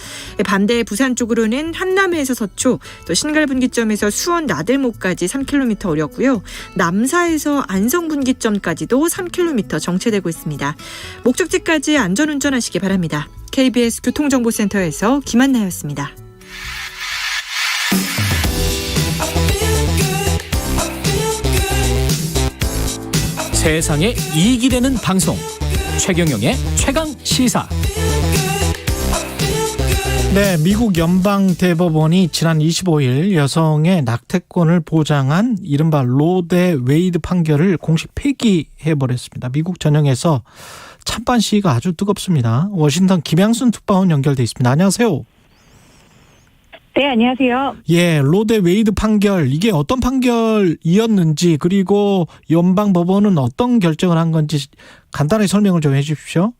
[SPEAKER 7] 반대 부산 쪽으로는 한남에서 서초, 또 신갈분기점에서 수원 나들목까지 3km 어렵고요. 남사에서 안성분기점까지도 3km 정체되고 있습니다. 목적지까지 안전운전하시기 바랍니다. KBS 교통정보센터에서 김한나였습니다.
[SPEAKER 14] 세상에 이익이 되는 방송 최경영의 최강시사.
[SPEAKER 2] 네, 미국 연방대법원이 지난 25일 여성의 낙태권을 보장한 이른바 로 대 웨이드 판결을 공식 폐기해버렸습니다. 미국 전역에서 찬반 시위가 아주 뜨겁습니다. 워싱턴 김양순 특파원 연결돼 있습니다. 안녕하세요.
[SPEAKER 17] 네, 안녕하세요.
[SPEAKER 2] 예, 로 대 웨이드 판결, 이게 어떤 판결이었는지, 그리고 연방법원은 어떤 결정을 한 건지 간단하게 설명을 좀 해 주십시오.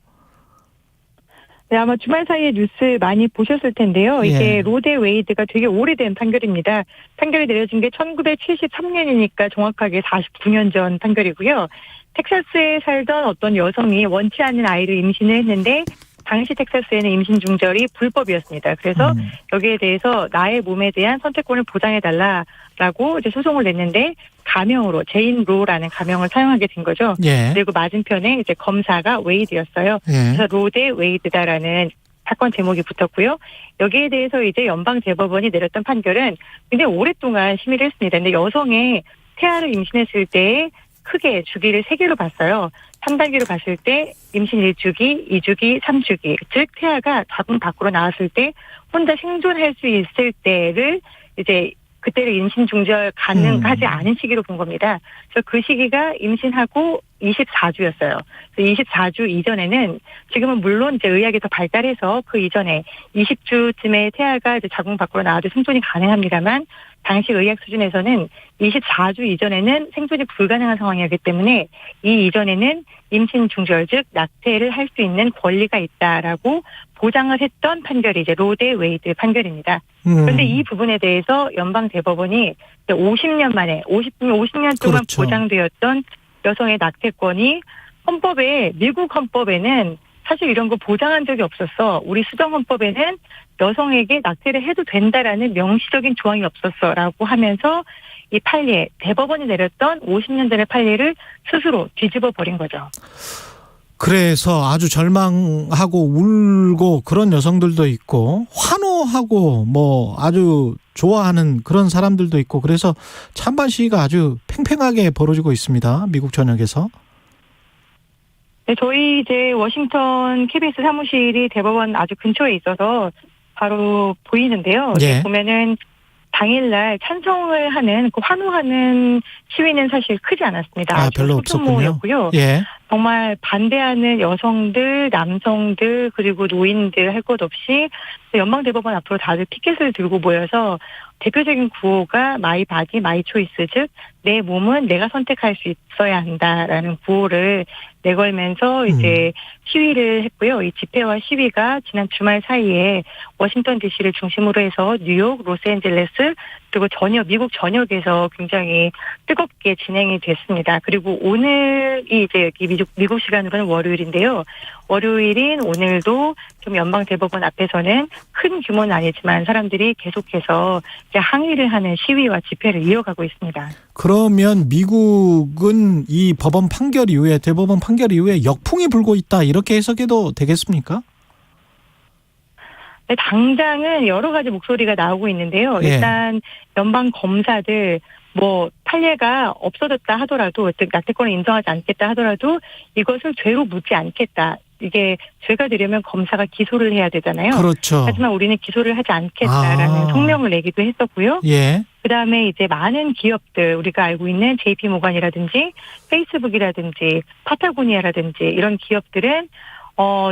[SPEAKER 17] 네, 아마 주말 사이에 뉴스 많이 보셨을 텐데요. 이게 로 대 웨이드가 되게 오래된 판결입니다. 판결이 내려진 게 1973년이니까 정확하게 49년 전 판결이고요. 텍사스에 살던 어떤 여성이 원치 않는 아이를 임신을 했는데 당시 텍사스에는 임신 중절이 불법이었습니다. 그래서 여기에 대해서 나의 몸에 대한 선택권을 보장해달라라고 이제 소송을 냈는데 가명으로 제인 로라는 가명을 사용하게 된 거죠. 그리고 맞은편에 이제 검사가 웨이드였어요. 그래서 로 대 웨이드다라는 사건 제목이 붙었고요. 여기에 대해서 이제 연방 대법원이 내렸던 판결은 굉장히 오랫동안 심의를 했습니다. 근데 여성의 태아를 임신했을 때 크게 주기를 3개로 봤어요. 3단계로 봤을 때 임신 1주기, 2주기, 3주기. 즉 태아가 자궁 밖으로 나왔을 때 혼자 생존할 수 있을 때를 이제 그때를 임신 중절 가능하지 않은 시기로 본 겁니다. 그래서 그 시기가 임신하고 24주였어요. 그래서 24주 이전에는 지금은 물론 이제 의학이 더 발달해서 그 이전에 20주쯤에 태아가 이제 자궁 밖으로 나와도 생존이 가능합니다만 당시 의학 수준에서는 24주 이전에는 생존이 불가능한 상황이었기 때문에 이 이전에는 임신 중절 즉 낙태를 할 수 있는 권리가 있다라고 보장을 했던 판결이 이제 로 대 웨이드 판결입니다. 그런데 이 부분에 대해서 연방 대법원이 50년 만에 50년 동안 보장되었던 여성의 낙태권이 헌법에 미국 헌법에는 사실 이런 거 보장한 적이 없었어. 우리 수정 헌법에는 여성에게 낙태를 해도 된다라는 명시적인 조항이 없었어라고 하면서 이 판례 대법원이 내렸던 50년 전의 판례를 스스로 뒤집어 버린 거죠.
[SPEAKER 2] 그래서 아주 절망하고 울고 그런 여성들도 있고 환호하고 뭐 아주 좋아하는 그런 사람들도 있고 그래서 찬반 시위가 아주 팽팽하게 벌어지고 있습니다. 미국 전역에서.
[SPEAKER 17] 네, 저희 이제 워싱턴 KBS 사무실이 대법원 아주 근처에 있어서 바로 보이는데요. 보면은 당일날 찬성을 하는 그 환호하는 시위는 사실 크지 않았습니다.
[SPEAKER 2] 별로 없었군요.
[SPEAKER 17] 소규모였고요. 정말 반대하는 여성들, 남성들, 그리고 노인들 할 것 없이 연방대법원 앞으로 다들 피켓을 들고 모여서 대표적인 구호가 마이 바디, 마이 초이스, 즉 내 몸은 내가 선택할 수 있어야 한다라는 구호를 내걸면서 이제 시위를 했고요. 이 집회와 시위가 지난 주말 사이에 워싱턴 DC를 중심으로 해서 뉴욕, 로스앤젤레스 그리고 미국 전역에서 굉장히 뜨겁게 진행이 됐습니다. 그리고 오늘이 이제 미국 시간으로는 월요일인데요. 월요일인 오늘도 좀 연방대법원 앞에서는 큰 규모는 아니지만 사람들이 계속해서 이제 항의를 하는 시위와 집회를 이어가고 있습니다.
[SPEAKER 2] 그러면 미국은 이 법원 판결 이후에 대법원 판결 이후에 역풍이 불고 있다 이렇게 해석해도 되겠습니까?
[SPEAKER 17] 네, 당장은 여러 가지 목소리가 나오고 있는데요. 일단 연방 검사들 판례가 없어졌다 하더라도 즉 낙태권을 인정하지 않겠다 하더라도 이것을 죄로 묻지 않겠다. 이게 죄가 되려면 검사가 기소를 해야 되잖아요.
[SPEAKER 2] 그렇죠.
[SPEAKER 17] 하지만 우리는 기소를 하지 않겠다라는 성명을 내기도 했었고요. 그다음에 이제 많은 기업들 우리가 알고 있는 JP 모간이라든지 페이스북이라든지 파타고니아라든지 이런 기업들은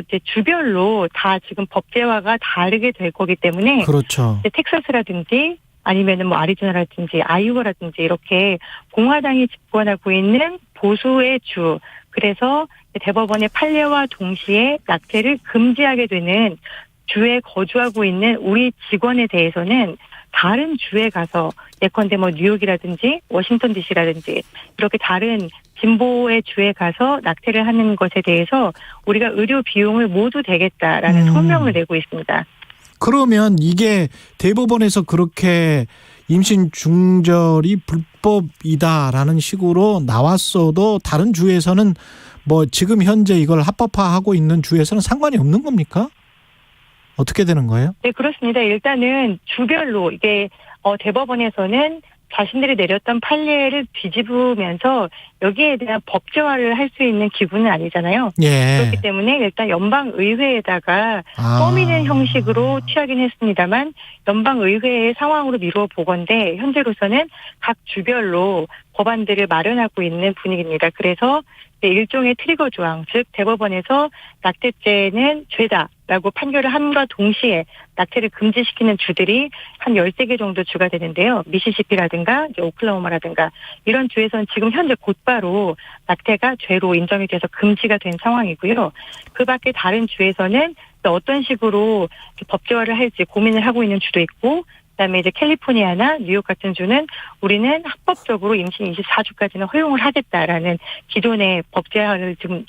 [SPEAKER 17] 이제 주별로 다 지금 법제화가 다르게 될 거기 때문에
[SPEAKER 2] 그렇죠.
[SPEAKER 17] 이제 텍사스라든지 아니면은 아리조나라든지 아이오와라든지 이렇게 공화당이 집권하고 있는 보수의 주 그래서 대법원의 판례와 동시에 낙태를 금지하게 되는 주에 거주하고 있는 우리 직원에 대해서는 다른 주에 가서 예컨대 뉴욕이라든지 워싱턴 DC라든지 이렇게 다른 진보의 주에 가서 낙태를 하는 것에 대해서 우리가 의료 비용을 모두 대겠다라는 성명을 내고 있습니다.
[SPEAKER 2] 그러면 이게 대법원에서 그렇게 임신 중절이 불법이다라는 식으로 나왔어도 다른 주에서는 지금 현재 이걸 합법화하고 있는 주에서는 상관이 없는 겁니까? 어떻게 되는 거예요?
[SPEAKER 17] 네, 그렇습니다. 일단은 주별로 이게 대법원에서는 자신들이 내렸던 판례를 뒤집으면서 여기에 대한 법제화를 할 수 있는 기구는 아니잖아요. 그렇기 때문에 일단 연방의회에다가 떠미는 형식으로 취하긴 했습니다만 연방의회의 상황으로 미루어 보건대 현재로서는 각 주별로 법안들을 마련하고 있는 분위기입니다. 그래서 일종의 트리거 조항, 즉 대법원에서 낙태죄는 죄다라고 판결을 함과 동시에 낙태를 금지시키는 주들이 한 13개 정도 주가 되는데요. 미시시피라든가 오클라호마라든가 이런 주에서는 지금 현재 곧바로 낙태가 죄로 인정이 돼서 금지가 된 상황이고요. 그 밖에 다른 주에서는 어떤 식으로 법제화를 할지 고민을 하고 있는 주도 있고 그다음에 이제 캘리포니아나 뉴욕 같은 주는 우리는 합법적으로 임신 24주까지는 허용을 하겠다라는 기존의 법제화를 지금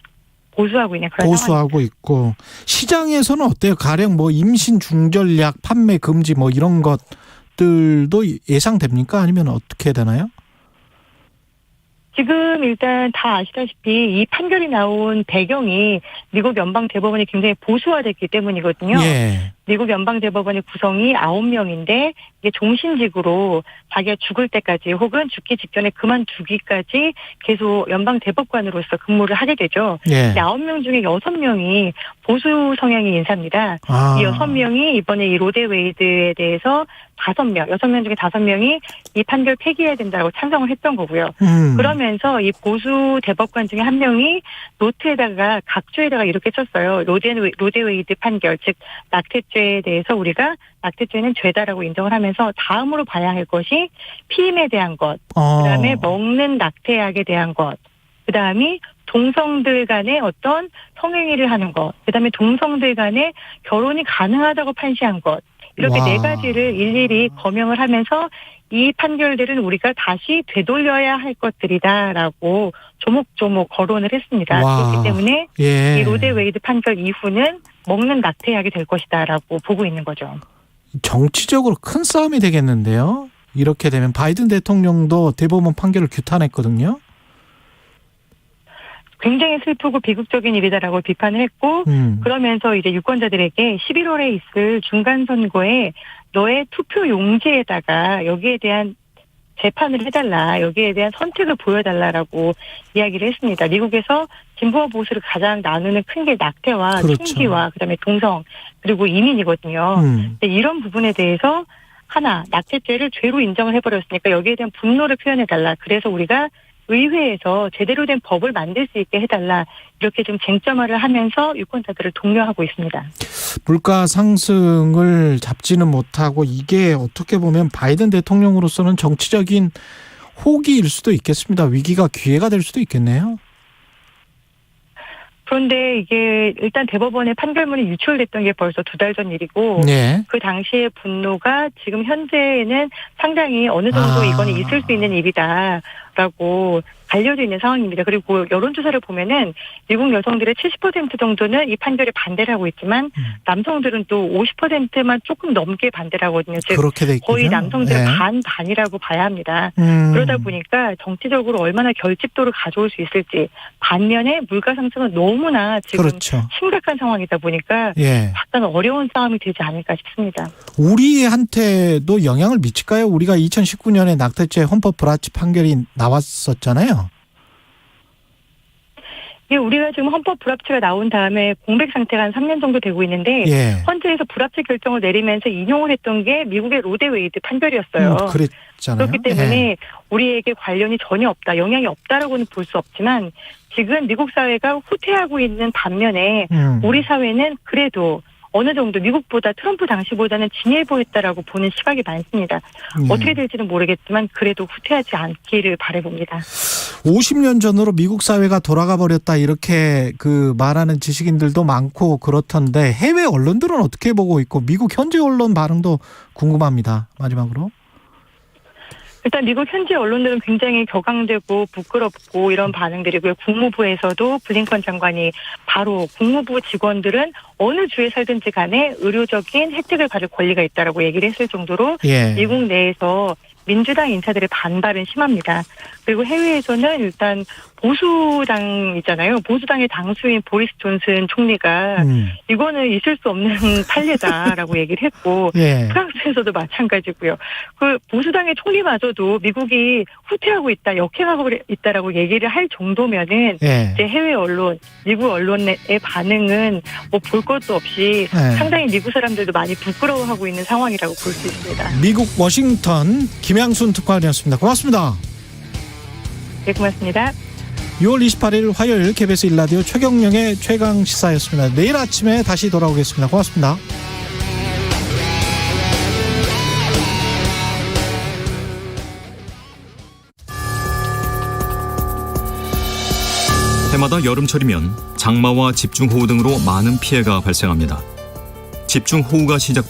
[SPEAKER 17] 보수하고 있는 그런
[SPEAKER 2] 보수하고 상황입니다. 있고 시장에서는 어때요? 가령 임신 중절약 판매 금지 이런 것들도 예상됩니까? 아니면 어떻게 되나요?
[SPEAKER 17] 지금 일단 다 아시다시피 이 판결이 나온 배경이 미국 연방대법원이 굉장히 보수화됐기 때문이거든요. 미국 연방대법원의 구성이 9명인데 이게 종신직으로 자기가 죽을 때까지 혹은 죽기 직전에 그만두기까지 계속 연방대법관으로서 근무를 하게 되죠. 9명 중에 6명이 보수 성향의 인사입니다. 이 6명이 이번에 이 로데 웨이드에 대해서 6명 중에 5명이 이 판결 폐기해야 된다고 찬성을 했던 거고요. 그러면서 이 보수 대법관 중에 한 명이 노트에다가 각주에다가 이렇게 썼어요. 로데 웨이드 판결, 즉 낙태죄에 대해서 우리가 낙태죄는 죄다라고 인정을 하면서 다음으로 봐야 할 것이 피임에 대한 것, 그다음에 먹는 낙태약에 대한 것, 그다음이 동성들 간의 어떤 성행위를 하는 것, 그다음에 동성들 간의 결혼이 가능하다고 판시한 것, 이렇게 4가지를 일일이 거명을 하면서 이 판결들은 우리가 다시 되돌려야 할 것들이다라고 조목조목 거론을 했습니다. 그렇기 때문에 이 로데 웨이드 판결 이후는 먹는 낙태약이 될 것이다라고 보고 있는 거죠.
[SPEAKER 2] 정치적으로 큰 싸움이 되겠는데요. 이렇게 되면 바이든 대통령도 대법원 판결을 규탄했거든요.
[SPEAKER 17] 굉장히 슬프고 비극적인 일이다라고 비판을 했고 그러면서 이제 유권자들에게 11월에 있을 중간 선거에 너의 투표 용지에다가 여기에 대한 재판을 해달라, 여기에 대한 선택을 보여달라라고 이야기를 했습니다. 미국에서 진보와 보수를 가장 나누는 큰 게 낙태와 총기와 그다음에 동성 그리고 이민이거든요. 근데 이런 부분에 대해서 하나 낙태죄를 죄로 인정을 해버렸으니까 여기에 대한 분노를 표현해달라. 그래서 우리가 의회에서 제대로 된 법을 만들 수 있게 해달라 이렇게 좀 쟁점화를 하면서 유권자들을 독려하고 있습니다.
[SPEAKER 2] 물가 상승을 잡지는 못하고 이게 어떻게 보면 바이든 대통령으로서는 정치적인 호기일 수도 있겠습니다. 위기가 기회가 될 수도 있겠네요.
[SPEAKER 17] 그런데 이게 일단 대법원의 판결문이 유출됐던 게 벌써 2달 전 일이고
[SPEAKER 2] 네.
[SPEAKER 17] 그 당시의 분노가 지금 현재는 상당히 어느 정도 이거는 있을 수 있는 일이다라고 알려져 있는 상황입니다. 그리고 여론조사를 보면은 미국 여성들의 70% 정도는 이 판결에 반대를 하고 있지만 남성들은 또 50%만 조금 넘게 반대를 하거든요. 즉
[SPEAKER 2] 그렇게 돼 있군요.
[SPEAKER 17] 거의 남성들의
[SPEAKER 2] 네.
[SPEAKER 17] 반반이라고 봐야 합니다. 그러다 보니까 정치적으로 얼마나 결집도를 가져올 수 있을지 반면에 물가 상승은 너무나 지금
[SPEAKER 2] 그렇죠.
[SPEAKER 17] 심각한 상황이다 보니까
[SPEAKER 2] 예.
[SPEAKER 17] 약간 어려운 싸움이 되지 않을까 싶습니다.
[SPEAKER 2] 우리한테도 영향을 미칠까요? 우리가 2019년에 낙태죄 헌법 불합치 판결이 나왔었잖아요.
[SPEAKER 17] 예, 우리가 지금 헌법 불합치가 나온 다음에 공백 상태가 한 3년 정도 되고 있는데
[SPEAKER 2] 예.
[SPEAKER 17] 헌재에서 불합치 결정을 내리면서 인용을 했던 게 미국의 로데 웨이드 판결이었어요.
[SPEAKER 2] 그랬잖아요.
[SPEAKER 17] 그렇기 때문에 우리에게 관련이 전혀 없다, 영향이 없다라고는 볼 수 없지만 지금 미국 사회가 후퇴하고 있는 반면에 우리 사회는 그래도 어느 정도 미국보다 트럼프 당시보다는 진해 보였다라고 보는 시각이 많습니다. 어떻게 될지는 모르겠지만 그래도 후퇴하지 않기를 바라봅니다.
[SPEAKER 2] 50년 전으로 미국 사회가 돌아가 버렸다 이렇게 그 말하는 지식인들도 많고 그렇던데 해외 언론들은 어떻게 보고 있고 미국 현지 언론 반응도 궁금합니다. 마지막으로.
[SPEAKER 17] 일단 미국 현지 언론들은 굉장히 격앙되고 부끄럽고 이런 반응들이고요. 국무부에서도 블링컨 장관이 바로 국무부 직원들은 어느 주에 살든지 간에 의료적인 혜택을 받을 권리가 있다라고 얘기를 했을 정도로
[SPEAKER 2] 예.
[SPEAKER 17] 미국 내에서 민주당 인사들의 반발은 심합니다. 그리고 해외에서는 일단 보수당 있잖아요. 보수당의 당수인 보리스 존슨 총리가 이거는 있을 수 없는 판례다라고 얘기를 했고
[SPEAKER 2] 예.
[SPEAKER 17] 프랑스에서도 마찬가지고요. 그 보수당의 총리마저도 미국이 후퇴하고 있다, 역행하고 있다라고 얘기를 할 정도면은
[SPEAKER 2] 예.
[SPEAKER 17] 이제 해외 언론, 미국 언론의 반응은 뭐 볼 것도 없이
[SPEAKER 2] 예.
[SPEAKER 17] 상당히 미국 사람들도 많이 부끄러워하고 있는 상황이라고 볼 수 있습니다.
[SPEAKER 2] 미국 워싱턴 김양순 특파원이었습니다. 고맙습니다.
[SPEAKER 17] 네, 고맙습니다.
[SPEAKER 2] 6월 28일 화요일 KBS 1라디오 최경영의 최강시사였습니다. 내일 아침에 다시 돌아오겠습니다. 고맙습니다.
[SPEAKER 1] 해마다 여름철이면 장마와 집중호우 등으로 많은 피해가 발생합니다. 집중호우가 시작되면